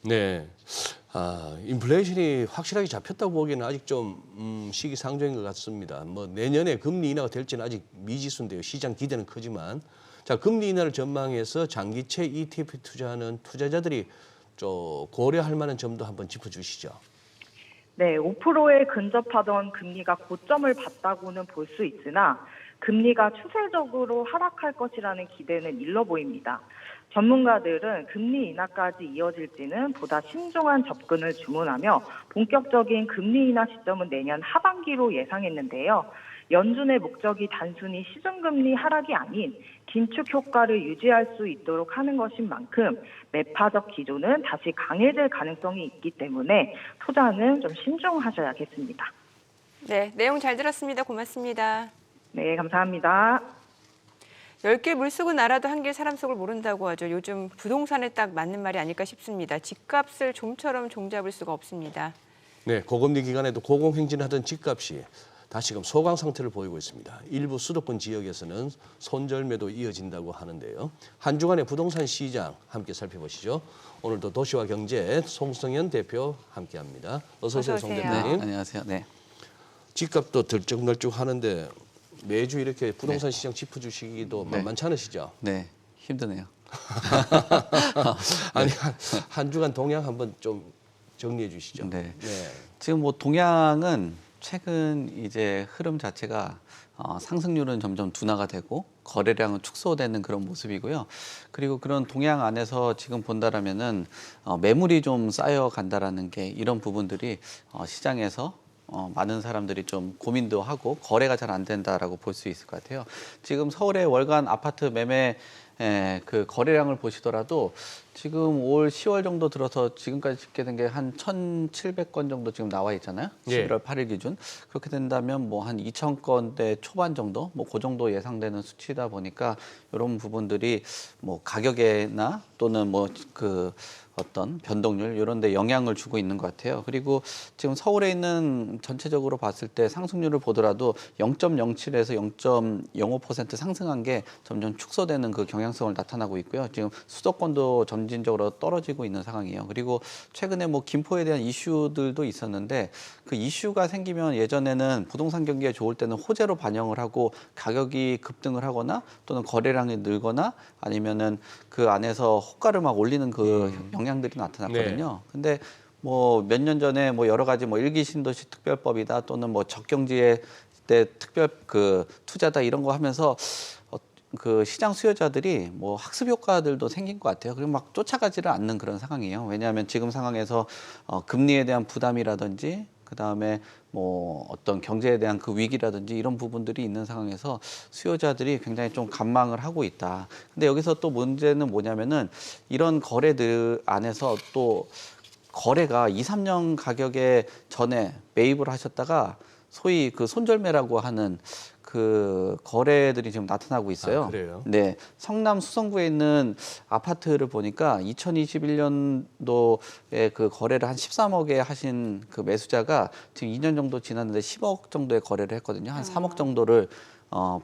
[SPEAKER 2] 네. 인플레이션이 확실하게 잡혔다고 보기에는 아직 좀 시기상조인 것 같습니다. 뭐 내년에 금리 인하가 될지는 아직 미지수인데요. 시장 기대는 크지만, 자, 금리 인하를 전망해서 장기채 ETF 투자하는 투자자들이 좀 고려할 만한 점도 한번 짚어주시죠.
[SPEAKER 9] 네, 5%에 근접하던 금리가 고점을 봤다고는 볼 수 있으나 금리가 추세적으로 하락할 것이라는 기대는 일러 보입니다. 전문가들은 금리 인하까지 이어질지는 보다 신중한 접근을 주문하며 본격적인 금리 인하 시점은 내년 하반기로 예상했는데요. 연준의 목적이 단순히 시중금리 하락이 아닌 긴축 효과를 유지할 수 있도록 하는 것인 만큼 매파적 기조는 다시 강해질 가능성이 있기 때문에 투자는 좀 신중하셔야겠습니다.
[SPEAKER 1] 네, 내용 잘 들었습니다. 고맙습니다.
[SPEAKER 9] 네, 감사합니다.
[SPEAKER 1] 10길 물속은 알아도 한길 사람 속을 모른다고 하죠. 요즘 부동산에 딱 맞는 말이 아닐까 싶습니다. 집값을 좀처럼 종잡을 수가 없습니다.
[SPEAKER 2] 네, 고금리 기간에도 고공행진하던 집값이 다시금 소강 상태를 보이고 있습니다. 일부 수도권 지역에서는 손절매도 이어진다고 하는데요. 한 주간의 부동산 시장 함께 살펴보시죠. 오늘도 도시와 경제 송성현 대표 함께합니다. 어서 오세요, 송 대표님.
[SPEAKER 10] 네, 안녕하세요. 네. 집값도
[SPEAKER 2] 들쩍날쩍하는데 매주 이렇게 부동산 시장 짚어주시기도 만만치 않으시죠?
[SPEAKER 10] 네, 힘드네요.
[SPEAKER 2] 아니, 한 주간 동향 한번 좀 정리해 주시죠.
[SPEAKER 10] 네.
[SPEAKER 2] 네.
[SPEAKER 10] 지금 뭐 동향은 최근 이제 흐름 자체가 상승률은 점점 둔화가 되고 거래량은 축소되는 그런 모습이고요. 그리고 그런 동향 안에서 지금 본다라면은 매물이 좀 쌓여 간다라는 게 이런 부분들이 시장에서 많은 사람들이 좀 고민도 하고 거래가 잘 안 된다라고 볼 수 있을 것 같아요. 지금 서울의 월간 아파트 매매 그 거래량을 보시더라도 지금 올 10월 정도 들어서 지금까지 집계된 게 한 1,700건 정도 지금 나와 있잖아요. 11월 8일 기준. 그렇게 된다면 뭐 한 2,000건대 초반 정도, 뭐 그 정도 예상되는 수치다 보니까 이런 부분들이 뭐 가격에나 또는 뭐 그 어떤 변동률 이런 데 영향을 주고 있는 것 같아요. 그리고 지금 서울에 있는 전체적으로 봤을 때 상승률을 보더라도 0.07에서 0.05% 상승한 게 점점 축소되는 그 경향성을 나타나고 있고요. 지금 수도권도 점진적으로 떨어지고 있는 상황이에요. 그리고 최근에 뭐 김포에 대한 이슈들도 있었는데 그 이슈가 생기면 예전에는 부동산 경기가 좋을 때는 호재로 반영을 하고 가격이 급등을 하거나 또는 거래량이 늘거나 아니면은 그 안에서 호가를 막 올리는 그 영향들이 나타났거든요. 근데 뭐 몇 년 전에 뭐 여러 가지 뭐 일기 신도시 특별법이다 또는 뭐 적경지에 때 특별 그 투자다 이런 거 하면서 그 시장 수요자들이 뭐 학습 효과들도 생긴 것 같아요. 그리고 막 쫓아가지를 않는 그런 상황이에요. 왜냐하면 지금 상황에서 금리에 대한 부담이라든지 그다음에 뭐 어떤 경제에 대한 그 위기라든지 이런 부분들이 있는 상황에서 수요자들이 굉장히 좀 관망을 하고 있다. 근데 여기서 또 문제는 뭐냐면은 이런 거래들 안에서 또 거래가 2, 3년 가격에 전에 매입을 하셨다가 소위 그 손절매라고 하는 그 거래들이 지금 나타나고 있어요.
[SPEAKER 2] 아, 그래요?
[SPEAKER 10] 네, 성남 수성구에 있는 아파트를 보니까 2021년도에 그 거래를 한 13억에 하신 그 매수자가 지금 2년 정도 지났는데 10억 정도의 거래를 했거든요. 한 3억 정도를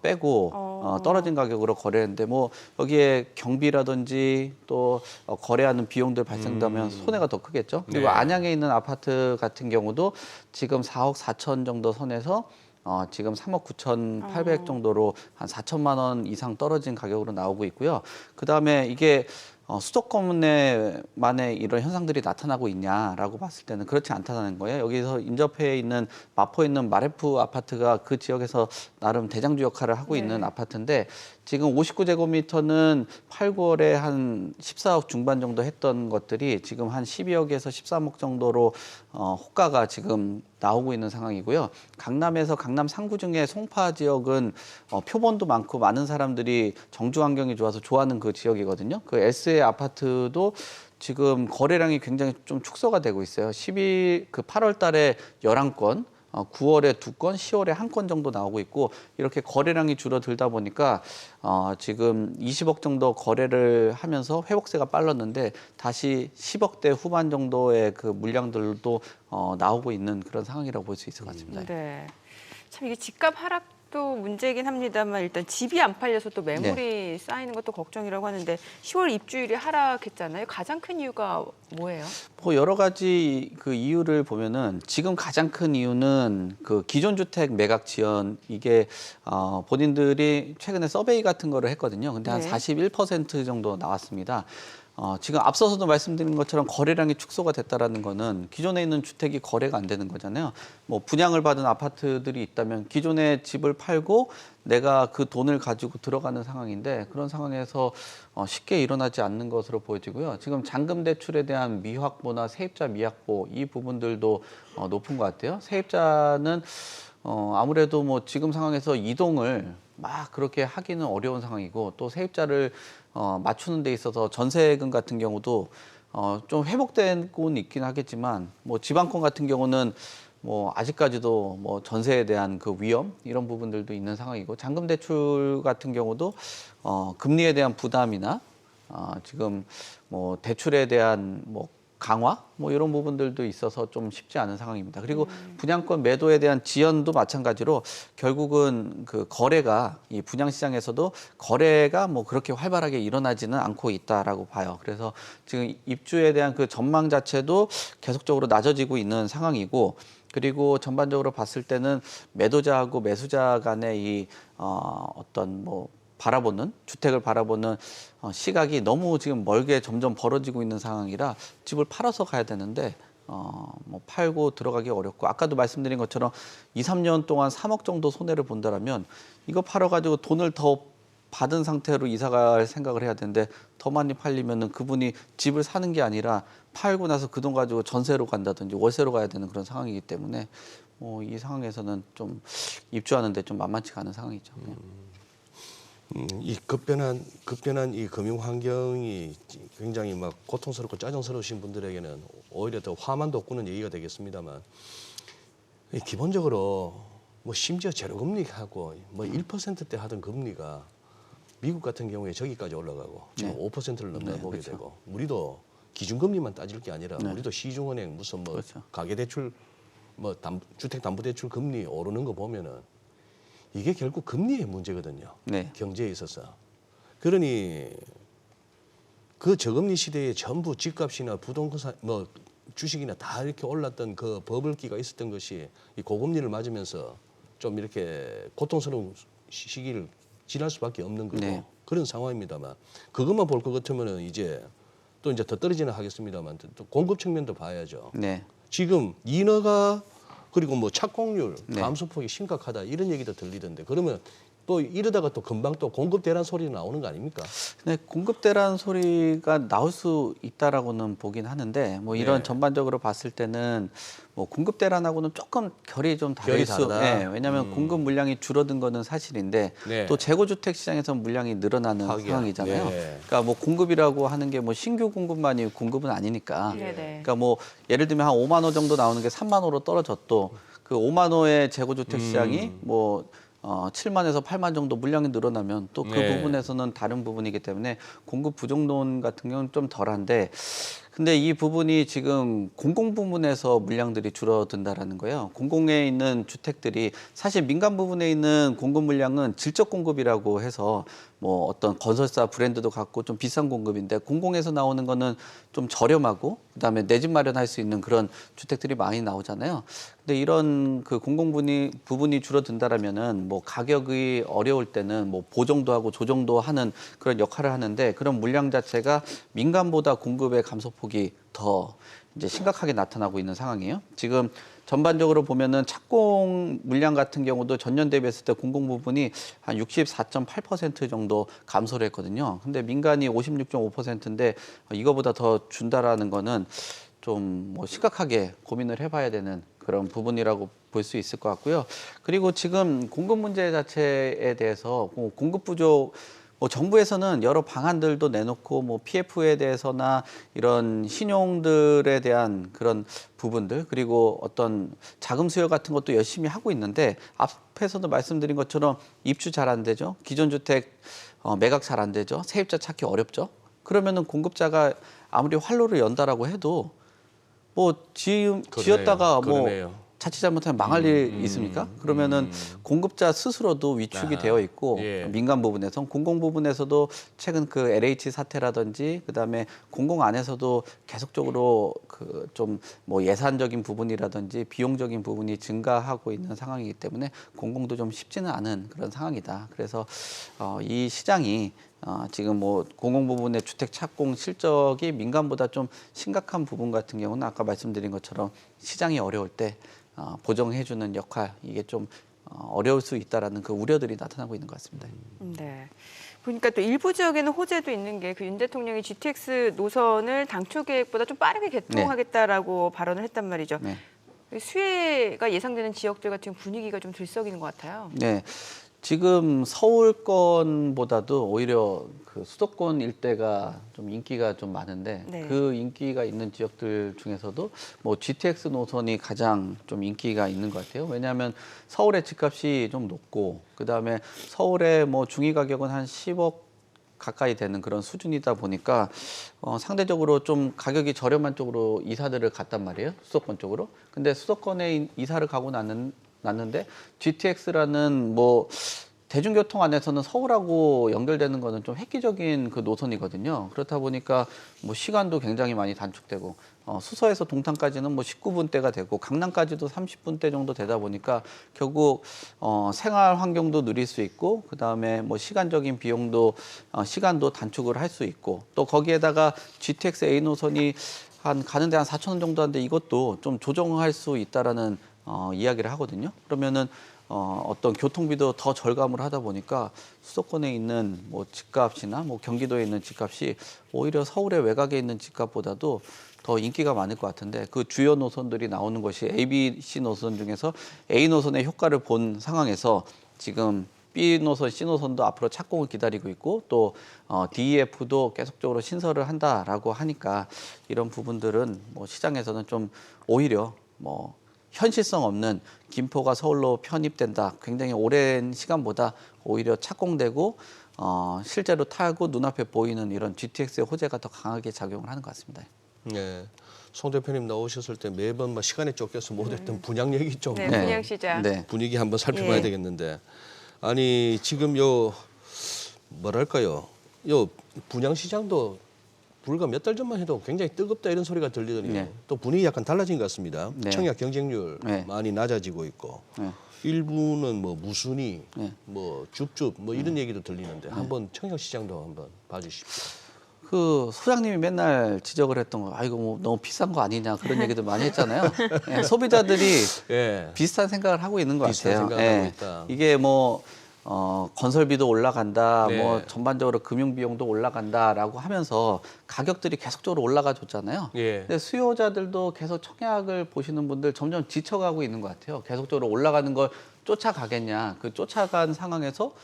[SPEAKER 10] 빼고 떨어진 가격으로 거래했는데 뭐 여기에 경비라든지 또 거래하는 비용들 발생되면 손해가 더 크겠죠. 그리고
[SPEAKER 2] 네.
[SPEAKER 10] 안양에 있는 아파트 같은 경우도 지금 4억 4천 정도 선에서 지금 3억 9,800 정도로 한 4천만 원 이상 떨어진 가격으로 나오고 있고요. 그다음에 이게 수도권에만의 이런 현상들이 나타나고 있냐라고 봤을 때는 그렇지 않다는 거예요. 여기서 인접해 있는 마포에 있는 마레프 아파트가 그 지역에서 나름 대장주 역할을 하고 있는 아파트인데 지금 59제곱미터는 8, 9월에 한 14억 중반 정도 했던 것들이 지금 한 12억에서 13억 정도로 호가가 지금 나오고 있는 상황이고요. 강남에서 강남 상구 중에 송파 지역은 표본도 많고 많은 사람들이 정주 환경이 좋아서 좋아하는 그 지역이거든요. 그 S의 아파트도 지금 거래량이 굉장히 좀 축소가 되고 있어요. 8월 달에 11건, 9월에 2건, 10월에 1건 정도 나오고 있고 이렇게 거래량이 줄어들다 보니까 지금 20억 정도 거래를 하면서 회복세가 빨랐는데 다시 10억대 후반 정도의 그 물량들도 나오고 있는 그런 상황이라고 볼 수 있을 것 같습니다.
[SPEAKER 1] 네. 참 이게 집값 하락도 문제이긴 합니다만 일단 집이 안 팔려서 또 매물이 쌓이는 것도 걱정이라고 하는데 10월 입주율이 하락했잖아요. 가장 큰 이유가 뭐예요?
[SPEAKER 10] 뭐 여러 가지 그 이유를 보면은 지금 가장 큰 이유는 그 기존 주택 매각 지연 이게 본인들이 최근에 서베이 같은 거를 했거든요. 근데 한 41% 정도 나왔습니다. 지금 앞서서도 말씀드린 것처럼 거래량이 축소가 됐다라는 거는 기존에 있는 주택이 거래가 안 되는 거잖아요. 뭐 분양을 받은 아파트들이 있다면 기존의 집을 팔고 내가 그 돈을 가지고 들어가는 상황인데 그런 상황에서 쉽게 일어나지 않는 것으로 보여지고요. 지금 잔금 대출에 대한 미확보나 세입자 미확보 이 부분들도 높은 것 같아요. 세입자는 아무래도 뭐 지금 상황에서 이동을 막 그렇게 하기는 어려운 상황이고 또 세입자를 맞추는 데 있어서 전세금 같은 경우도 좀 회복되고는 있긴 하겠지만 뭐 지방권 같은 경우는 뭐 아직까지도 뭐 전세에 대한 그 위험 이런 부분들도 있는 상황이고 잔금 대출 같은 경우도 금리에 대한 부담이나 지금 뭐 대출에 대한 뭐 강화 뭐 이런 부분들도 있어서 좀 쉽지 않은 상황입니다. 그리고 분양권 매도에 대한 지연도 마찬가지로 결국은 그 거래가 이 분양 시장에서도 거래가 뭐 그렇게 활발하게 일어나지는 않고 있다라고 봐요. 그래서 지금 입주에 대한 그 전망 자체도 계속적으로 낮아지고 있는 상황이고 그리고 전반적으로 봤을 때는 매도자하고 매수자 간의 이 어떤 뭐 바라보는 주택을 바라보는 시각이 너무 지금 멀게 점점 벌어지고 있는 상황이라 집을 팔아서 가야 되는데 뭐 팔고 들어가기 어렵고 아까도 말씀드린 것처럼 2, 3년 동안 3억 정도 손해를 본다라면 이거 팔아가지고 돈을 더 받은 상태로 이사갈 생각을 해야 되는데 더 많이 팔리면은 그분이 집을 사는 게 아니라 팔고 나서 그 돈 가지고 전세로 간다든지 월세로 가야 되는 그런 상황이기 때문에 이 상황에서는 좀 입주하는데 좀 만만치가 않은 상황이죠.
[SPEAKER 2] 이 급변한 이 금융 환경이 굉장히 막 고통스럽고 짜증스러우신 분들에게는 오히려 더 화만 돋구는 얘기가 되겠습니다만 기본적으로 뭐 심지어 제로금리하고 뭐 1%대 하던 금리가 미국 같은 경우에 저기까지 올라가고 지금 5%를 넘어보게 되고 우리도 기준금리만 따질 게 아니라
[SPEAKER 10] 네.
[SPEAKER 2] 우리도 시중은행 무슨 뭐
[SPEAKER 10] 그렇죠.
[SPEAKER 2] 가계대출 뭐 주택담보대출 금리 오르는 거 보면은 이게 결국 금리의 문제거든요.
[SPEAKER 10] 네.
[SPEAKER 2] 경제에 있어서. 그러니 그 저금리 시대에 전부 집값이나 부동산 뭐 주식이나 다 이렇게 올랐던 그 버블기가 있었던 것이 이 고금리를 맞으면서 좀 이렇게 고통스러운 시기를 지날 수밖에 없는 거고
[SPEAKER 10] 네.
[SPEAKER 2] 그런 상황입니다만 그것만 볼 것 같으면은 이제 또 이제 더 떨어지는 하겠습니다만 또 공급 측면도 봐야죠.
[SPEAKER 10] 네.
[SPEAKER 2] 지금 인허가 그리고 뭐 착공률
[SPEAKER 10] 네.
[SPEAKER 2] 감소폭이 심각하다 이런 얘기도 들리던데 그러면 또 이러다가 또 금방 또 공급 대란 소리 나오는 거 아닙니까?
[SPEAKER 10] 네, 공급 대란 소리가 나올 수 있다라고는 보긴 하는데 뭐 이런
[SPEAKER 2] 네.
[SPEAKER 10] 전반적으로 봤을 때는 뭐 공급 대란하고는 조금 결이 좀
[SPEAKER 2] 결이
[SPEAKER 10] 다를 수.
[SPEAKER 2] 다르다?
[SPEAKER 10] 네, 왜냐하면 공급 물량이 줄어든 거는 사실인데
[SPEAKER 2] 네.
[SPEAKER 10] 또 재고주택 시장에서 물량이 늘어나는
[SPEAKER 2] 하기야.
[SPEAKER 10] 상황이잖아요.
[SPEAKER 2] 네.
[SPEAKER 10] 그러니까 뭐 공급이라고 하는 게 뭐 신규 공급만이 공급은 아니니까.
[SPEAKER 1] 네네.
[SPEAKER 10] 그러니까 뭐 예를 들면 한 5만 호 정도 나오는 게 3만 호로 떨어졌도 그 5만 호의 재고주택 시장이 뭐 7만에서 8만 정도 물량이 늘어나면 또 그
[SPEAKER 2] 네.
[SPEAKER 10] 부분에서는 다른 부분이기 때문에 공급 부족론 같은 경우는 좀 덜한데 근데 이 부분이 지금 공공 부문에서 물량들이 줄어든다라는 거예요. 공공에 있는 주택들이 사실 민간 부분에 있는 공급 물량은 질적 공급이라고 해서 뭐 어떤 건설사 브랜드도 갖고 좀 비싼 공급인데 공공에서 나오는 거는 좀 저렴하고 그다음에 내 집 마련할 수 있는 그런 주택들이 많이 나오잖아요. 근데 이런 그 공공 부분이 줄어든다라면은 뭐 가격이 어려울 때는 뭐 보정도 하고 조정도 하는 그런 역할을 하는데 그런 물량 자체가 민간보다 공급의 감소폭이 더 이제 심각하게 나타나고 있는 상황이에요. 지금 전반적으로 보면은 착공 물량 같은 경우도 전년 대비했을 때 공공 부분이 한 64.8% 정도 감소를 했거든요. 근데 민간이 56.5%인데 이거보다 더 준다라는 거는 좀 뭐 심각하게 고민을 해봐야 되는 그런 부분이라고 볼 수 있을 것 같고요. 그리고 지금 공급 문제 자체에 대해서 뭐 공급 부족 뭐 정부에서는 여러 방안들도 내놓고 뭐 PF에 대해서나 이런 신용들에 대한 그런 부분들 그리고 어떤 자금 수요 같은 것도 열심히 하고 있는데 앞에서도 말씀드린 것처럼 입주 잘 안 되죠. 기존 주택 매각 잘 안 되죠. 세입자 찾기 어렵죠. 그러면은 공급자가 아무리 활로를 연다라고 해도 뭐 지었다가 뭐
[SPEAKER 2] 그러네요.
[SPEAKER 10] 자칫 잘못하면 망할 일 있습니까? 그러면은 공급자 스스로도 위축이 되어 있고
[SPEAKER 2] 예.
[SPEAKER 10] 민간 부분에서 공공 부분에서도 최근 그 LH 사태라든지 그다음에 공공 안에서도 계속적으로 그 좀 뭐 예산적인 부분이라든지 비용적인 부분이 증가하고 있는 상황이기 때문에 공공도 좀 쉽지는 않은 그런 상황이다. 그래서 이 시장이 지금 뭐 공공 부분의 주택 착공 실적이 민간보다 좀 심각한 부분 같은 경우는 아까 말씀드린 것처럼 시장이 어려울 때 보정해주는 역할 이게 좀 어려울 수 있다라는 그 우려들이 나타나고 있는 것 같습니다.
[SPEAKER 1] 네. 보니까 또 일부 지역에는 호재도 있는 게 그 윤 대통령이 GTX 노선을 당초 계획보다 좀 빠르게 개통하겠다라고 발언을 했단 말이죠.
[SPEAKER 10] 네.
[SPEAKER 1] 수혜가 예상되는 지역들 같은 분위기가 좀 들썩이는 것 같아요.
[SPEAKER 10] 네. 지금 서울권보다도 오히려 그 수도권 일대가 좀 인기가 좀 많은데
[SPEAKER 1] 네.
[SPEAKER 10] 그 인기가 있는 지역들 중에서도 뭐 GTX 노선이 가장 좀 인기가 있는 것 같아요. 왜냐하면 서울의 집값이 좀 높고 그다음에 서울의 뭐 중위 가격은 한 10억 가까이 되는 그런 수준이다 보니까 상대적으로 좀 가격이 저렴한 쪽으로 이사들을 갔단 말이에요. 수도권 쪽으로. 근데 수도권에 이사를 가고 났는데 GTX라는 뭐 대중교통 안에서는 서울하고 연결되는 거는 좀 획기적인 그 노선이거든요. 그렇다 보니까 뭐 시간도 굉장히 많이 단축되고 수서에서 동탄까지는 뭐 19분대가 되고 강남까지도 30분대 정도 되다 보니까 결국 생활 환경도 누릴 수 있고 그다음에 뭐 시간적인 비용도 시간도 단축을 할 수 있고 또 거기에다가 GTX A 노선이 가는데 한 4,000원 정도 하는데 이것도 좀 조정할 수 있다라는 이야기를 하거든요. 그러면은 어떤 교통비도 더 절감을 하다 보니까 수도권에 있는 뭐 집값이나 뭐 경기도에 있는 집값이 오히려 서울의 외곽에 있는 집값보다도 더 인기가 많을 것 같은데 그 주요 노선들이 나오는 것이 A, B, C 노선 중에서 A 노선의 효과를 본 상황에서 지금 B 노선, C 노선도 앞으로 착공을 기다리고 있고 또 DEF도 계속적으로 신설을 한다라고 하니까 이런 부분들은 뭐 시장에서는 좀 오히려 뭐 현실성 없는 김포가 서울로 편입된다. 굉장히 오랜 시간보다 오히려 착공되고 실제로 타고 눈앞에 보이는 이런 GTX의 호재가 더 강하게 작용을 하는 것 같습니다.
[SPEAKER 2] 네. 송 대표님 나오셨을 때 매번 막 시간에 쫓겨서 못했던 분양 얘기 좀
[SPEAKER 1] 네, 분양시장.
[SPEAKER 10] 네.
[SPEAKER 2] 분위기 한번 살펴봐야
[SPEAKER 1] 예.
[SPEAKER 2] 되겠는데 아니 지금 요 뭐랄까요 요 분양 시장도 불과 몇 달 전만 해도 굉장히 뜨겁다 이런 소리가 들리더니
[SPEAKER 10] 네.
[SPEAKER 2] 또 분위기 약간 달라진 것 같습니다.
[SPEAKER 10] 네.
[SPEAKER 2] 청약 경쟁률
[SPEAKER 10] 네.
[SPEAKER 2] 많이 낮아지고 있고
[SPEAKER 10] 네.
[SPEAKER 2] 일부는 뭐 무순위,
[SPEAKER 10] 네.
[SPEAKER 2] 뭐 줍줍 뭐 이런 얘기도 들리는데 한번 청약 시장도 한번 봐주십시오.
[SPEAKER 10] 그 소장님이 맨날 지적을 했던 거, 이거 뭐 너무 비싼 거 아니냐 그런 얘기도 많이 했잖아요. 예, 소비자들이
[SPEAKER 2] 예.
[SPEAKER 10] 비슷한 생각을 하고 있는 것
[SPEAKER 2] 비슷한
[SPEAKER 10] 같아요.
[SPEAKER 2] 생각을 하고 있다.
[SPEAKER 10] 이게 뭐 건설비도 올라간다,
[SPEAKER 2] 네.
[SPEAKER 10] 뭐 전반적으로 금융 비용도 올라간다라고 하면서 가격들이 계속적으로 올라가 줬잖아요.
[SPEAKER 2] 예.
[SPEAKER 10] 근데 수요자들도 계속 청약을 보시는 분들 점점 지쳐가고 있는 것 같아요. 계속적으로 올라가는 걸 쫓아가겠냐? 그 쫓아간 상황에서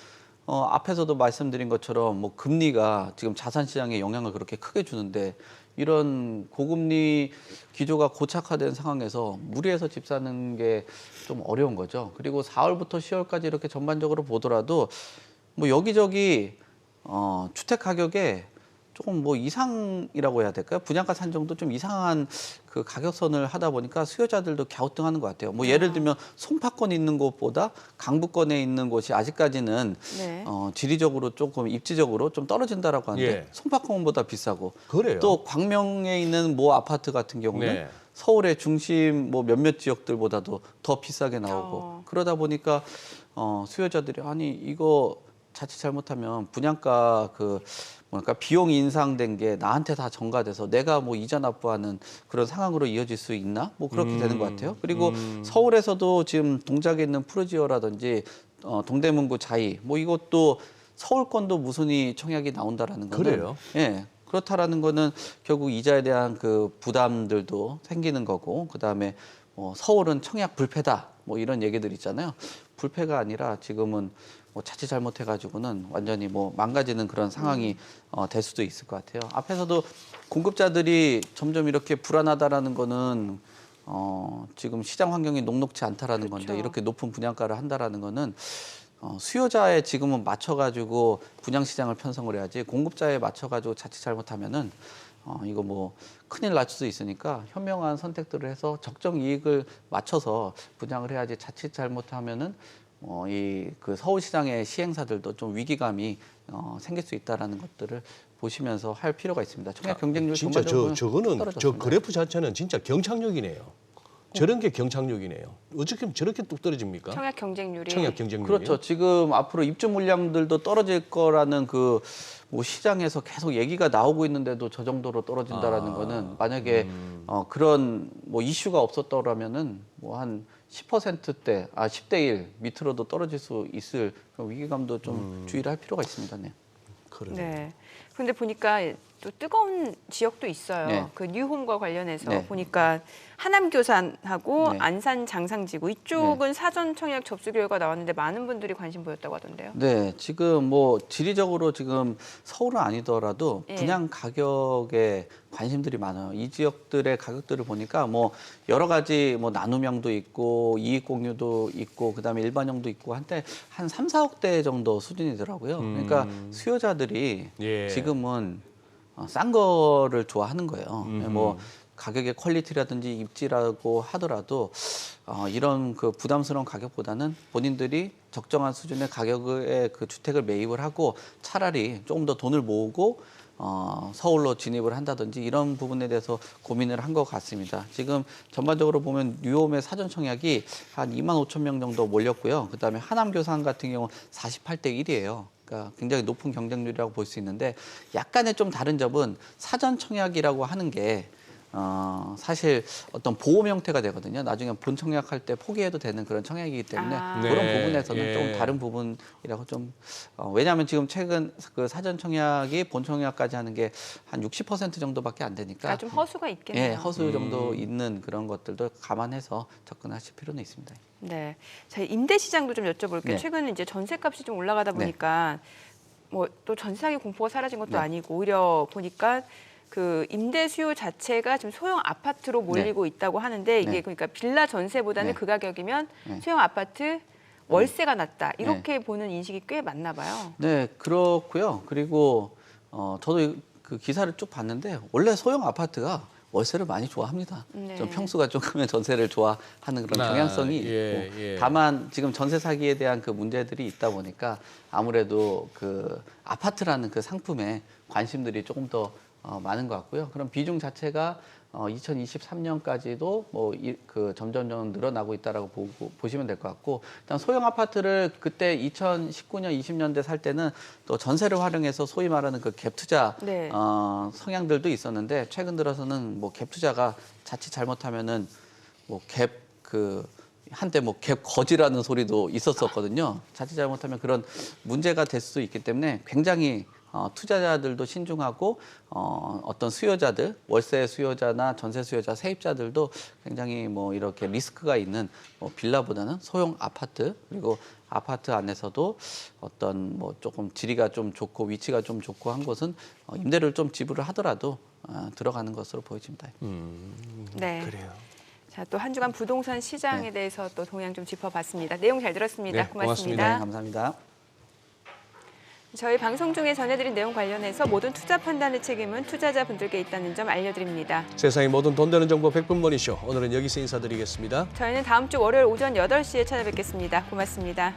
[SPEAKER 10] 앞에서도 말씀드린 것처럼 뭐 금리가 지금 자산 시장에 영향을 그렇게 크게 주는데 이런 고금리 기조가 고착화된 상황에서 무리해서 집 사는 게 좀 어려운 거죠. 그리고 4월부터 10월까지 이렇게 전반적으로 보더라도 뭐 여기저기 주택 가격에 조금 뭐 이상이라고 해야 될까요? 분양가 산정도 좀 이상한 그 가격선을 하다 보니까 수요자들도 갸우뚱하는 것 같아요. 뭐 예를 들면 송파권에 있는 곳보다 강북권에 있는 곳이 아직까지는
[SPEAKER 1] 네.
[SPEAKER 10] 지리적으로 조금 입지적으로 좀 떨어진다라고 하는데
[SPEAKER 2] 예.
[SPEAKER 10] 송파권보다 비싸고
[SPEAKER 2] 그래요.
[SPEAKER 10] 또 광명에 있는 모 아파트 같은 경우는
[SPEAKER 2] 네.
[SPEAKER 10] 서울의 중심 뭐 몇몇 지역들보다도 더 비싸게 나오고
[SPEAKER 1] 어.
[SPEAKER 10] 그러다 보니까 수요자들이 아니 이거 자칫 잘못하면 분양가 그러니까 비용 인상된 게 나한테 다 전가돼서 내가 뭐 이자 납부하는 그런 상황으로 이어질 수 있나? 뭐 그렇게 되는 것 같아요. 그리고 서울에서도 지금 동작에 있는 푸르지오라든지 동대문구 자이 뭐 이것도 서울권도 무순위 청약이 나온다라는 거는
[SPEAKER 2] 그래요?
[SPEAKER 10] 예. 그렇다라는 거는 결국 이자에 대한 그 부담들도 생기는 거고 그다음에 서울은 청약 불패다 뭐 이런 얘기들 있잖아요. 불패가 아니라 지금은 뭐 자칫 잘못해가지고는 완전히 뭐 망가지는 그런 상황이 될 수도 있을 것 같아요. 앞에서도 공급자들이 점점 이렇게 불안하다라는 거는 지금 시장 환경이 녹록지 않다라는
[SPEAKER 1] 그렇죠.
[SPEAKER 10] 건데 이렇게 높은 분양가를 한다라는 거는 수요자에 지금은 맞춰가지고 분양시장을 편성을 해야지 공급자에 맞춰가지고 자칫 잘못하면은 이거 뭐 큰일 날 수도 있으니까 현명한 선택들을 해서 적정 이익을 맞춰서 분양을 해야지 자칫 잘못하면은 이 그 서울시장의 시행사들도 좀 위기감이 생길 수 있다라는 것들을 보시면서 할 필요가 있습니다. 청약 경쟁률
[SPEAKER 2] 진짜
[SPEAKER 10] 전반적으로
[SPEAKER 2] 저거는 저
[SPEAKER 10] 떨어졌습니다.
[SPEAKER 2] 그래프 자체는 진짜 경착륙이네요. 저런 게 경착륙이네요. 어떻게 저렇게 뚝 떨어집니까?
[SPEAKER 1] 청약 경쟁률이.
[SPEAKER 2] 청약 경쟁률이.
[SPEAKER 10] 그렇죠. 지금 앞으로 입주 물량들도 떨어질 거라는 그 뭐 시장에서 계속 얘기가 나오고 있는데도 저 정도로 떨어진다라는 거는 만약에 그런 뭐 이슈가 없었더라면은 뭐 한 10%대, 10대 1 밑으로도 떨어질 수 있을 그런 위기감도 좀 주의를 할 필요가 있습니다. 네.
[SPEAKER 2] 그러네.
[SPEAKER 1] 네. 근데 보니까 또 뜨거운 지역도 있어요.
[SPEAKER 10] 네.
[SPEAKER 1] 그 뉴홈과 관련해서
[SPEAKER 10] 네.
[SPEAKER 1] 보니까 하남교산하고
[SPEAKER 10] 네.
[SPEAKER 1] 안산 장상지구 이쪽은 사전 청약 접수 결과 나왔는데 많은 분들이 관심 보였다고 하던데요.
[SPEAKER 10] 네, 지금 뭐 지리적으로 지금 서울은 아니더라도
[SPEAKER 1] 예.
[SPEAKER 10] 분양 가격에 관심들이 많아요. 이 지역들의 가격들을 보니까 뭐 여러 가지 뭐 나눔형도 있고 이익 공유도 있고 그다음에 일반형도 있고 한때 한 3, 4억대 정도 수준이더라고요. 그러니까 수요자들이
[SPEAKER 2] 예.
[SPEAKER 10] 지금은 싼 거를 좋아하는 거예요. 뭐 가격의 퀄리티라든지 입지라고 하더라도 이런 그 부담스러운 가격보다는 본인들이 적정한 수준의 가격의 그 주택을 매입을 하고 차라리 조금 더 돈을 모으고 서울로 진입을 한다든지 이런 부분에 대해서 고민을 한 것 같습니다. 지금 전반적으로 보면 뉴홈의 사전 청약이 한 2만 5천 명 정도 몰렸고요. 그다음에 하남교산 같은 경우 48대 1이에요. 그러니까 굉장히 높은 경쟁률이라고 볼 수 있는데 약간의 좀 다른 점은 사전 청약이라고 하는 게 사실 어떤 보험 형태가 되거든요. 나중에 본 청약할 때 포기해도 되는 그런 청약이기 때문에 그런
[SPEAKER 2] 네.
[SPEAKER 10] 부분에서는
[SPEAKER 2] 예.
[SPEAKER 10] 좀 다른 부분이라고 좀 왜냐하면 지금 최근 그 사전 청약이 본 청약까지 하는 게 한 60% 정도밖에 안 되니까
[SPEAKER 1] 좀 허수가 있겠네요.
[SPEAKER 10] 예, 허수 정도 있는 그런 것들도 감안해서 접근하실 필요는 있습니다.
[SPEAKER 1] 네. 자, 임대 시장도 좀 여쭤볼게요.
[SPEAKER 10] 네.
[SPEAKER 1] 최근에 이제 전세값이 좀 올라가다 보니까 뭐 또 전세 사기 공포가 사라진 것도
[SPEAKER 10] 네.
[SPEAKER 1] 아니고 오히려 보니까 그 임대 수요 자체가 지금 소형 아파트로 몰리고 있다고 하는데 이게
[SPEAKER 10] 네.
[SPEAKER 1] 그러니까 빌라 전세보다는
[SPEAKER 10] 네.
[SPEAKER 1] 그 가격이면
[SPEAKER 10] 네.
[SPEAKER 1] 소형 아파트 월세가 낮다. 이렇게 보는 인식이 꽤 많나 봐요.
[SPEAKER 10] 네, 그렇고요. 그리고 저도 그 기사를 쭉 봤는데 원래 소형 아파트가 월세를 많이 좋아합니다.
[SPEAKER 1] 네.
[SPEAKER 10] 좀 평수가 좀 크면 전세를 좋아하는 그런 경향성이 있고 다만 지금 전세 사기에 대한 그 문제들이 있다 보니까 아무래도 그 아파트라는 그 상품에 관심들이 조금 더 많은 것 같고요. 그럼 비중 자체가 2023년까지도 그 점점 늘어나고 있다라고 보시면 될 것 같고, 일단 소형 아파트를 그때 2019년, 20년대 살 때는 또 전세를 활용해서 소위 말하는 그 갭 투자
[SPEAKER 1] 네.
[SPEAKER 10] 성향들도 있었는데 최근 들어서는 뭐 갭 투자가 자칫 잘못하면은 뭐 갭 그 한때 뭐 갭 거지라는 소리도 있었었거든요. 자칫 잘못하면 그런 문제가 될 수도 있기 때문에 굉장히 투자자들도 신중하고 어떤 수요자들, 월세 수요자나 전세 수요자, 세입자들도 굉장히 뭐 이렇게 리스크가 있는 빌라보다는 소형 아파트, 그리고 아파트 안에서도 어떤 뭐 조금 지리가 좀 좋고 위치가 좀 좋고 한 곳은 임대료를 좀 지불을 하더라도 들어가는 것으로 보여집니다.
[SPEAKER 1] 네.
[SPEAKER 2] 그래요.
[SPEAKER 1] 자, 또 한 주간 부동산 시장에 대해서 또 동향 좀 짚어봤습니다. 내용 잘 들었습니다.
[SPEAKER 2] 네,
[SPEAKER 1] 고맙습니다.
[SPEAKER 10] 네, 감사합니다.
[SPEAKER 1] 저희 방송 중에 전해드린 내용 관련해서 모든 투자 판단의 책임은 투자자분들께 있다는 점 알려드립니다.
[SPEAKER 2] 세상의 모든 돈 되는 정보 100분 머니쇼. 오늘은 여기서 인사드리겠습니다.
[SPEAKER 1] 저희는 다음 주 월요일 오전 8시에 찾아뵙겠습니다. 고맙습니다.